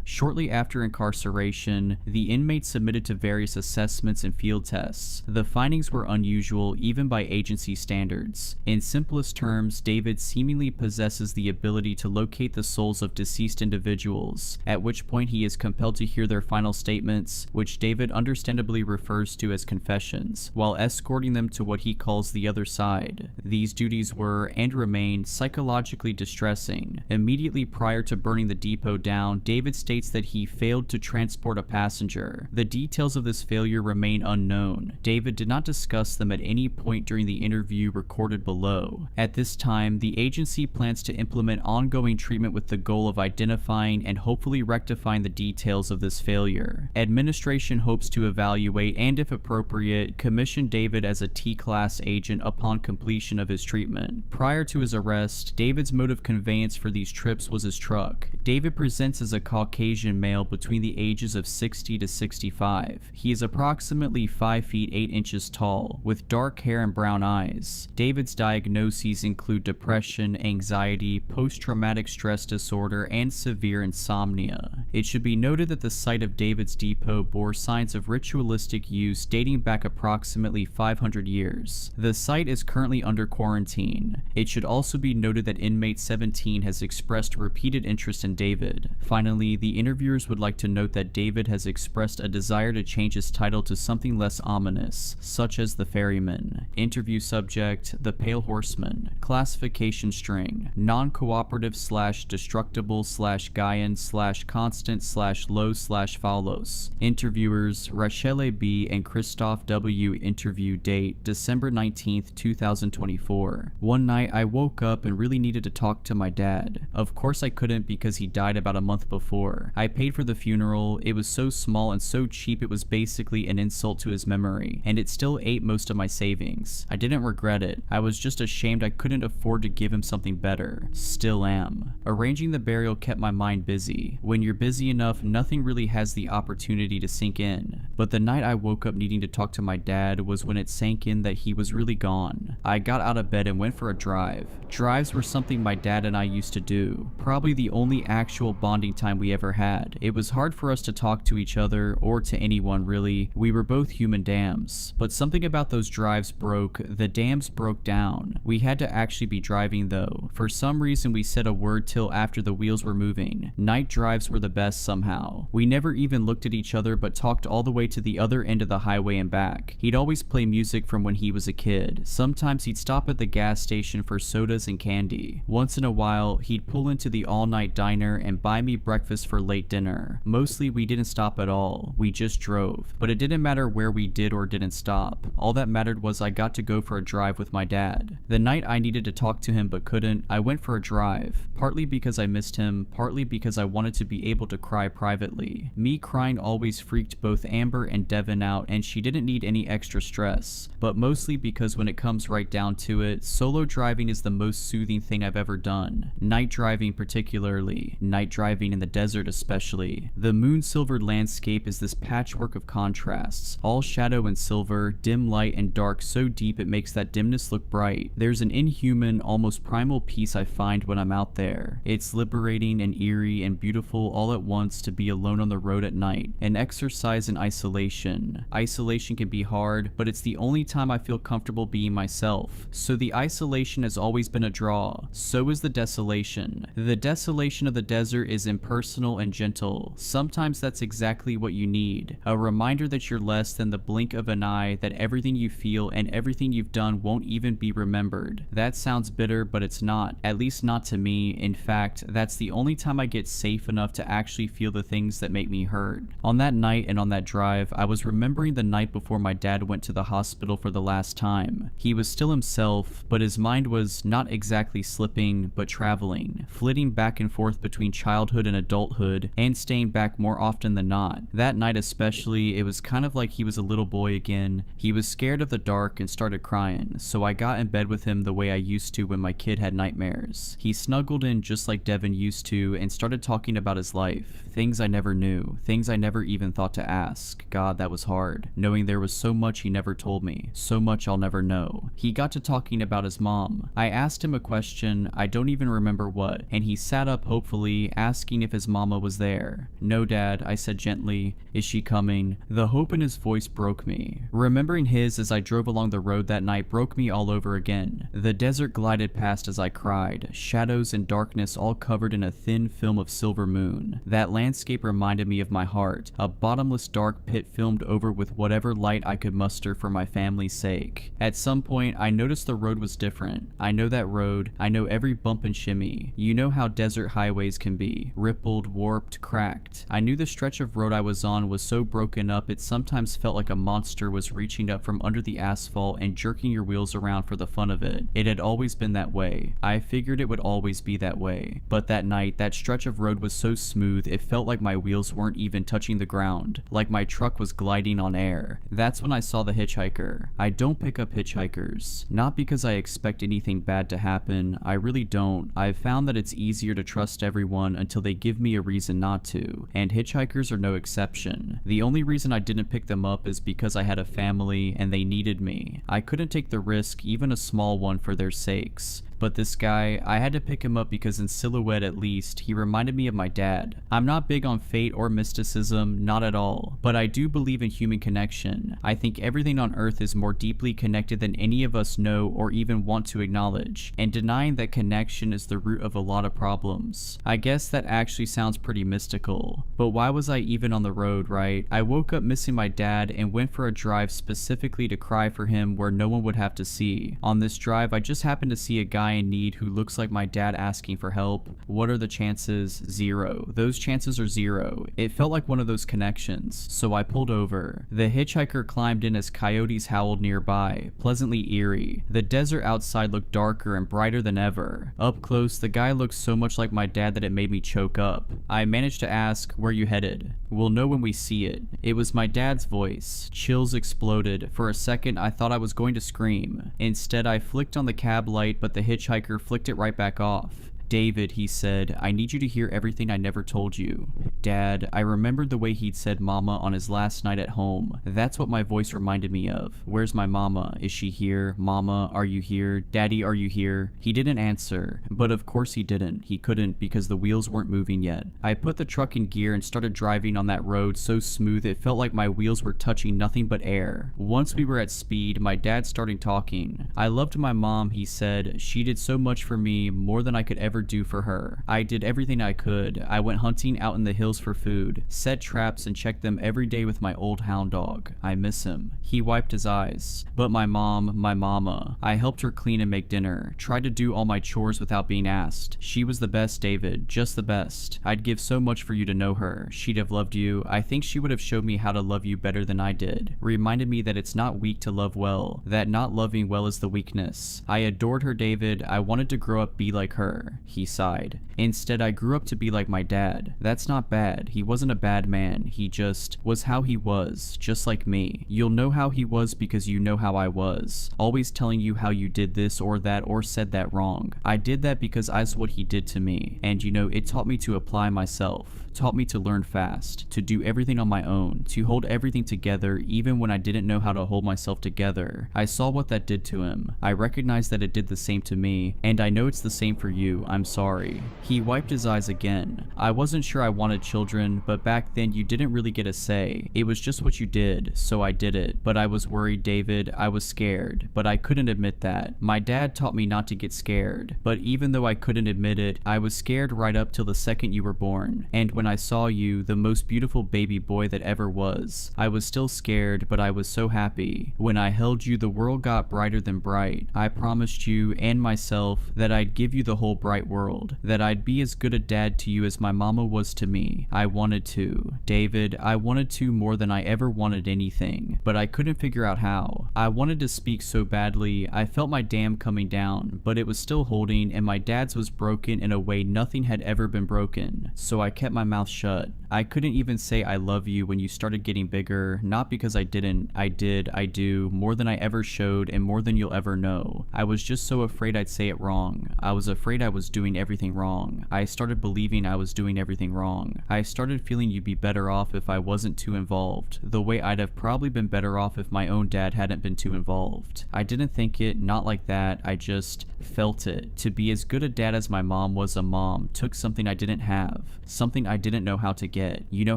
Shortly after incarceration, the inmate submitted to various assessments and field tests. The findings were unusual even by agency standards. In simplest terms, David seemingly possesses the ability to locate the souls of deceased individuals, at which point he is compelled to hear their final statements, which David understandably refers to as confessions, while escorting them to what he calls the other side. These duties were, and remain, psychologically distressing. Immediately prior to burning the depot down, David states that he failed to transport a passenger. The details of this failure remain unknown. David did not discuss them at any point during the interview recorded below. At This time, the agency plans to implement ongoing treatment with the goal of identifying and hopefully rectifying the details of this failure. Administration hopes to evaluate and, if appropriate, commission David as a T-class agent upon completion of his treatment. Prior to his arrest, David's mode of conveyance for these trips was his truck. David presents as a Caucasian male between the ages of 60 to 65. He is approximately 5 feet 8 inches tall, with dark hair and brown eyes. David's diagnoses include depression, anxiety, post-traumatic stress disorder, and severe insomnia. It should be noted that the site of David's depot bore signs of ritualistic use dating back approximately 500 years. The site is currently under quarantine. It should also be noted that inmate 17 has expressed repeated interest in David. Finally, the interviewers would like to note that David has expressed a desire to change his title to something less ominous, such as the Ferryman. Interview subject: the Pale Horseman. Classification string: non-cooperative / destructible / Gaian / constant / low / Faulos. Interviewers: Rachele B. and Christoph W. Interview date: December 19th, 2024. One night I woke up and really needed to talk to my dad. Of course I couldn't because he died about a month before. I paid for the funeral. It was so small and so cheap it was basically an insult to his memory, and it still ate most of my savings. I didn't regret it. I was just ashamed I couldn't afford to give him something better. Still am. Arranging the burial kept my mind busy. When you're busy enough, nothing really has the opportunity to sink in. But the night I woke up needing to talk to my dad was when it sank in that he was really gone. I got out of bed and went for a drive. Drives were something my dad and I used to do. Probably the only actual bonding time we ever had. It was hard for us to talk to each other, or to anyone really. We were both human dams. But something about those drives broke. The dams broke down. We had to actually be driving though. For some reason we said a word till after the wheels were moving. Night drives were the best somehow. We never even looked at each other but talked all the way to the other end of the highway and back. He'd always play music from when he was a kid. Sometimes he'd stop at the gas station for sodas and candy. Once in a while, he'd pull into the all-night diner and buy me breakfast for late dinner. Mostly we didn't stop at all. We just drove. But it didn't matter where we did or didn't stop. All that mattered was I got to go for a drive with my dad. The night I needed to talk to him but couldn't, I went for a drive. Partly because I missed him, partly because I wanted to be able to cry privately. Me crying always freaked both Amber and Devin out, and she didn't need any extra stress. But mostly because when it comes right down to it, solo driving is the most soothing thing I've ever done. Night driving particularly. Night driving in the desert especially. The moon-silvered landscape is this patchwork of contrasts. All shadow and silver, dim light and dark so deep it makes that dimness look bright. There's an inhuman, almost primal peace I find when I'm out there. It's liberating and eerie and beautiful all at once to be alone on the road at night. An exercise in isolation. Isolation can be hard, but it's the only time I feel comfortable being myself. So the isolation has always been a draw. So is the desolation. The desolation of the desert is impersonal and gentle. Sometimes that's exactly what you need. A reminder that you're less than the blink of an eye, that everything you feel and everything you've done won't even be remembered. That sounds bitter, but it's not. At least not to me. In fact, that's the only time I get safe enough to actually feel the things that make me hurt. On that night and on that drive, I was remembering the night before my dad went to the hospital for the last time. He was still himself, but his mind was not exactly slipping, but traveling, flitting back and forth between childhood and adulthood, and staying back more often than not. That night especially, it was kind of like he was a little boy again. He was scared of the dark and started crying, so I got in bed with him the way I used to when my kid had nightmares. He snuggled in just like Devin used to and started talking about his life. Things I never knew, things I never even thought to ask. God, that was hard, knowing there was so much he never told me, so much I'll never know. He got to talking about his mom. I asked him a question, I don't even remember what, and he sat up hopefully, asking if his mama was there. No, Dad, I said gently. Is she coming? The hope in his voice broke me. Remembering his as I drove along the road that night broke me all over again. The desert glided past as I cried, shadows and darkness all covered in a thin film of silver moon. That landscape reminded me of my heart, a bottomless dark pit filmed over with whatever light I could muster for my family's sake. At some point, I noticed the road was different. I know that road. I know every bump and shimmy. You know how desert highways can be. Rippled, warped, cracked. I knew the stretch of road I was on was so broken up it sometimes felt like a monster was reaching up from under the asphalt and jerking your wheels around for the fun of it. It had always been that way. I figured it would always be that way. But that night, that stretch of road was so smooth it felt like my wheels weren't even touching the ground, like my truck was gliding on air. That's when I saw the hitchhiker. I don't pick up hitchhikers. Not because I expect anything bad to happen, I really don't. I've found that it's easier to trust everyone until they give me a reason not to, and hitchhikers are no exception. The only reason I didn't pick them up is because I had a family and they needed me. I couldn't take the risk, even a small one, for their sakes. But this guy, I had to pick him up because in silhouette at least, he reminded me of my dad. I'm not big on fate or mysticism, not at all, but I do believe in human connection. I think everything on earth is more deeply connected than any of us know or even want to acknowledge, and denying that connection is the root of a lot of problems. I guess that actually sounds pretty mystical, but why was I even on the road, right? I woke up missing my dad and went for a drive specifically to cry for him where no one would have to see. On this drive, I just happened to see a guy in need who looks like my dad asking for help. What are the chances? 0. Those chances are 0. It felt like one of those connections, so I pulled over. The hitchhiker climbed in as coyotes howled nearby, pleasantly eerie. The desert outside looked darker and brighter than ever. Up close, the guy looked so much like my dad that it made me choke up. I managed to ask, "Where you headed?" "We'll know when we see it." It was my dad's voice. Chills exploded. For a second, I thought I was going to scream. Instead, I flicked on the cab light, but the hitchhiker flicked it right back off. "David," he said, "I need you to hear everything I never told you." Dad, I remembered the way he'd said mama on his last night at home. That's what my voice reminded me of. "Where's my mama? Is she here? Mama, are you here? Daddy, are you here?" He didn't answer, but of course he didn't. He couldn't because the wheels weren't moving yet. I put the truck in gear and started driving on that road so smooth it felt like my wheels were touching nothing but air. Once we were at speed, my dad started talking. "I loved my mom," he said. "She did so much for me, more than I could ever do for her. I did everything I could. I went hunting out in the hills for food, set traps and checked them every day with my old hound dog. I miss him." He wiped his eyes. "But my mom, my mama, I helped her clean and make dinner, tried to do all my chores without being asked. She was the best, David, just the best. I'd give so much for you to know her. She'd have loved you. I think she would have showed me how to love you better than I did. Reminded me that it's not weak to love well, that not loving well is the weakness. I adored her, David. I wanted to grow up be like her." He sighed. "Instead, I grew up to be like my dad. That's not bad. He wasn't a bad man. He just was how he was, just like me. You'll know how he was because you know how I was. Always telling you how you did this or that or said that wrong. I did that because I saw what he did to me. And you know, it taught me to apply myself. Taught me to learn fast, to do everything on my own, to hold everything together even when I didn't know how to hold myself together. I saw what that did to him. I recognized that it did the same to me, and I know it's the same for you. I'm sorry." He wiped his eyes again. "I wasn't sure I wanted children, but back then you didn't really get a say. It was just what you did, so I did it. But I was worried, David. I was scared, but I couldn't admit that. My dad taught me not to get scared, but even though I couldn't admit it, I was scared right up till the second you were born. And when I saw you, the most beautiful baby boy that ever was, I was still scared, but I was so happy. When I held you, the world got brighter than bright. I promised you and myself that I'd give you the whole bright world, that I'd be as good a dad to you as my mama was to me. I wanted to. David, I wanted to more than I ever wanted anything, but I couldn't figure out how. I wanted to speak so badly. I felt my dam coming down, but it was still holding, and my dad's was broken in a way nothing had ever been broken, so I kept my mouth shut. I couldn't even say I love you when you started getting bigger, not because I didn't. I did, I do, more than I ever showed and more than you'll ever know. I was just so afraid I'd say it wrong. I was afraid I was doing everything wrong. I started believing I was doing everything wrong. I started feeling you'd be better off if I wasn't too involved, the way I'd have probably been better off if my own dad hadn't been too involved. I didn't think it, not like that, I just felt it. To be as good a dad as my mom was a mom took something I didn't have, something I didn't know how to get. You know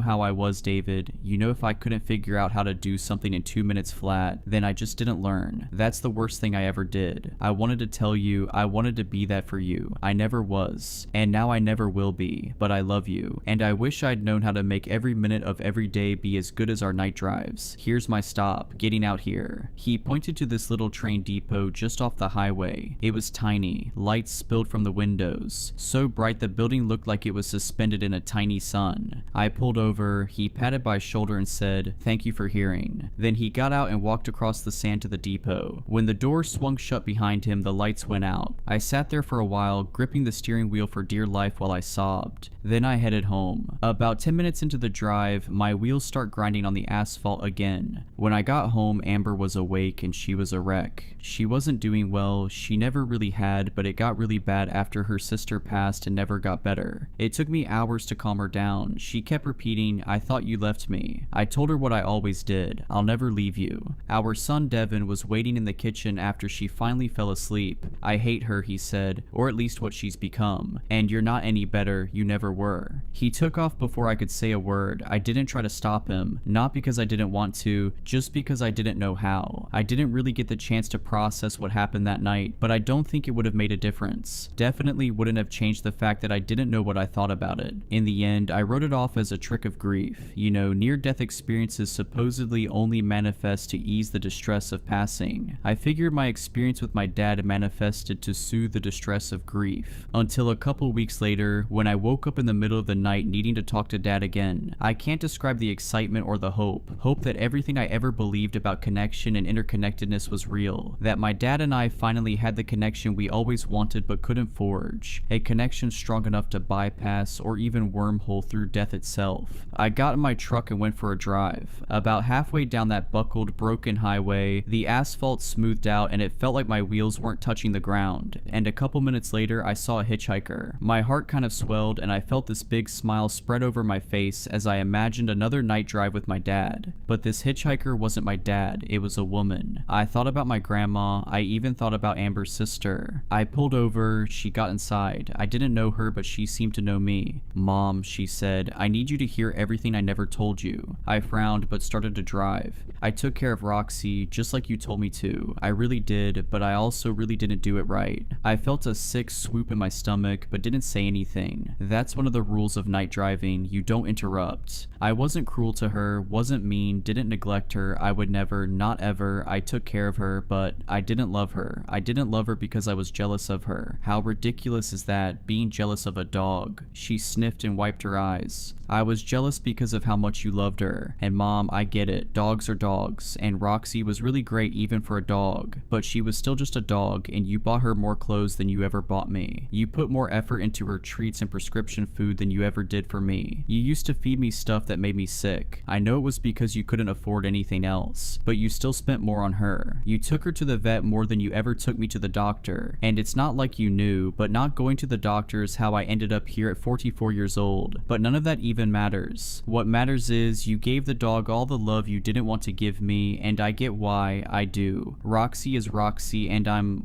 how I was, David. You know if I couldn't figure out how to do something in 2 minutes flat, then I just didn't learn. That's the worst thing I ever did. I wanted to tell you, I wanted to be that for you. I never never was, and now I never will be, but I love you, and I wish I'd known how to make every minute of every day be as good as our night drives. Here's my stop, getting out here." He pointed to this little train depot just off the highway. It was tiny, lights spilled from the windows, so bright the building looked like it was suspended in a tiny sun. I pulled over, he patted my shoulder and said, "Thank you for hearing." Then he got out and walked across the sand to the depot. When the door swung shut behind him, the lights went out. I sat there for a while, gripping the steering wheel for dear life while I sobbed. Then I headed home. About 10 minutes into the drive, my wheels start grinding on the asphalt again. When I got home, Amber was awake and she was a wreck. She wasn't doing well, she never really had, but it got really bad after her sister passed and never got better. It took me hours to calm her down. She kept repeating, "I thought you left me." I told her what I always did, "I'll never leave you." Our son Devin was waiting in the kitchen after she finally fell asleep. "I hate her," he said, "or at least what she's become. And you're not any better, you never were." He took off before I could say a word. I didn't try to stop him, not because I didn't want to, just because I didn't know how. I didn't really get the chance to process what happened that night, but I don't think it would have made a difference. Definitely wouldn't have changed the fact that I didn't know what I thought about it. In the end, I wrote it off as a trick of grief. You know, near-death experiences supposedly only manifest to ease the distress of passing. I figured my experience with my dad manifested to soothe the distress of grief. Until a couple weeks later, when I woke up in the middle of the night needing to talk to Dad again. I can't describe the excitement or the hope. Hope that everything I ever believed about connection and interconnectedness was real. That my dad and I finally had the connection we always wanted but couldn't forge. A connection strong enough to bypass or even wormhole through death itself. I got in my truck and went for a drive. About halfway down that buckled, broken highway, the asphalt smoothed out and it felt like my wheels weren't touching the ground. And a couple minutes later, I saw a hitchhiker. My heart kind of swelled and I felt this big smile spread over my face as I imagined another night drive with my dad. But this hitchhiker wasn't my dad, it was a woman. I thought about my grandma, I even thought about Amber's sister. I pulled over, she got inside. I didn't know her, but she seemed to know me. "Mom," she said, "I need you to hear everything I never told you." I frowned but started to drive. "I took care of Roxy, just like you told me to. I really did, but I also really didn't do it right." I felt a sick swoop in my stomach, but didn't say anything. That's one of the rules of night driving, you don't interrupt. I wasn't cruel to her, wasn't mean, didn't neglect her, I would never, not ever, I took care of her, but I didn't love her. I didn't love her because I was jealous of her. How ridiculous is that, being jealous of a dog? She sniffed and wiped her eyes. "I was jealous because of how much you loved her. And Mom, I get it, dogs are dogs, and Roxy was really great even for a dog, but she was still just a dog, and you bought her more clothes than you ever bought me. You put more effort into her treats and prescription food than you ever did for me. You used to feed me stuff that made me sick. I know it was because you couldn't afford anything else, but you still spent more on her. You took her to the vet more than you ever took me to the doctor, and it's not like you knew, but not going to the doctor is how I ended up here at 44 years old. But none of that even matters. What matters is you gave the dog all the love you didn't want to give me, and I get why, I do. Roxy is Roxy, and I'm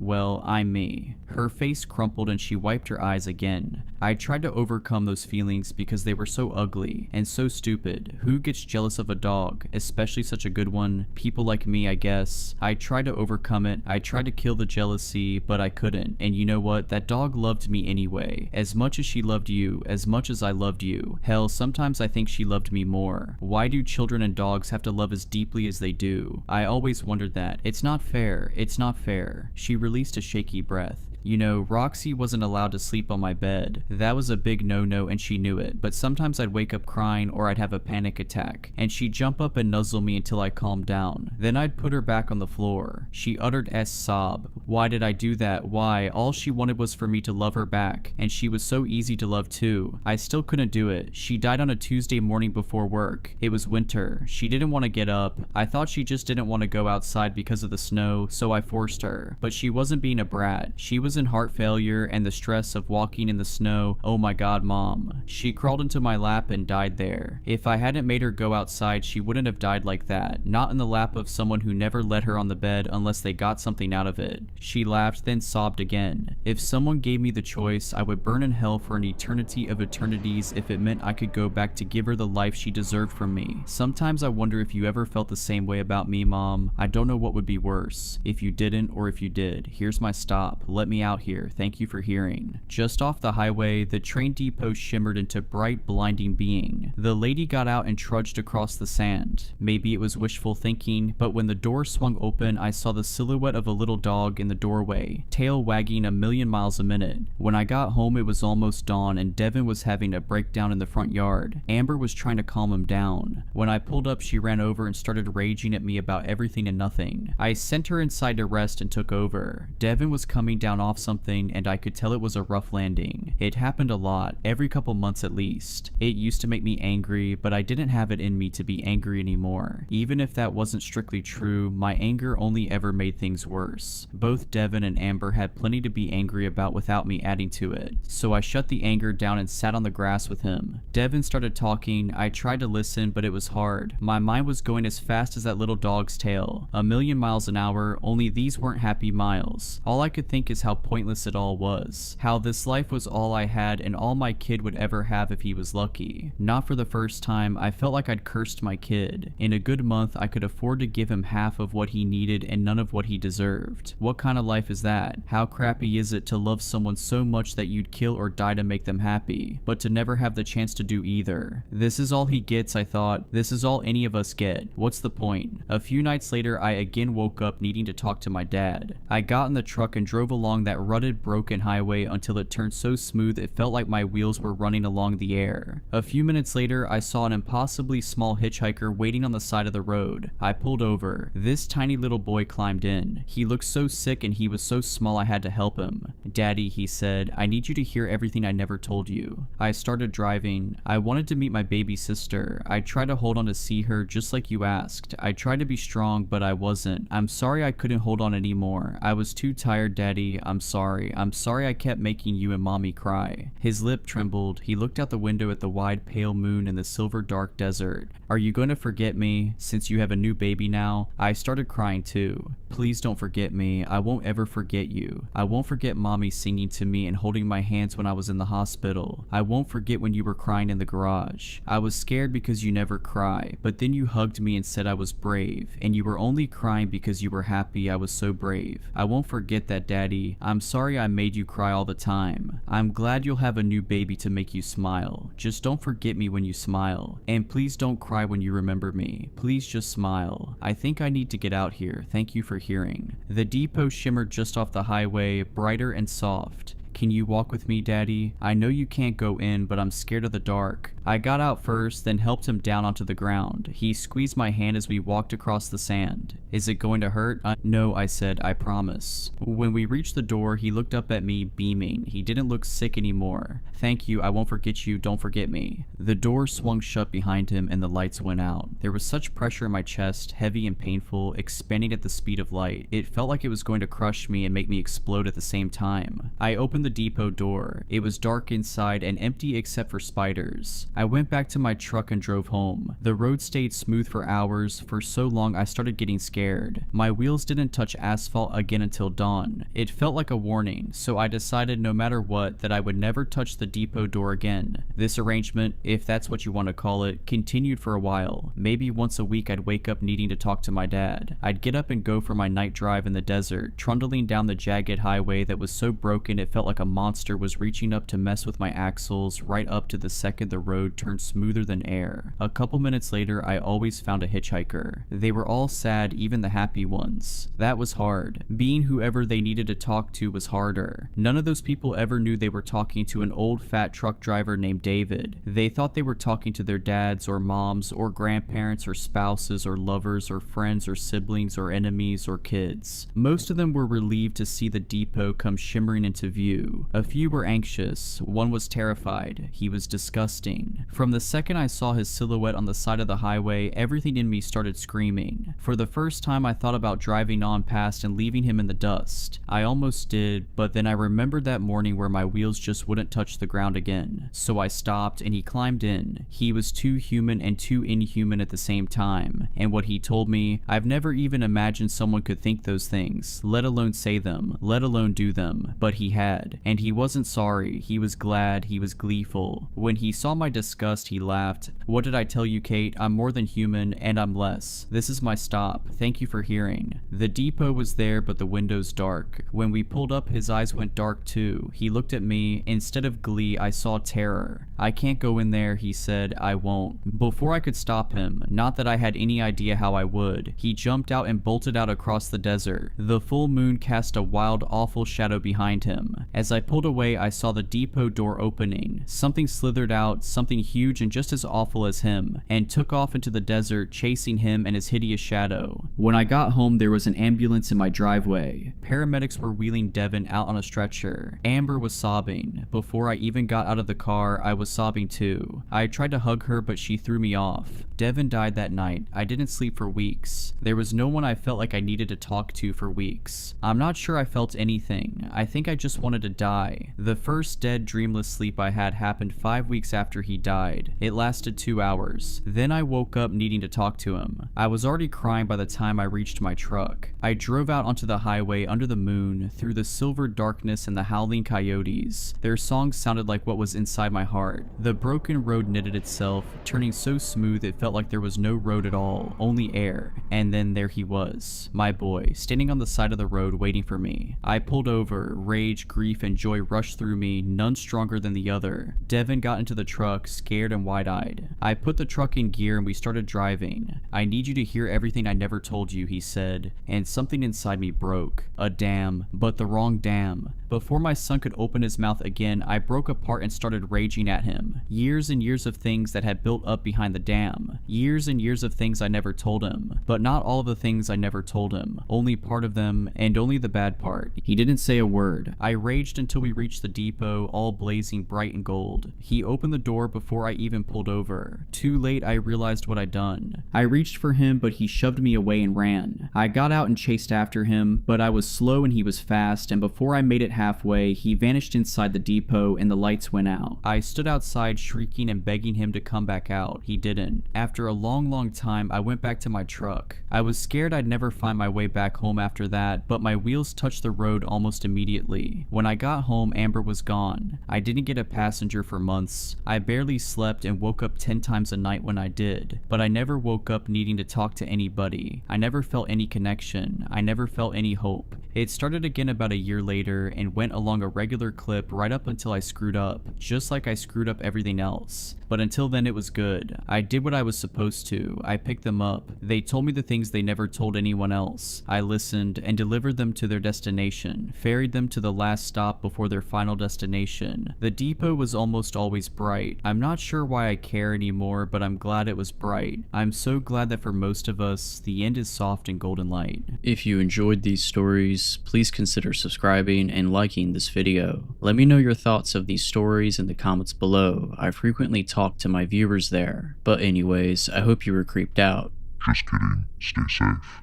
me." Her face crumpled and she wiped her eyes again. I tried to overcome those feelings because they were so ugly and so stupid. Who gets jealous of a dog, especially such a good one? People like me, I guess. I tried to overcome it. I tried to kill the jealousy, but I couldn't. And you know what? That dog loved me anyway. As much as she loved you, as much as I loved you. Hell, sometimes I think she loved me more. Why do children and dogs have to love as deeply as they do? I always wondered that. It's not fair. It's not fair. She released a shaky breath. You know, Roxy wasn't allowed to sleep on my bed. That was a big no-no and she knew it, but sometimes I'd wake up crying or I'd have a panic attack, and she'd jump up and nuzzle me until I calmed down. Then I'd put her back on the floor. She uttered a sob. Why did I do that? Why? All she wanted was for me to love her back, and she was so easy to love too. I still couldn't do it. She died on a Tuesday morning before work. It was winter. She didn't want to get up. I thought she just didn't want to go outside because of the snow, so I forced her. But she wasn't being a brat. She was in heart failure and the stress of walking in the snow. Oh my god, Mom. She crawled into my lap and died there. If I hadn't made her go outside, she wouldn't have died like that. Not in the lap of someone who never let her on the bed unless they got something out of it. She laughed, then sobbed again. If someone gave me the choice, I would burn in hell for an eternity of eternities if it meant I could go back to give her the life she deserved from me. Sometimes I wonder if you ever felt the same way about me, Mom. I don't know what would be worse. If you didn't or if you did. Here's my stop. Let me out here. Thank you for hearing. Just off the highway, the train depot shimmered into bright, blinding being. The lady got out and trudged across the sand. Maybe it was wishful thinking, but when the door swung open, I saw the silhouette of a little dog in the doorway, tail wagging a million miles a minute. When I got home, it was almost dawn and Devin was having a breakdown in the front yard. Amber was trying to calm him down. When I pulled up, she ran over and started raging at me about everything and nothing. I sent her inside to rest and took over. Devin was coming down off something and I could tell it was a rough landing. It happened a lot, every couple months at least. It used to make me angry, but I didn't have it in me to be angry anymore. Even if that wasn't strictly true, my anger only ever made things worse. Both Devin and Amber had plenty to be angry about without me adding to it, so I shut the anger down and sat on the grass with him. Devin started talking. I tried to listen, but it was hard. My mind was going as fast as that little dog's tail, a million miles an hour, only these weren't happy miles. All I could think is how pointless it all was, how this life was all I had and all my kid would ever have if he was lucky. Not for the first time, I felt like I'd cursed my kid. In a good month, I could afford to give him half of what he needed and none of what he deserved. What kind of life is that? How crappy is it to love someone so much that you'd kill or die to make them happy, but to never have the chance to do either? This is all he gets, I thought. This is all any of us get. What's the point? A few nights later, I again woke up needing to talk to my dad. I got in the truck and drove along that rutted, broken highway until it turned so smooth it felt like my wheels were running along the air. A few minutes later, I saw an impossibly small hitchhiker waiting on the side of the road. I pulled over. This tiny little boy climbed in. He looked so sick and he was so small I had to help him. "Daddy," he said, "I need you to hear everything I never told you." I started driving. I wanted to meet my baby sister. I tried to hold on to see her just like you asked. I tried to be strong, but I wasn't. I'm sorry I couldn't hold on anymore. I was too tired, Daddy. I'm sorry. I'm sorry I kept making you and Mommy cry. His lip trembled. He looked out the window at the wide pale moon and the silver dark desert. "Are you going to forget me, since you have a new baby now?" I started crying too. "Please don't forget me. I won't ever forget you. I won't forget Mommy singing to me and holding my hands when I was in the hospital. I won't forget when you were crying in the garage. I was scared because you never cry, but then you hugged me and said I was brave, and you were only crying because you were happy I was so brave. I won't forget that, Daddy. I'm sorry I made you cry all the time. I'm glad you'll have a new baby to make you smile. Just don't forget me when you smile. And please don't cry when you remember me. Please just smile. I think I need to get out here. Thank you for hearing." The depot shimmered just off the highway, brighter and soft. "Can you walk with me, Daddy? I know you can't go in, but I'm scared of the dark." I got out first, then helped him down onto the ground. He squeezed my hand as we walked across the sand. "Is it going to hurt?" "No," I said, "I promise." When we reached the door, he looked up at me, beaming. He didn't look sick anymore. "Thank you, I won't forget you, don't forget me." The door swung shut behind him and the lights went out. There was such pressure in my chest, heavy and painful, expanding at the speed of light. It felt like it was going to crush me and make me explode at the same time. I opened the depot door. It was dark inside and empty except for spiders. I went back to my truck and drove home. The road stayed smooth for hours. For so long I started getting scared. My wheels didn't touch asphalt again until dawn. It felt like a warning, so I decided no matter what that I would never touch the depot door again. This arrangement, if that's what you want to call it, continued for a while. Maybe once a week I'd wake up needing to talk to my dad. I'd get up and go for my night drive in the desert, trundling down the jagged highway that was so broken it felt like a monster was reaching up to mess with my axles right up to the second the road turned smoother than air. A couple minutes later, I always found a hitchhiker. They were all sad, even the happy ones. That was hard. Being whoever they needed to talk to was harder. None of those people ever knew they were talking to an old fat truck driver named David. They thought they were talking to their dads or moms or grandparents or spouses or lovers or friends or siblings or enemies or kids. Most of them were relieved to see the depot come shimmering into view. A few were anxious. One was terrified. He was disgusting. From the second I saw his silhouette on the side of the highway, everything in me started screaming. For the first time, I thought about driving on past and leaving him in the dust. I almost did, but then I remembered that morning where my wheels just wouldn't touch the ground again. So I stopped and he climbed in. He was too human and too inhuman at the same time. And what he told me, I've never even imagined someone could think those things, let alone say them, let alone do them. But he had. said. And he wasn't sorry, he was glad, he was gleeful. When he saw my disgust, he laughed. What did I tell you, Kate? I'm more than human, and I'm less. This is my stop. Thank you for hearing. The depot was there, but the windows dark. When we pulled up, his eyes went dark too. He looked at me. Instead of glee, I saw terror. I can't go in there, he said. I won't. Before I could stop him, not that I had any idea how I would, he jumped out and bolted out across the desert. The full moon cast a wild, awful shadow behind him. As I pulled away, I saw the depot door opening. Something slithered out, something huge and just as awful as him, and took off into the desert, chasing him and his hideous shadow. When I got home, there was an ambulance in my driveway. Paramedics were wheeling Devin out on a stretcher. Amber was sobbing. Before I even got out of the car, I was sobbing too. I tried to hug her, but she threw me off. Devin died that night. I didn't sleep for weeks. There was no one I felt like I needed to talk to for weeks. I'm not sure I felt anything. I think I just wanted to die. The first dead, dreamless sleep I had happened 5 weeks after he died. It lasted 2 hours. Then I woke up needing to talk to him. I was already crying by the time I reached my truck. I drove out onto the highway under the moon, through the silver darkness and the howling coyotes. Their songs sounded like what was inside my heart. The broken road knitted itself, turning so smooth it felt like there was no road at all, only air. And then there he was, my boy, standing on the side of the road waiting for me. I pulled over. Rage, grief, and joy rushed through me, none stronger than the other. Devin got into the truck, scared and wide-eyed. I put the truck in gear and we started driving. I need you to hear everything I never told you, he said, and something inside me broke. A dam, but the wrong dam. Before my son could open his mouth again, I broke apart and started raging at him. Years and years of things that had built up behind the dam. Years and years of things I never told him. But not all of the things I never told him. Only part of them, and only the bad part. He didn't say a word. I raged until we reached the depot, all blazing bright and gold. He opened the door before I even pulled over. Too late, I realized what I'd done. I reached for him, but he shoved me away and ran. I got out and chased after him, but I was slow and he was fast, and before I made it halfway, he vanished inside the depot and the lights went out. I stood outside shrieking and begging him to come back out. He didn't. After a long time, I went back to my truck. I was scared I'd never find my way back home after that, but my wheels touched the road almost immediately. When I got home, Amber was gone. I didn't get a passenger for months. I barely slept and woke up 10 times a night when I did, but I never woke up needing to talk to anybody. I never felt any connection. I never felt any hope. It started again about a year later and went along a regular clip right up until I screwed up, just like I screwed up everything else. But until then it was good. I did what I was supposed to. I picked them up. They told me the things they never told anyone else. I listened and delivered them to their destination, ferried them to the last stop before their final destination. The depot was almost always bright. I'm not sure why I care anymore, but I'm glad it was bright. I'm so glad that for most of us, the end is soft and golden light. If you enjoyed these stories, please consider subscribing and liking this video. Let me know your thoughts of these stories in the comments below. I frequently talk to my viewers there. But anyways, I hope you were creeped out. Just kidding. Stay safe.